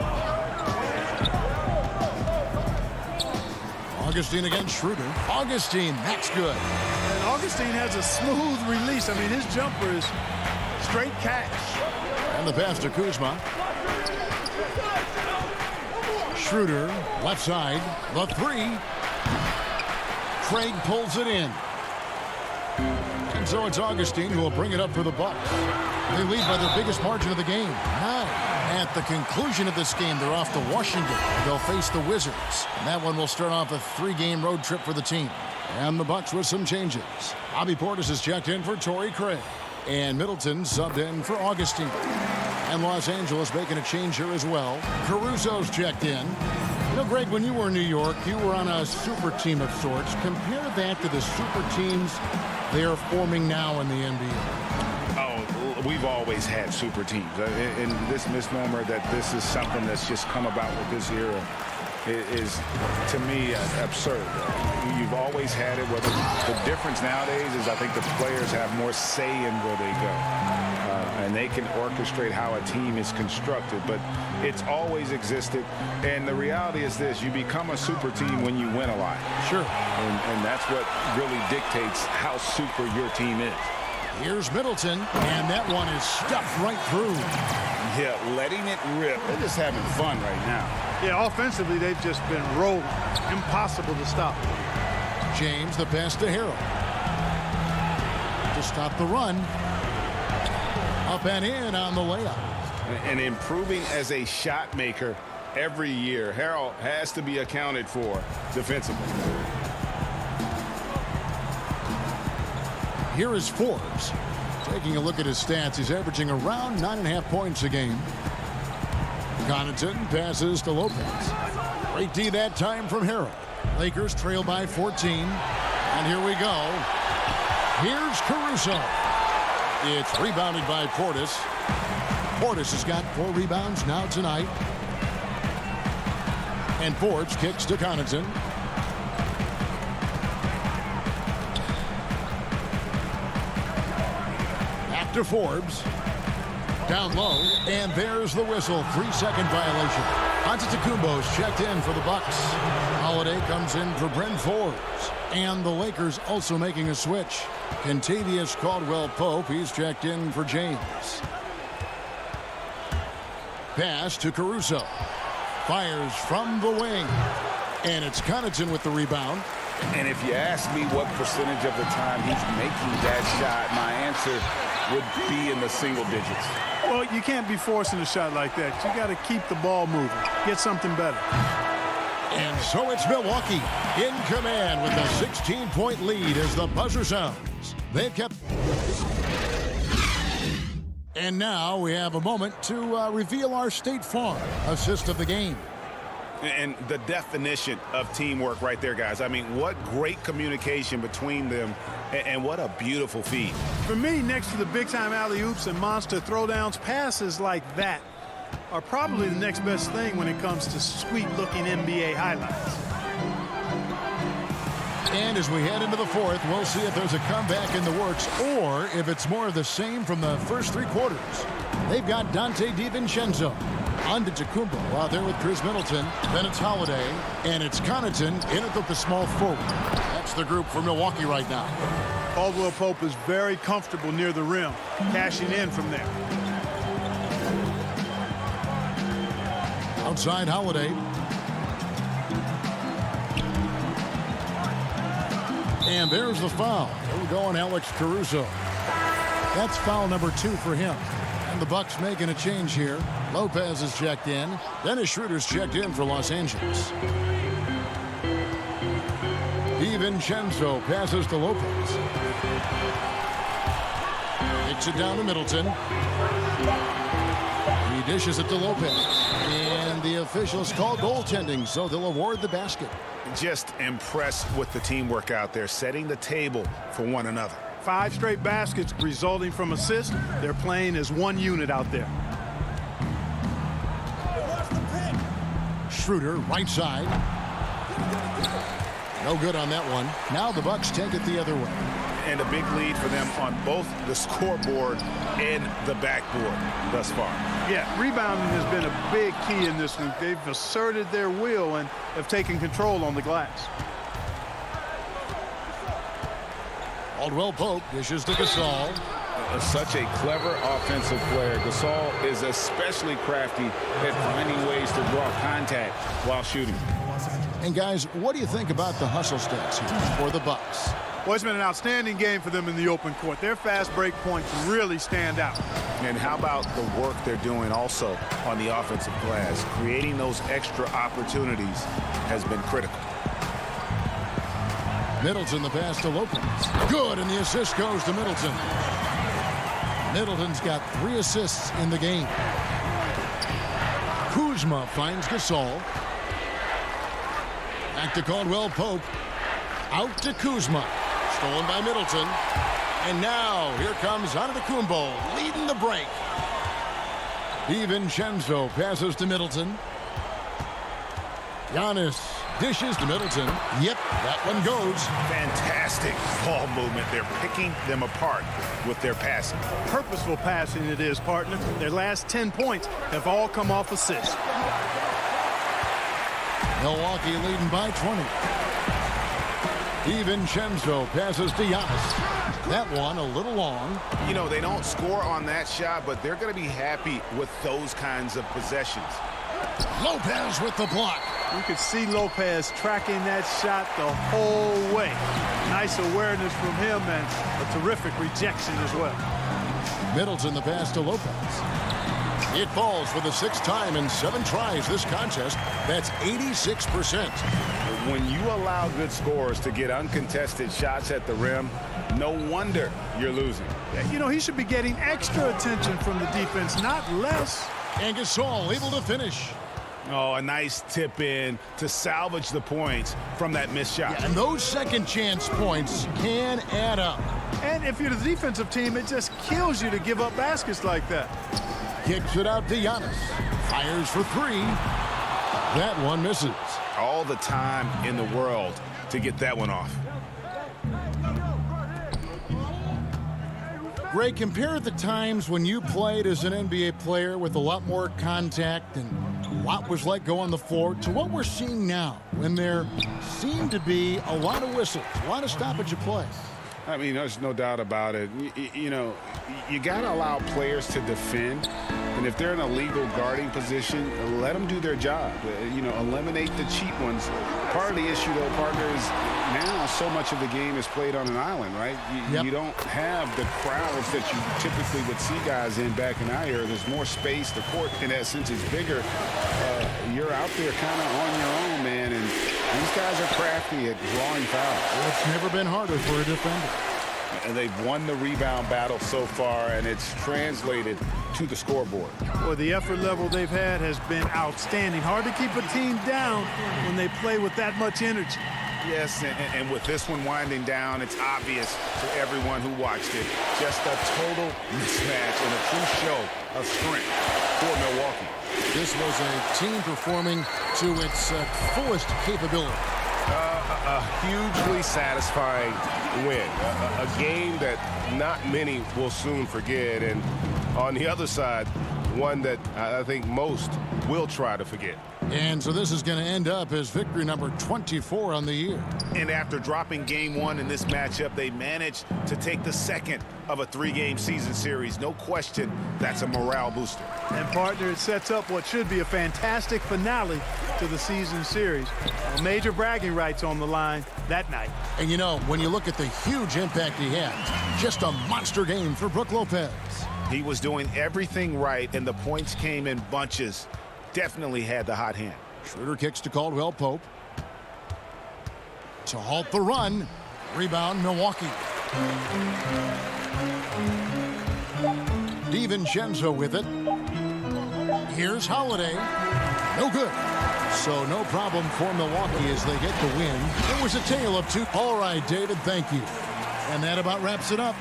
Augustine against Schroeder. Augustine, that's good. And Augustine has a smooth release. I mean, his jumper is straight catch. And the pass to Kuzma. Schroeder, left side, the 3. Craig pulls it in. And so it's Augustine who will bring it up for the Bucks. They lead by their biggest margin of the game, 9. At the conclusion of this game, they're off to Washington. They'll face the Wizards. And that one will start off a 3-game road trip for the team. And the Bucks with some changes. Bobby Portis is checked in for Torrey Craig. And Middleton subbed in for Augustine. And Los Angeles making a change here as well. Caruso's checked in. You know, Greg, when you were in New York, you were on a super team of sorts. Compare that to the super teams they are forming now in the NBA. We've always had super teams. And this misnomer that this is something that's just come about with this era is, to me, absurd. You've always had it. Whether the difference nowadays is I think the players have more say in where they go. And they can orchestrate how a team is constructed. But it's always existed. And the reality is this. You become a super team when you win a lot. Sure. And that's what really dictates how super your team is. Here's Middleton, and that one is stuffed right through. Yeah, letting it rip. They're just having fun right now. Yeah, offensively, they've just been rolling. Impossible to stop. James, the pass to Harrell. To stop the run. Up and in on the layup. And improving as a shot maker every year. Harrell has to be accounted for defensively. Here is Forbes. Taking a look at his stats, he's averaging around 9.5 points a game. Connaughton passes to Lopez. Great D that time from Harrell. Lakers trail by 14. And here we go. Here's Caruso. It's rebounded by Portis. Portis has got 4 rebounds now tonight. And Forbes kicks to Connaughton. To Forbes. Down low, and there's the whistle. 3-second violation. Antetokounmpo's checked in for the Bucks. Holiday comes in for Bryn Forbes. And the Lakers also making a switch. Kentavious Caldwell-Pope, he's checked in for James. Pass to Caruso. Fires from the wing. And it's Connaughton with the rebound. And if you ask me what percentage of the time he's making that shot, my answer would be in the single digits. Well, you can't be forcing a shot like that. You got to keep the ball moving. Get something better. And so it's Milwaukee in command with a 16-point lead as the buzzer sounds. They've kept... And now we have a moment to reveal our State Farm assist of the game. And the definition of teamwork right there, guys. I mean, what great communication between them, and what a beautiful feed. For me, next to the big-time alley-oops and monster throwdowns, passes like that are probably the next best thing when it comes to sweet-looking NBA highlights. And as we head into the fourth, we'll see if there's a comeback in the works or if it's more of the same from the first 3 quarters. They've got Dante DiVincenzo. Antetokounmpo out there with Chris Middleton. Then it's Holiday, and it's Connaughton in at the small forward. That's the group for Milwaukee right now. Caldwell Pope is very comfortable near the rim, cashing in from there. Outside Holiday. And there's the foul. It'll go on Alex Caruso. That's foul number 2 for him. And the Bucks making a change here. Lopez is checked in. Dennis Schroeder's checked in for Los Angeles. DiVincenzo passes to Lopez. Kicks it down to Middleton. He dishes it to Lopez. And the officials call goaltending, so they'll award the basket. Just impressed with the teamwork out there, setting the table for one another. 5 straight baskets resulting from assists. They're playing as one unit out there. Schroeder, right side. No good on that one. Now the Bucks take it the other way. And a big lead for them on both the scoreboard and the backboard thus far. Yeah, rebounding has been a big key in this one. They've asserted their will and have taken control on the glass. Caldwell Pope dishes to Gasol. Such a clever offensive player. Gasol is especially crafty at finding ways to draw contact while shooting. And guys, what do you think about the hustle stats here for the Bucks? Well, it's been an outstanding game for them in the open court. Their fast break points really stand out. And how about the work they're doing also on the offensive glass? Creating those extra opportunities has been critical. Middleton, the pass to Lopez. Good, and the assist goes to Middleton. Middleton's got 3 assists in the game. Kuzma finds Gasol. Back to Caldwell Pope. Out to Kuzma. Stolen by Middleton. And now here comes Antetokounmpo leading the break. DiVincenzo passes to Middleton. Giannis dishes to Middleton. Yep, that one goes. Fantastic ball movement. They're picking them apart with their passing. Purposeful passing it is, partner. Their last 10 points have all come off assists. Milwaukee leading by 20. DiVincenzo passes to Giannis. That one a little long. You know, they don't score on that shot, but they're going to be happy with those kinds of possessions. Lopez with the block. You could see Lopez tracking that shot the whole way. Nice awareness from him and a terrific rejection as well. Middleton the pass to Lopez. It falls for the 6th time in 7 tries this contest. That's 86%. When you allow good scorers to get uncontested shots at the rim, no wonder you're losing. You know, he should be getting extra attention from the defense, not less. And Gasol able to finish. Oh, a nice tip in to salvage the points from that missed shot. Yeah, and those second chance points can add up. And if you're the defensive team, it just kills you to give up baskets like that. Kicks it out to Giannis. Fires for 3. That one misses. All the time in the world to get that one off. Ray, compare the times when you played as an NBA player with a lot more contact and what was like go on the floor to what we're seeing now when there seem to be a lot of whistles, a lot of stoppage of play. I mean, there's no doubt about it. You know, you got to allow players to defend. And if they're in a legal guarding position, let them do their job. You know, eliminate the cheap ones. Part of the issue, though, partner, is now so much of the game is played on an island, right? You don't have the crowds that you typically would see guys in back in our era. There's more space. The court, in that sense, is bigger. You're out there kind of on your own, man. And these guys are crafty at drawing fouls. It's never been harder for a defender. And they've won the rebound battle so far, and it's translated to the scoreboard. Well, the effort level they've had has been outstanding. Hard to keep a team down when they play with that much energy. Yes, and with this one winding down, it's obvious to everyone who watched it. Just a total mismatch and a true show of strength for Milwaukee. This was a team performing to its fullest capability. A hugely satisfying win. A game that not many will soon forget. And on the other side, one that I think most will try to forget. And so this is going to end up as victory number 24 on the year. And after dropping game 1 in this matchup, they managed to take the second of a 3-game season series. No question, that's a morale booster. And partner, it sets up what should be a fantastic finale to the season series. Major bragging rights on the line that night. And you know, when you look at the huge impact he had, just a monster game for Brook Lopez. He was doing everything right, and the points came in bunches. Definitely had the hot hand. Schroeder kicks to Caldwell Pope. To halt the run. Rebound, Milwaukee. DiVincenzo with it. Here's Holiday. No good. So no problem for Milwaukee as they get the win. It was a tale of two. All right, David, thank you. And that about wraps it up.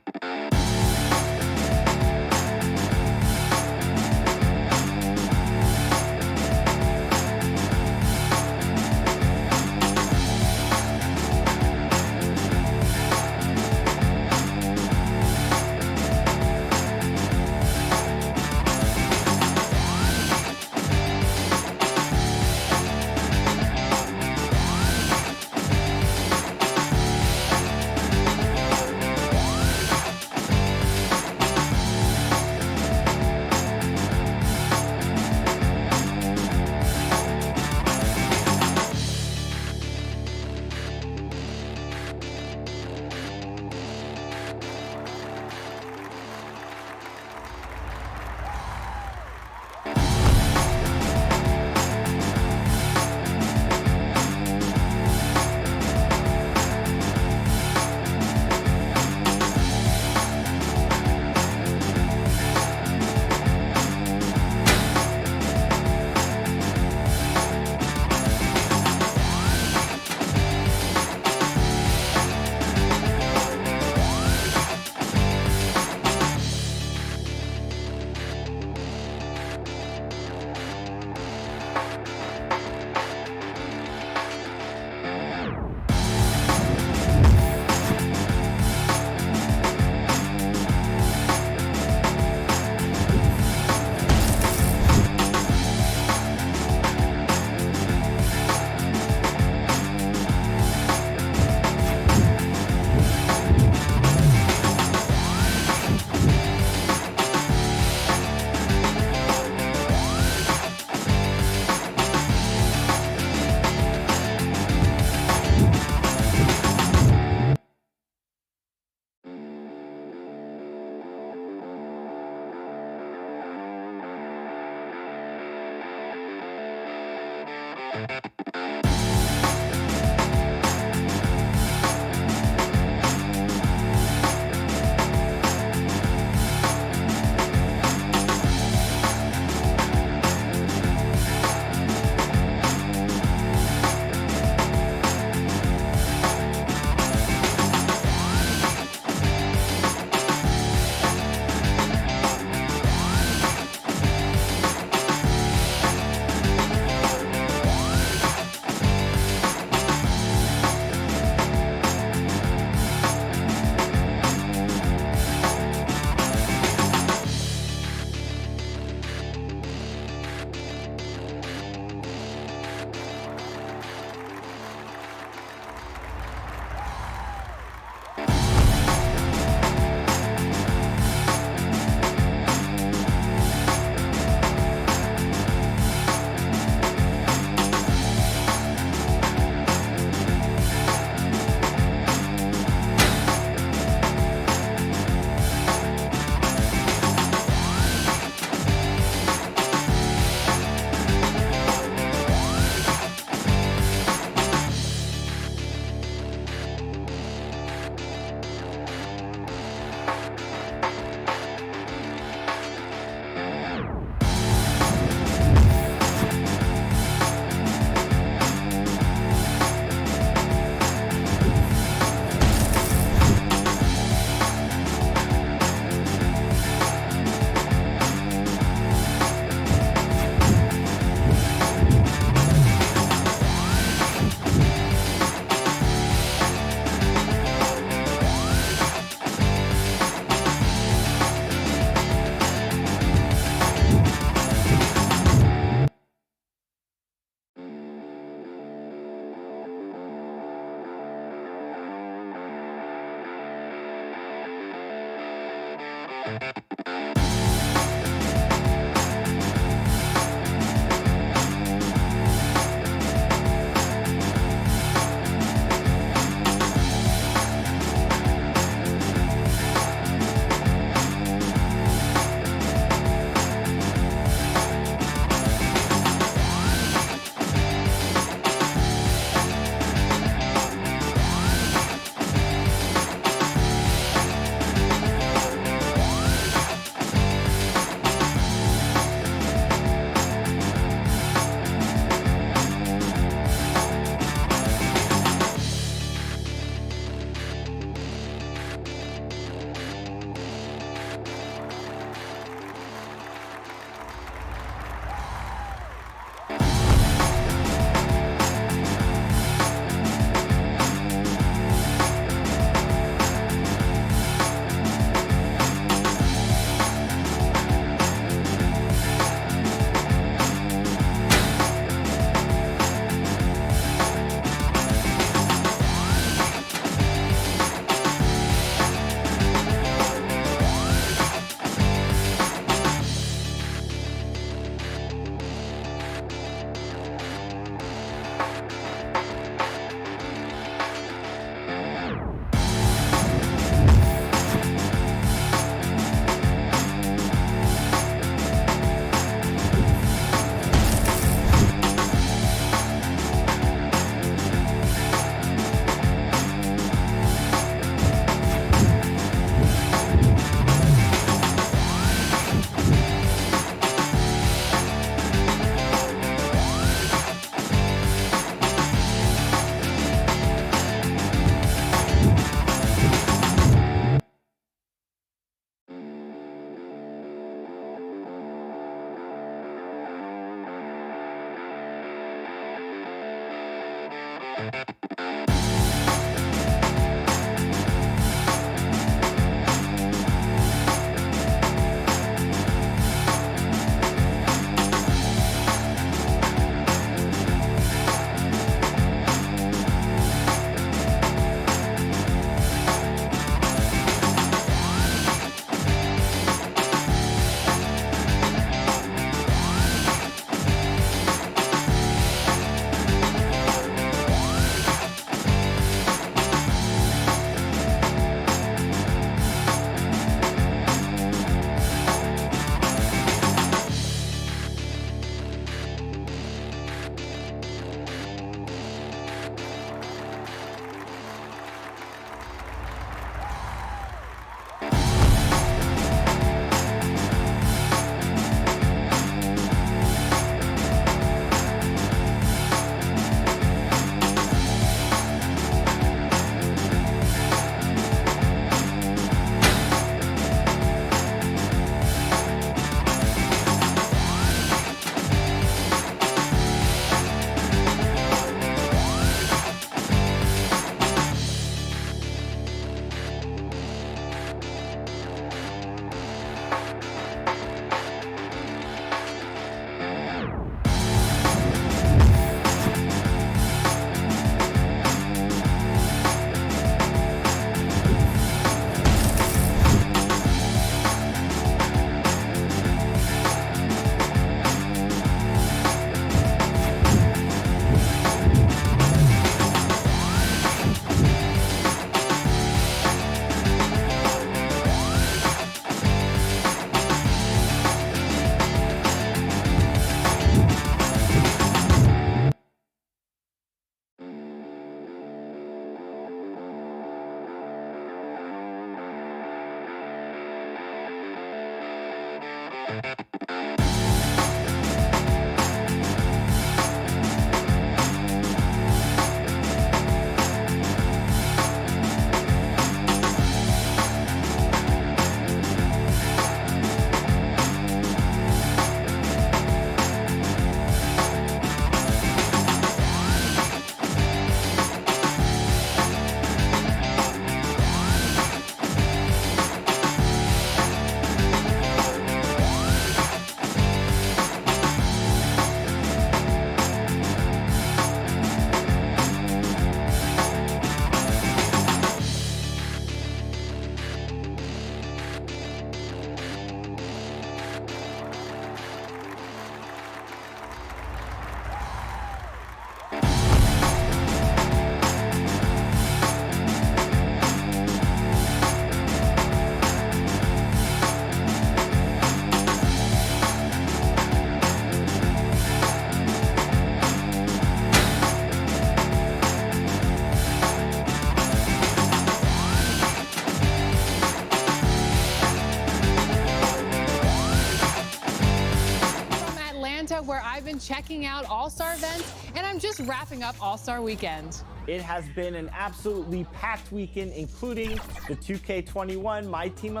been checking out All-Star events, and I'm just wrapping up All-Star Weekend. It has been an absolutely packed weekend, including the 2K21 My Team.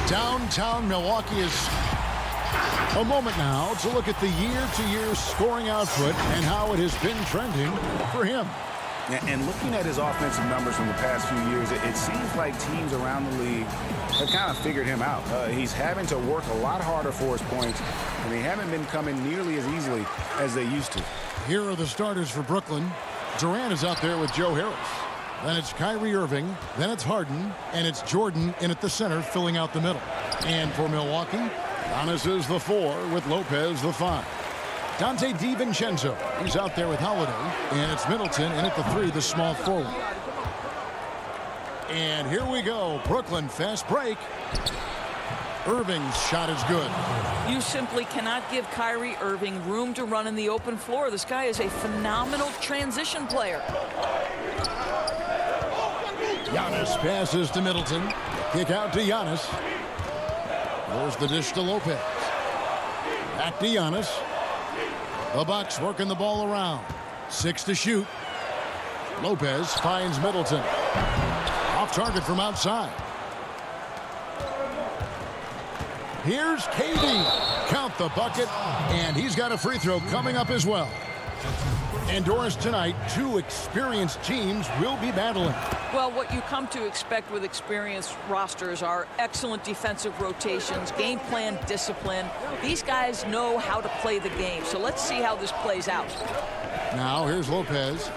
Downtown Milwaukee is a moment now to look at the year-to-year scoring output and how it has been trending for him. And looking at his offensive numbers from the past few years, it seems like teams around the league have kind of figured him out. He's having to work a lot harder for his points, and they haven't been coming nearly as easily as they used to. Here are the starters for Brooklyn. Durant is out there with Joe Harris. Then it's Kyrie Irving. Then it's Harden. And it's Jordan in at the center, filling out the middle. And for Milwaukee, Giannis is the 4 with Lopez the 5. Dante DiVincenzo, he's out there with Holiday. And it's Middleton in at the 3, the small forward. And here we go. Brooklyn, fast break. Irving's shot is good. You simply cannot give Kyrie Irving room to run in the open floor. This guy is a phenomenal transition player. Giannis passes to Middleton. Kick out to Giannis. There's the dish to Lopez. Back to Giannis. The Bucks working the ball around. 6 to shoot. Lopez finds Middleton. Off target from outside. Here's KD. Count the bucket. And he's got a free throw coming up as well. And Doris, tonight, 2 experienced teams will be battling. Well, what you come to expect with experienced rosters are excellent defensive rotations, game plan discipline. These guys know how to play the game. So let's see how this plays out. Now here's Lopez.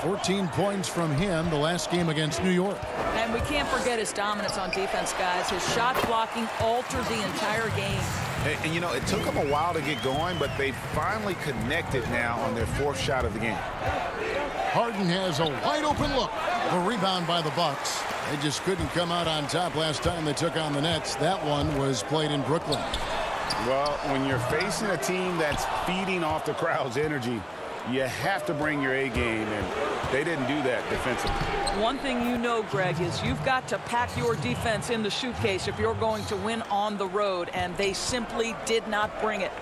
14 points from him the last game against New York. And we can't forget his dominance on defense, guys. His shot blocking altered the entire game. And you know, it took them a while to get going, but they finally connected now on their 4th shot of the game. Harden has a wide open look. The rebound by the Bucks. They just couldn't come out on top last time they took on the Nets. That one was played in Brooklyn. Well, when you're facing a team that's feeding off the crowd's energy, you have to bring your A game, and they didn't do that defensively. One thing you know, Greg, is you've got to pack your defense in the suitcase if you're going to win on the road, and they simply did not bring it.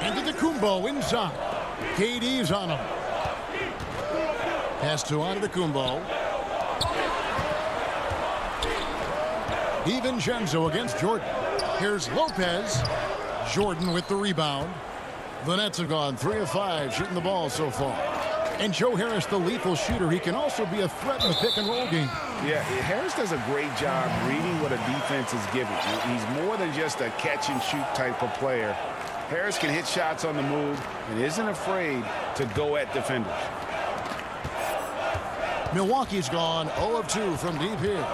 Into the Kumbo inside. KD's on him. Pass to Antetokounmpo. DiVincenzo against Jordan. Here's Lopez. Jordan with the rebound. The Nets have gone 3 of 5 shooting the ball so far. And Joe Harris, the lethal shooter, he can also be a threat in the pick-and-roll game. Yeah, Harris does a great job reading what a defense is giving. He's more than just a catch-and-shoot type of player. Harris can hit shots on the move and isn't afraid to go at defenders. Milwaukee's gone 0 of 2 from deep here.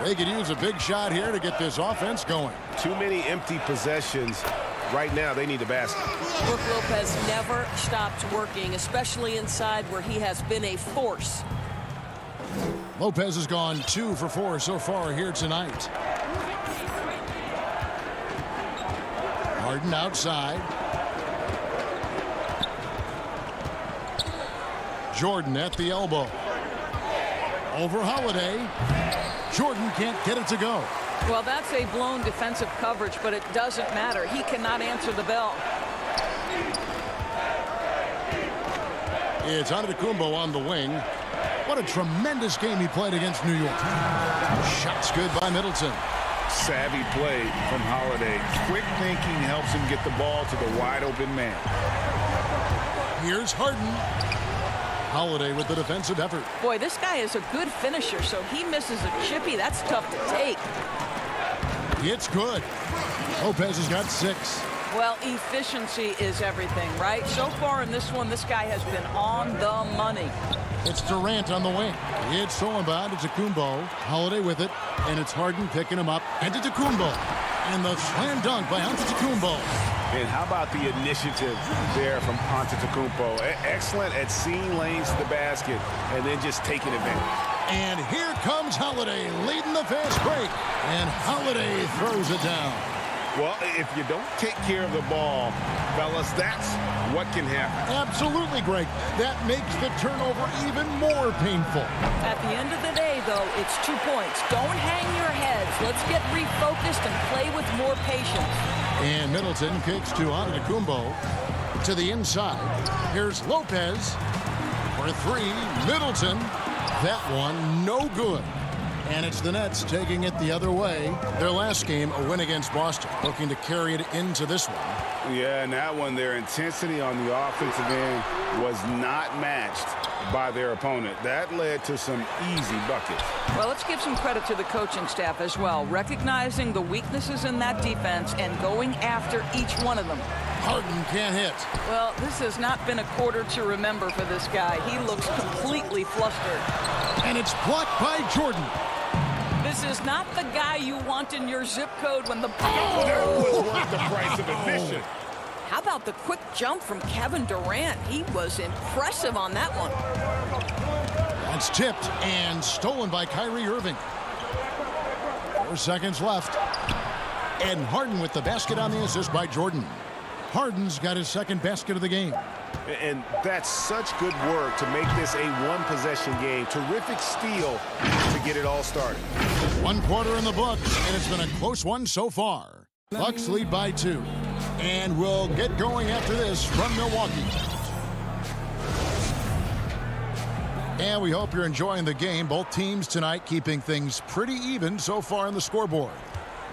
They could use a big shot here to get this offense going. Too many empty possessions. Right now, they need a basket. Brook Lopez never stops working, especially inside where he has been a force. Lopez has gone 2 for 4 so far here tonight. Harden outside. Jordan at the elbow. Over Holiday. Jordan can't get it to go. Well, that's a blown defensive coverage, but it doesn't matter. He cannot answer the bell. It's Antetokounmpo on the wing. What a tremendous game he played against New York. Shots good by Middleton. Savvy play from Holiday. Quick thinking helps him get the ball to the wide open man. Here's Harden. Holiday with the defensive effort. Boy, this guy is a good finisher, so he misses a chippy. That's tough to take. It's good. Lopez has got 6. Well, efficiency is everything, right? So far in this one, this guy has been on the money. It's Durant on the wing. It's stolen by Antetokounmpo. Holiday with it, and it's Harden picking him up. Antetokounmpo. And the slam dunk by Antetokounmpo. And how about the initiative there from Antetokounmpo? Excellent at seeing lanes to the basket and then just taking advantage. And here comes Holiday leading the fast break. And Holiday throws it down. Well, if you don't take care of the ball, fellas, that's what can happen. Absolutely, Greg. That makes the turnover even more painful. At the end of the day, though, it's 2 points. Don't hang your heads. Let's get refocused and play with more patience. And Middleton kicks to Antetokounmpo to the inside. Here's Lopez for three. Middleton. That one no good. And it's the Nets taking it the other way. Their last game, a win against Boston, looking to carry it into this one. Yeah, and that one, their intensity on the offensive end was not matched by their opponent. That led to some easy buckets. Well, let's give some credit to the coaching staff as well, recognizing the weaknesses in that defense and going after each one of them. Harden can't hit. Well, this has not been a quarter to remember for this guy. He looks completely flustered. And it's blocked by Jordan. This is not the guy you want in your zip code when the ball... Oh, that was worth the price of admission. How about the quick jump from Kevin Durant? He was impressive on that one. That's tipped and stolen by Kyrie Irving. 4 seconds left. And Harden with the basket on the assist by Jordan. Harden's got his second basket of the game. And that's such good work to make this a one-possession game. Terrific steal to get it all started. 1 quarter in the books, and it's been a close one so far. Bucks lead by 2. And we'll get going after this from Milwaukee. And we hope you're enjoying the game. Both teams tonight keeping things pretty even so far on the scoreboard.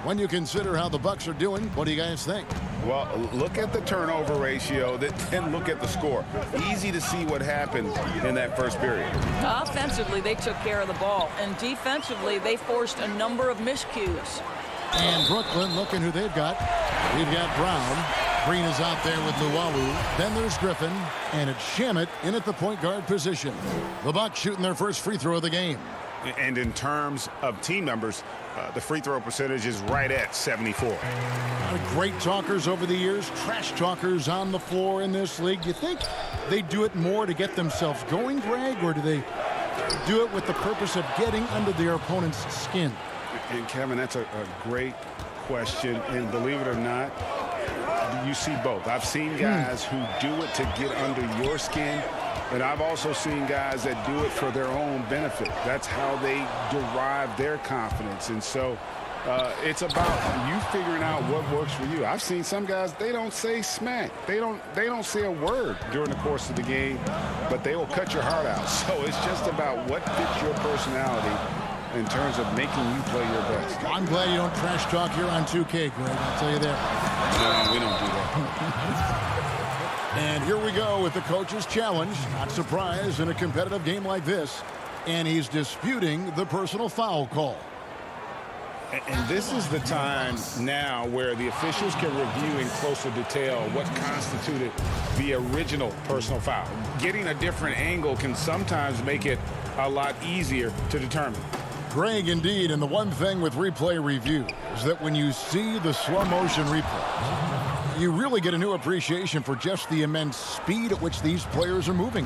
When you consider how the Bucks are doing, what do you guys think? Well, look at the turnover ratio, then look at the score. Easy to see what happened in that first period. Offensively, they took care of the ball, and defensively, they forced a number of miscues. And Brooklyn, looking who they've got. We've got Brown. Green is out there with Luwawu. Then there's Griffin, and it's Shamet in at the point guard position. The Bucks shooting their first free throw of the game. And in terms of team numbers, the free throw percentage is right at 74. Great talkers over the years, trash talkers on the floor in this league. You think they do it more to get themselves going, Greg, or do they do it with the purpose of getting under their opponent's skin? And Kevin, that's a great question. And believe it or not, you see both. I've seen guys who do it to get under your skin. And I've also seen guys that do it for their own benefit. That's how they derive their confidence. And so it's about you figuring out what works for you. I've seen some guys, they don't say smack. They don't say a word during the course of the game, but they will cut your heart out. So it's just about what fits your personality in terms of making you play your best. I'm glad you don't trash talk here on 2K, Greg. I'll tell you that. No, we don't do that. And here we go with the coach's challenge. Not surprised in a competitive game like this. And he's disputing the personal foul call. And this is the time now where the officials can review in closer detail what constituted the original personal foul. Getting a different angle can sometimes make it a lot easier to determine. Greg, indeed, and the one thing with replay review is that when you see the slow motion replays, you really get a new appreciation for just the immense speed at which these players are moving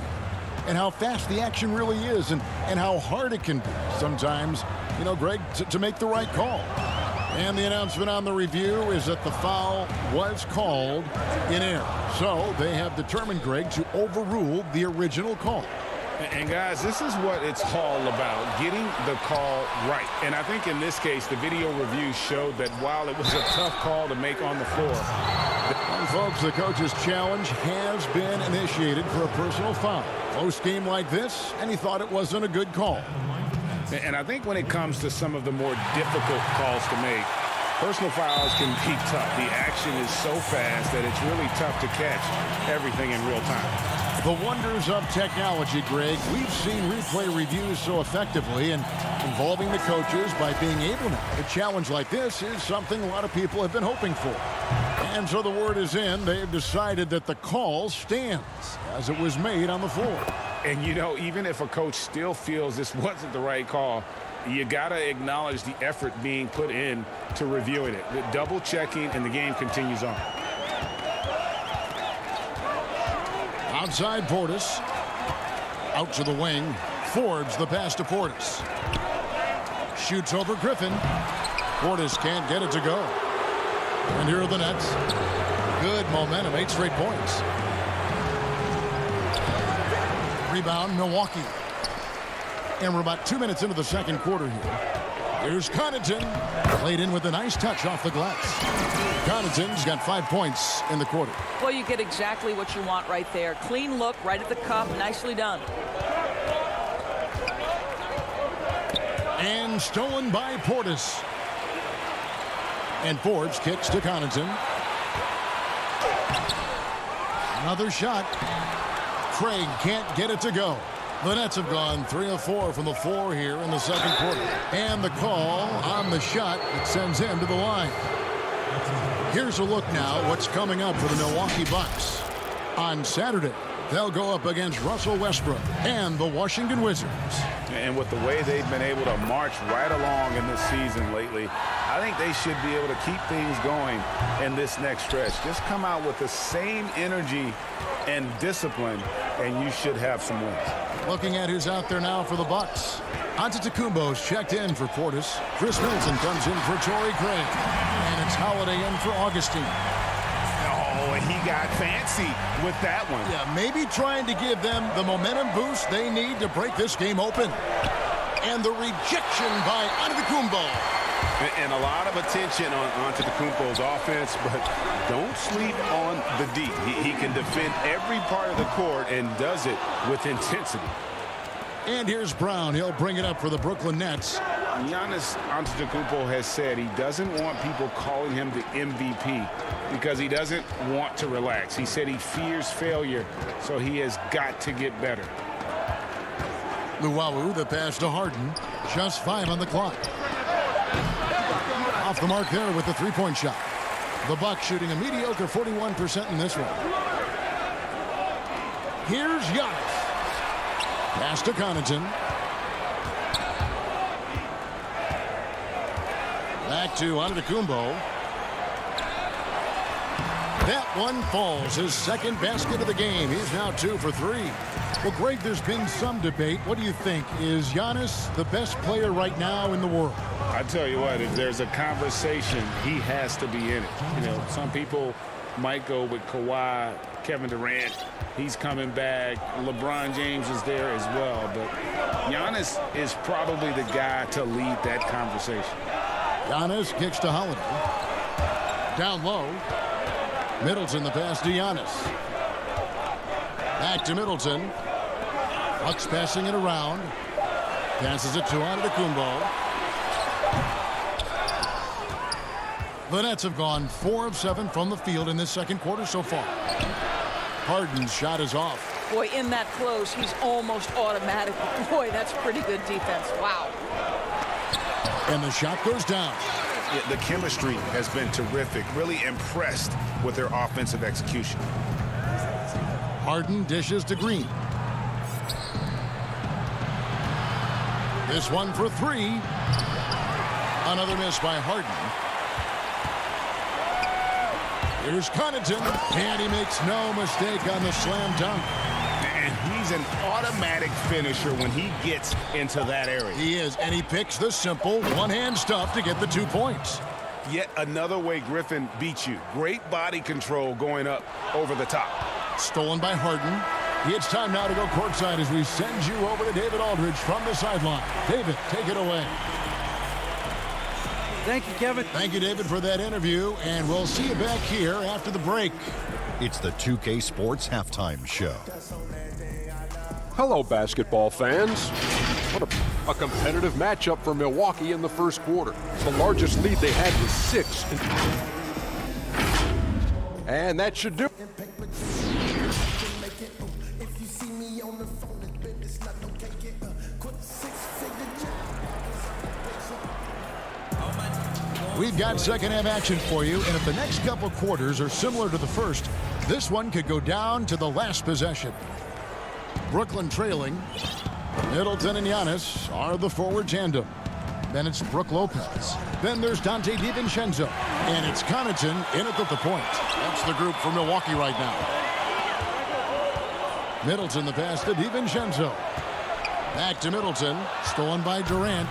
and how fast the action really is and how hard it can be sometimes, you know, Greg, to make the right call. And the announcement on the review is that the foul was called in error. So they have determined, Greg, to overrule the original call. And guys, this is what it's all about, getting the call right. And I think in this case, the video review showed that while it was a tough call to make on the floor. And folks, the coach's challenge has been initiated for a personal foul. Close game like this, and he thought it wasn't a good call. And I think when it comes to some of the more difficult calls to make, personal fouls can be tough. The action is so fast that it's really tough to catch everything in real time. The wonders of technology, Greg. We've seen replay reviews so effectively, and involving the coaches by being able to a challenge like this is something a lot of people have been hoping for. And so the word is in. They've decided that the call stands as it was made on the floor. And, you know, even if a coach still feels this wasn't the right call, you got to acknowledge the effort being put in to reviewing it. The double checking, and the game continues on. Outside Portis. Out to the wing. Forbes the pass to Portis. Shoots over Griffin. Portis can't get it to go. And here are the Nets. Good momentum, 8 straight points. Rebound, Milwaukee. And we're about 2 minutes into the second quarter here. Here's Connaughton. Played in with a nice touch off the glass. Connaughton's got 5 points in the quarter. Well, you get exactly what you want right there. Clean look, right at the cup. Nicely done. And stolen by Portis. And Forbes kicks to Connaughton. Another shot. Craig can't get it to go. The Nets have gone 3 of 4 from the floor here in the second quarter. And the call on the shot that sends him to the line. Here's a look now what's coming up for the Milwaukee Bucks. On Saturday, they'll go up against Russell Westbrook and the Washington Wizards. And with the way they've been able to march right along in this season lately, I think they should be able to keep things going in this next stretch. Just come out with the same energy and discipline, and you should have some wins. Looking at who's out there now for the Bucks. Antetokounmpo's checked in for Portis. Chris Middleton comes in for Torrey Craig. And it's Holiday in for Augustine. Oh, and he got fancy with that one. Yeah, maybe trying to give them the momentum boost they need to break this game open. And the rejection by Antetokounmpo. And a lot of attention on Antetokounmpo's offense, but don't sleep on the D. He can defend every part of the court and does it with intensity. And here's Brown. He'll bring it up for the Brooklyn Nets. Giannis Antetokounmpo has said he doesn't want people calling him the MVP because he doesn't want to relax. He said he fears failure, so he has got to get better. Luwawu, the pass to Harden. Just 5 on the clock. Off the mark there with the three-point shot. The Bucks shooting a mediocre 41% in this one. Here's Giannis. Pass to Connaughton. Back to Antetokounmpo. That one falls. His second basket of the game. He's now 2 for 3. Well, Greg, there's been some debate. What do you think? Is Giannis the best player right now in the world? I tell you what, if there's a conversation, he has to be in it. You know, some people might go with Kawhi, Kevin Durant. He's coming back. LeBron James is there as well. But Giannis is probably the guy to lead that conversation. Giannis kicks to Holiday. Down low. Middleton the pass to Giannis. Back to Middleton. Bucks passing it around. Passes it to Antetokounmpo. The Nets have gone 4 of 7 from the field in this second quarter so far. Harden's shot is off. Boy, in that close, he's almost automatic. Boy, that's pretty good defense. Wow. And the shot goes down. Yeah, the chemistry has been terrific. Really impressed with their offensive execution. Harden dishes to Green. This one for 3. Another miss by Harden. Here's Connaughton, and he makes no mistake on the slam dunk. And he's an automatic finisher when he gets into that area. He is, and he picks the simple one-hand stuff to get the 2 points. Yet another way Griffin beats you. Great body control going up over the top. Stolen by Harden. It's time now to go courtside as we send you over to David Aldridge from the sideline. David, take it away. Thank you, Kevin. Thank you, David, for that interview, and we'll see you back here after the break. It's the 2K Sports Halftime Show. Hello, basketball fans. What a competitive matchup for Milwaukee in the first quarter. The largest lead they had was 6. And that should do it. We've got second half action for you, and if the next couple quarters are similar to the first, this one could go down to the last possession. Brooklyn trailing. Middleton and Giannis are the forward tandem. Then it's Brook Lopez. Then there's Dante DiVincenzo. And it's Connaughton in at the point. That's the group for Milwaukee right now. Middleton the pass to DiVincenzo. Back to Middleton. Stolen by Durant.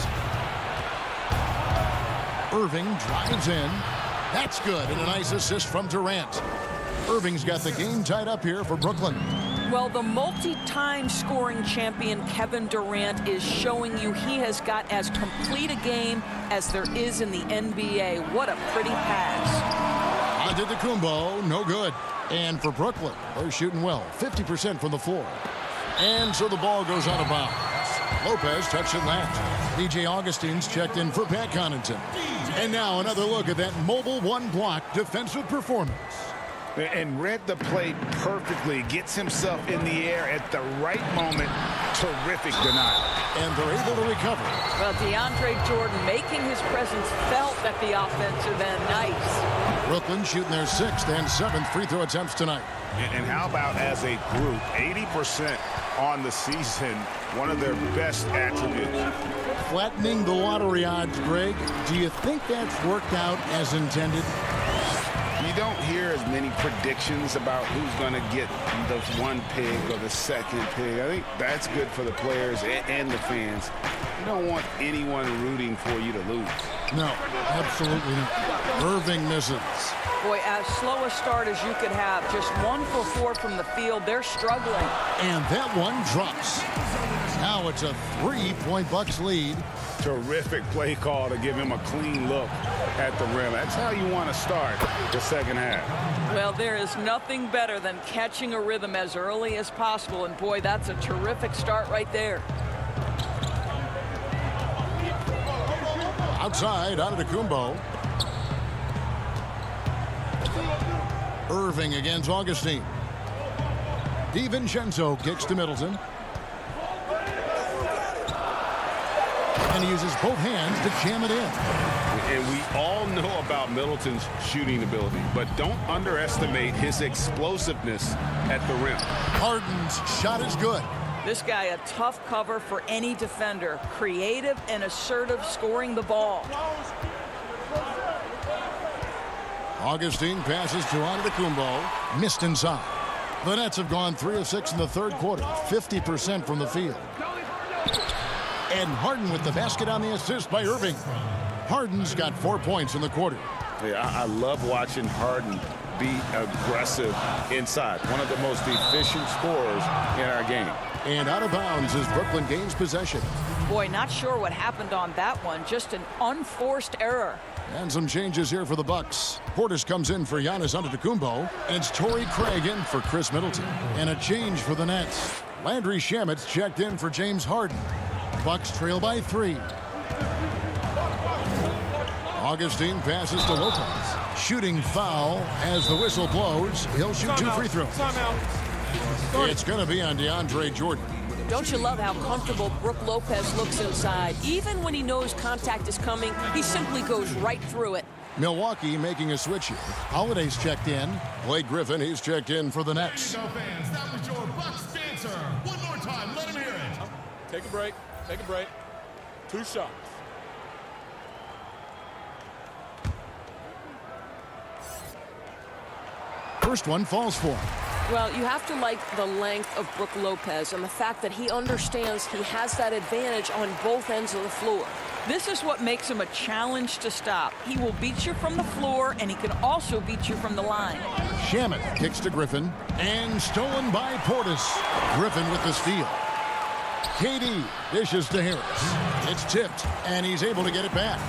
Irving drives in. That's good, and a nice assist from Durant. Irving's got the game tied up here for Brooklyn. Well, the multi-time scoring champion Kevin Durant is showing you he has got as complete a game as there is in the NBA. What a pretty pass. Antetokounmpo, no good. And for Brooklyn, they're shooting well, 50% from the floor. And so the ball goes out of bounds. Lopez touched it left. DJ Augustine's checked in for Pat Connaughton. And now another look at that mobile one-block defensive performance. And read the play perfectly. Gets himself in the air at the right moment. Terrific denial. And they're able to recover. Well, DeAndre Jordan making his presence felt at the offensive end. Nice. Brooklyn shooting their 6th and 7th free throw attempts tonight. And how about as a group, 80% on the season, one of their best attributes. Flattening the lottery odds, Greg. Do you think that's worked out as intended? You don't hear as many predictions about who's going to get the one pick or the second pick. I think that's good for the players and the fans. You don't want anyone rooting for you to lose. No, absolutely not. Irving misses. Boy, as slow a start as you could have. Just 1 for 4 from the field. They're struggling. And that one drops. Now it's a 3-point Bucks lead. Terrific play call to give him a clean look at the rim. That's how you want to start the second half. Well, there is nothing better than catching a rhythm as early as possible. And boy, that's a terrific start right there. Outside, Antetokounmpo. Irving against Augustine. DiVincenzo kicks to Middleton. And he uses both hands to jam it in. And we all know about Middleton's shooting ability, but don't underestimate his explosiveness at the rim. Harden's shot is good. This guy a tough cover for any defender. Creative and assertive scoring the ball. Augustine passes to Antetokounmpo. Missed inside. The Nets have gone 3 of 6 in the third quarter. 50% from the field. And Harden with the basket on the assist by Irving. Harden's got 4 points in the quarter. Yeah, I love watching Harden be aggressive inside. One of the most efficient scorers in our game. And out of bounds is Brooklyn gains possession. Boy, not sure what happened on that one. Just an unforced error. And some changes here for the Bucks. Portis comes in for Giannis Antetokounmpo. And it's Torrey Craig in for Chris Middleton. And a change for the Nets. Landry Shamet's checked in for James Harden. Bucks trail by 3. Augustine passes to Lopez. Shooting foul as the whistle blows. He'll shoot 2 free throws. It's going to be on DeAndre Jordan. Don't you love how comfortable Brook Lopez looks inside? Even when he knows contact is coming, he simply goes right through it. Milwaukee making a switch here. Holiday's checked in. Blake Griffin, he's checked in for the Nets. Fans, that was your Bucks dancer. One more time, let him hear it. Take a break. Take a break. 2 shots. First one falls for him. Well, you have to like the length of Brook Lopez and the fact that he understands he has that advantage on both ends of the floor. This is what makes him a challenge to stop. He will beat you from the floor, and he can also beat you from the line. Shamet kicks to Griffin, and stolen by Portis. Griffin with the steal. KD dishes to Harris. It's tipped, and he's able to get it back.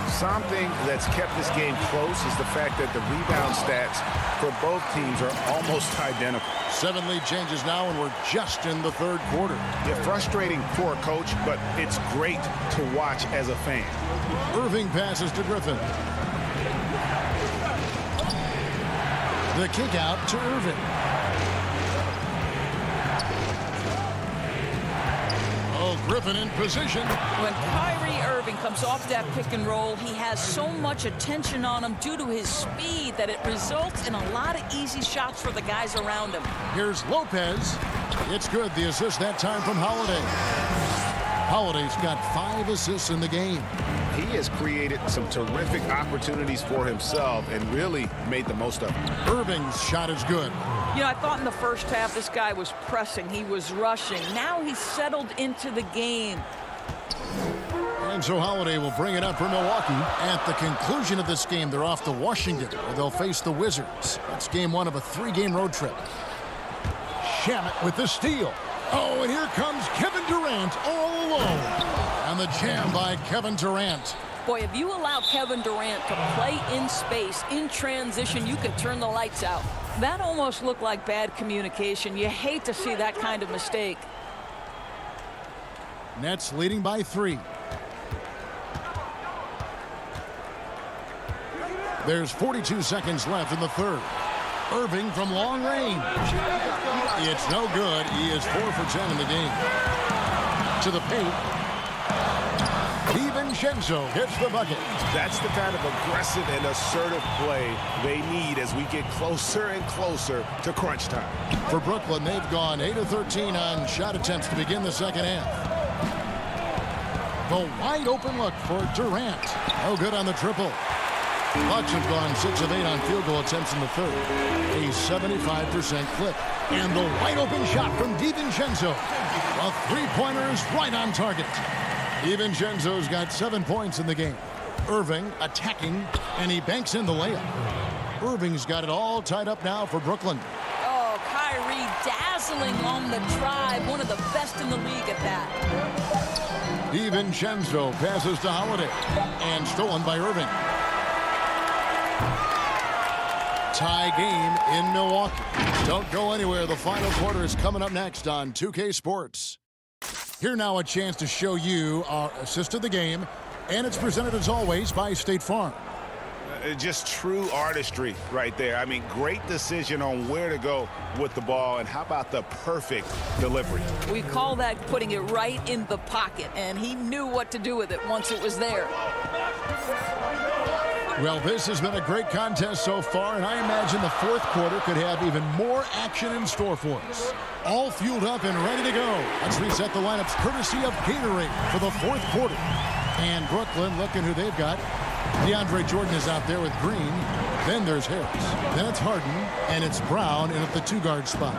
Something that's kept this game close is the fact that the rebound stats for both teams are almost identical. 7 lead changes now, and we're just in the third quarter. Yeah, frustrating for a coach, but it's great to watch as a fan. Irving passes to Griffin. The kick out to Irving. Oh, Griffin in position. When Kyrie Irving comes off that pick and roll, he has so much attention on him due to his speed that it results in a lot of easy shots for the guys around him. Here's Lopez. It's good. The assist that time from Holiday. Holiday's got 5 assists in the game. He has created some terrific opportunities for himself and really made the most of it. Irving's shot is good. You know, I thought in the first half this guy was pressing. He was rushing. Now he's settled into the game. And so Holiday will bring it up for Milwaukee. At the conclusion of this game, they're off to Washington, where they'll face the Wizards. That's game one of a 3-game road trip. Shamet with the steal. Oh, and here comes Kevin Durant all alone. And the jam by Kevin Durant. Boy, if you allow Kevin Durant to play in space, in transition, you can turn the lights out. That almost looked like bad communication. You hate to see that kind of mistake. Nets leading by 3. There's 42 seconds left in the third. Irving from long range. It's no good. He is 4 for 10 in the game. To the paint. DiVincenzo hits the bucket. That's the kind of aggressive and assertive play they need as we get closer and closer to crunch time. For Brooklyn, they've gone 8 of 13 on shot attempts to begin the second half. The wide open look for Durant. No good on the triple. Bucks have gone 6 of 8 on field goal attempts in the third. A 75% clip. And the wide open shot from DiVincenzo. A three-pointer is right on target. DiVincenzo's got 7 points in the game. Irving attacking, and he banks in the layup. Irving's got it all tied up now for Brooklyn. Oh, Kyrie dazzling on the drive. One of the best in the league at that. DiVincenzo passes to Holiday. And stolen by Irving. Tie game in Milwaukee. Don't go anywhere. The final quarter is coming up next on 2K Sports. Here now a chance to show you our assist of the game, and it's presented as always by State Farm. Just true artistry right there. I mean, great decision on where to go with the ball, and how about the perfect delivery? We call that putting it right in the pocket, and he knew what to do with it once it was there. Well, this has been a great contest so far, and I imagine the fourth quarter could have even more action in store for us. All fueled up and ready to go. Let's reset the lineups courtesy of Gatorade for the fourth quarter. And Brooklyn, looking who they've got. DeAndre Jordan is out there with Green. Then there's Harris. Then it's Harden, and it's Brown in at the 2-guard spot.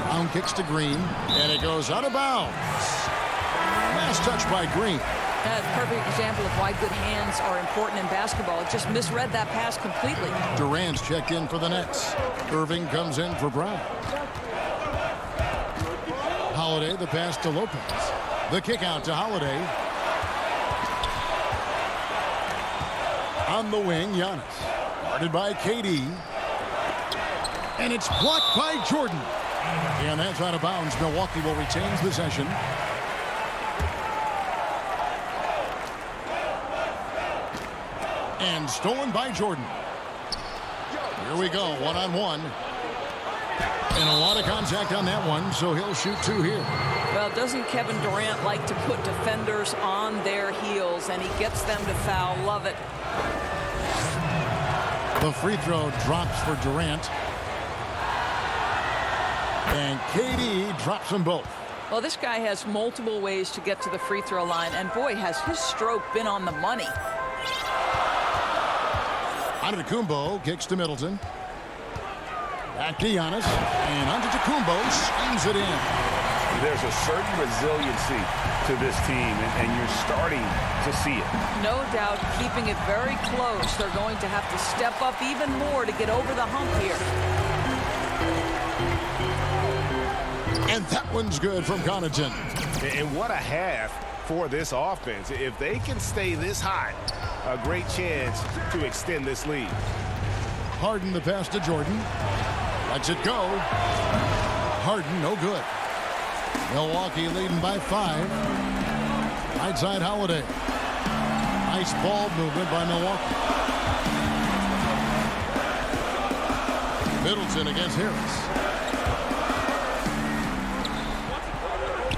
Brown kicks to Green, and it goes out of bounds. Last touch by Green. That's a perfect example of why good hands are important in basketball. It just misread that pass completely. Durant's checked in for the Nets. Irving comes in for Brown. Holiday, the pass to Lopez. The kick out to Holiday. On the wing, Giannis. Guarded by KD. And it's blocked by Jordan. And that's out of bounds. Milwaukee will retain possession. And stolen by Jordan. Here we go, one-on-one. And a lot of contact on that one, so he'll shoot 2 here. Well, doesn't Kevin Durant like to put defenders on their heels, and he gets them to foul? Love it. The free throw drops for Durant. And KD drops them both. Well, this guy has multiple ways to get to the free throw line, and boy, has his stroke been on the money. Antetokounmpo kicks to Middleton. Back to Giannis. And Antetokounmpo slams it in. There's a certain resiliency to this team, and you're starting to see it. No doubt, keeping it very close. They're going to have to step up even more to get over the hump here. And that one's good from Connaughton. And what a half for this offense. If they can stay this high, a great chance to extend this lead. Harden the pass to Jordan. Lets it go. Harden, no good. Milwaukee leading by 5. Right side Holiday. Nice ball movement by Milwaukee. Middleton against Harris.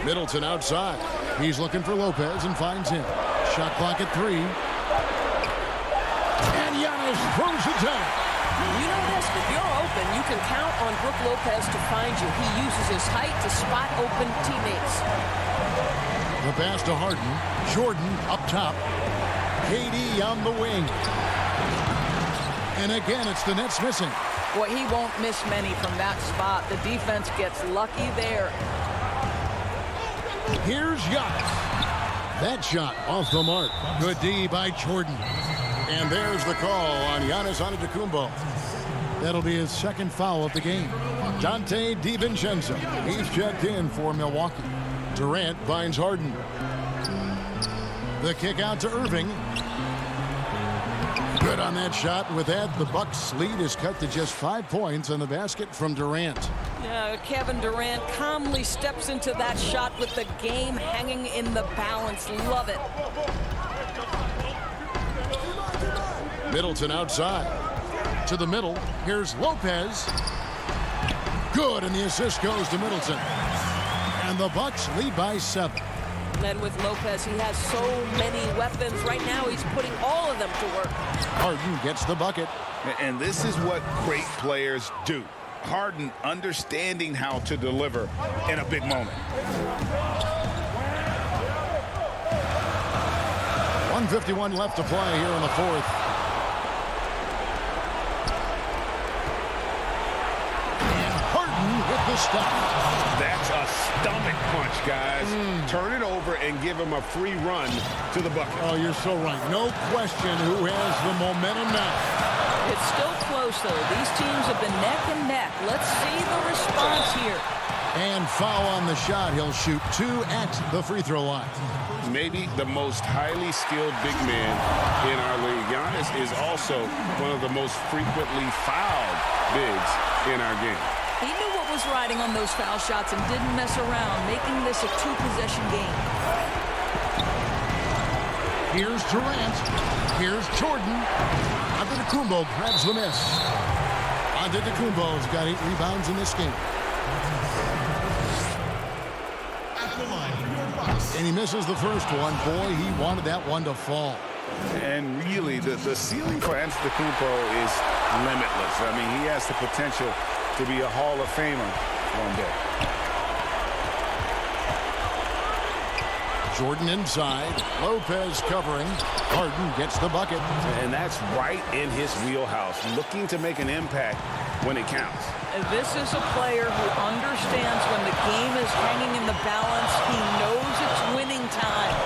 Middleton outside. He's looking for Lopez and finds him. Shot clock at 3. And Giannis throws it down. You know this, if you're open, you can count on Brook Lopez to find you. He uses his height to spot open teammates. The pass to Harden. Jordan up top. KD on the wing. And again, it's the Nets missing. Boy, he won't miss many from that spot. The defense gets lucky there. Here's Giannis. That shot off the mark. Good D by Jordan. And there's the call on Giannis Antetokounmpo. That'll be his second foul of the game. Dante DiVincenzo. He's checked in for Milwaukee. Durant finds Harden. The kick out to Irving. Good on that shot. With that, the Bucks' lead is cut to just 5 points on the basket from Durant. Yeah, Kevin Durant calmly steps into that shot with the game hanging in the balance. Love it. Middleton outside. To the middle. Here's Lopez. Good, and the assist goes to Middleton. And the Bucks lead by 7. Led with Lopez, he has so many weapons. Right now, he's putting all of them to work. Harden gets the bucket. And this is what great players do. Harden understanding how to deliver in a big moment. 1:51 left to play here in the fourth. And Harden with the stop. That's a stomach punch, guys. Turn it over and give him a free run to the bucket. Oh, you're so right. No question who has the momentum now. It's still close, though. These teams have been neck and neck. Let's see the response here. And foul on the shot. He'll shoot 2 at the free throw line. Maybe the most highly skilled big man in our league. Giannis is also one of the most frequently fouled bigs in our game. He knew what was riding on those foul shots and didn't mess around, making this a 2-possession game. Here's Durant. Here's Jordan. Antetokounmpo grabs the miss. Antetokounmpo's got 8 rebounds in this game. And he misses the first one. Boy, he wanted that one to fall. And really, the ceiling for Antetokounmpo is limitless. I mean, he has the potential to be a Hall of Famer one day. Jordan inside. Lopez covering. Harden gets the bucket. And that's right in his wheelhouse, looking to make an impact when it counts. This is a player who understands when the game is hanging in the balance. He knows it's winning time.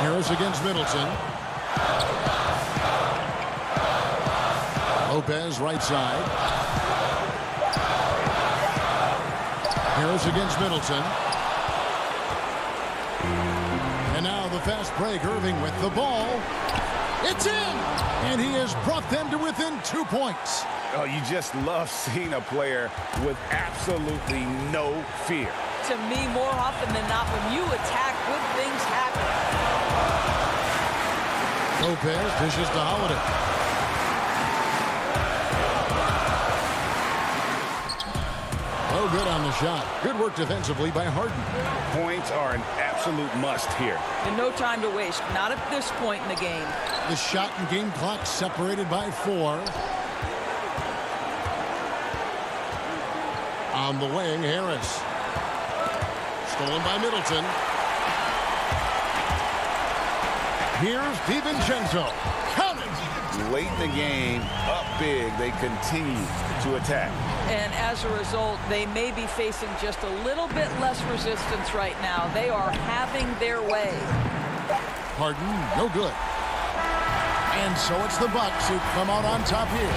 Harris against Middleton. Lopez right side. Harris against Middleton. And now the fast break. Irving with the ball. It's in! And he has brought them to within 2 points. Oh, you just love seeing a player with absolutely no fear. To me, more often than not, when you attack, good things happen. Lopez dishes to Holiday. Oh, good on the shot. Good work defensively by Harden. Points are an absolute must here. And no time to waste. Not at this point in the game. The shot and game clock separated by 4. On the wing, Harris. Stolen by Middleton. Here's DiVincenzo. Count it! Late in the game, up big, they continue to attack. And as a result, they may be facing just a little bit less resistance right now. They are having their way. Harden, no good. And so it's the Bucks who come out on top here.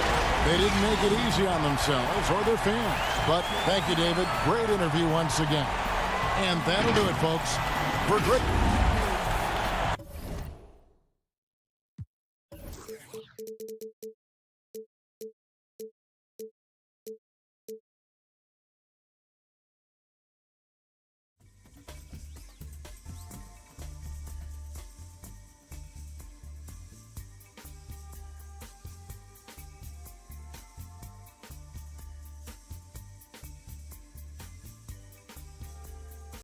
They didn't make it easy on themselves or their fans. But thank you, David. Great interview once again. And that'll do it, folks. For great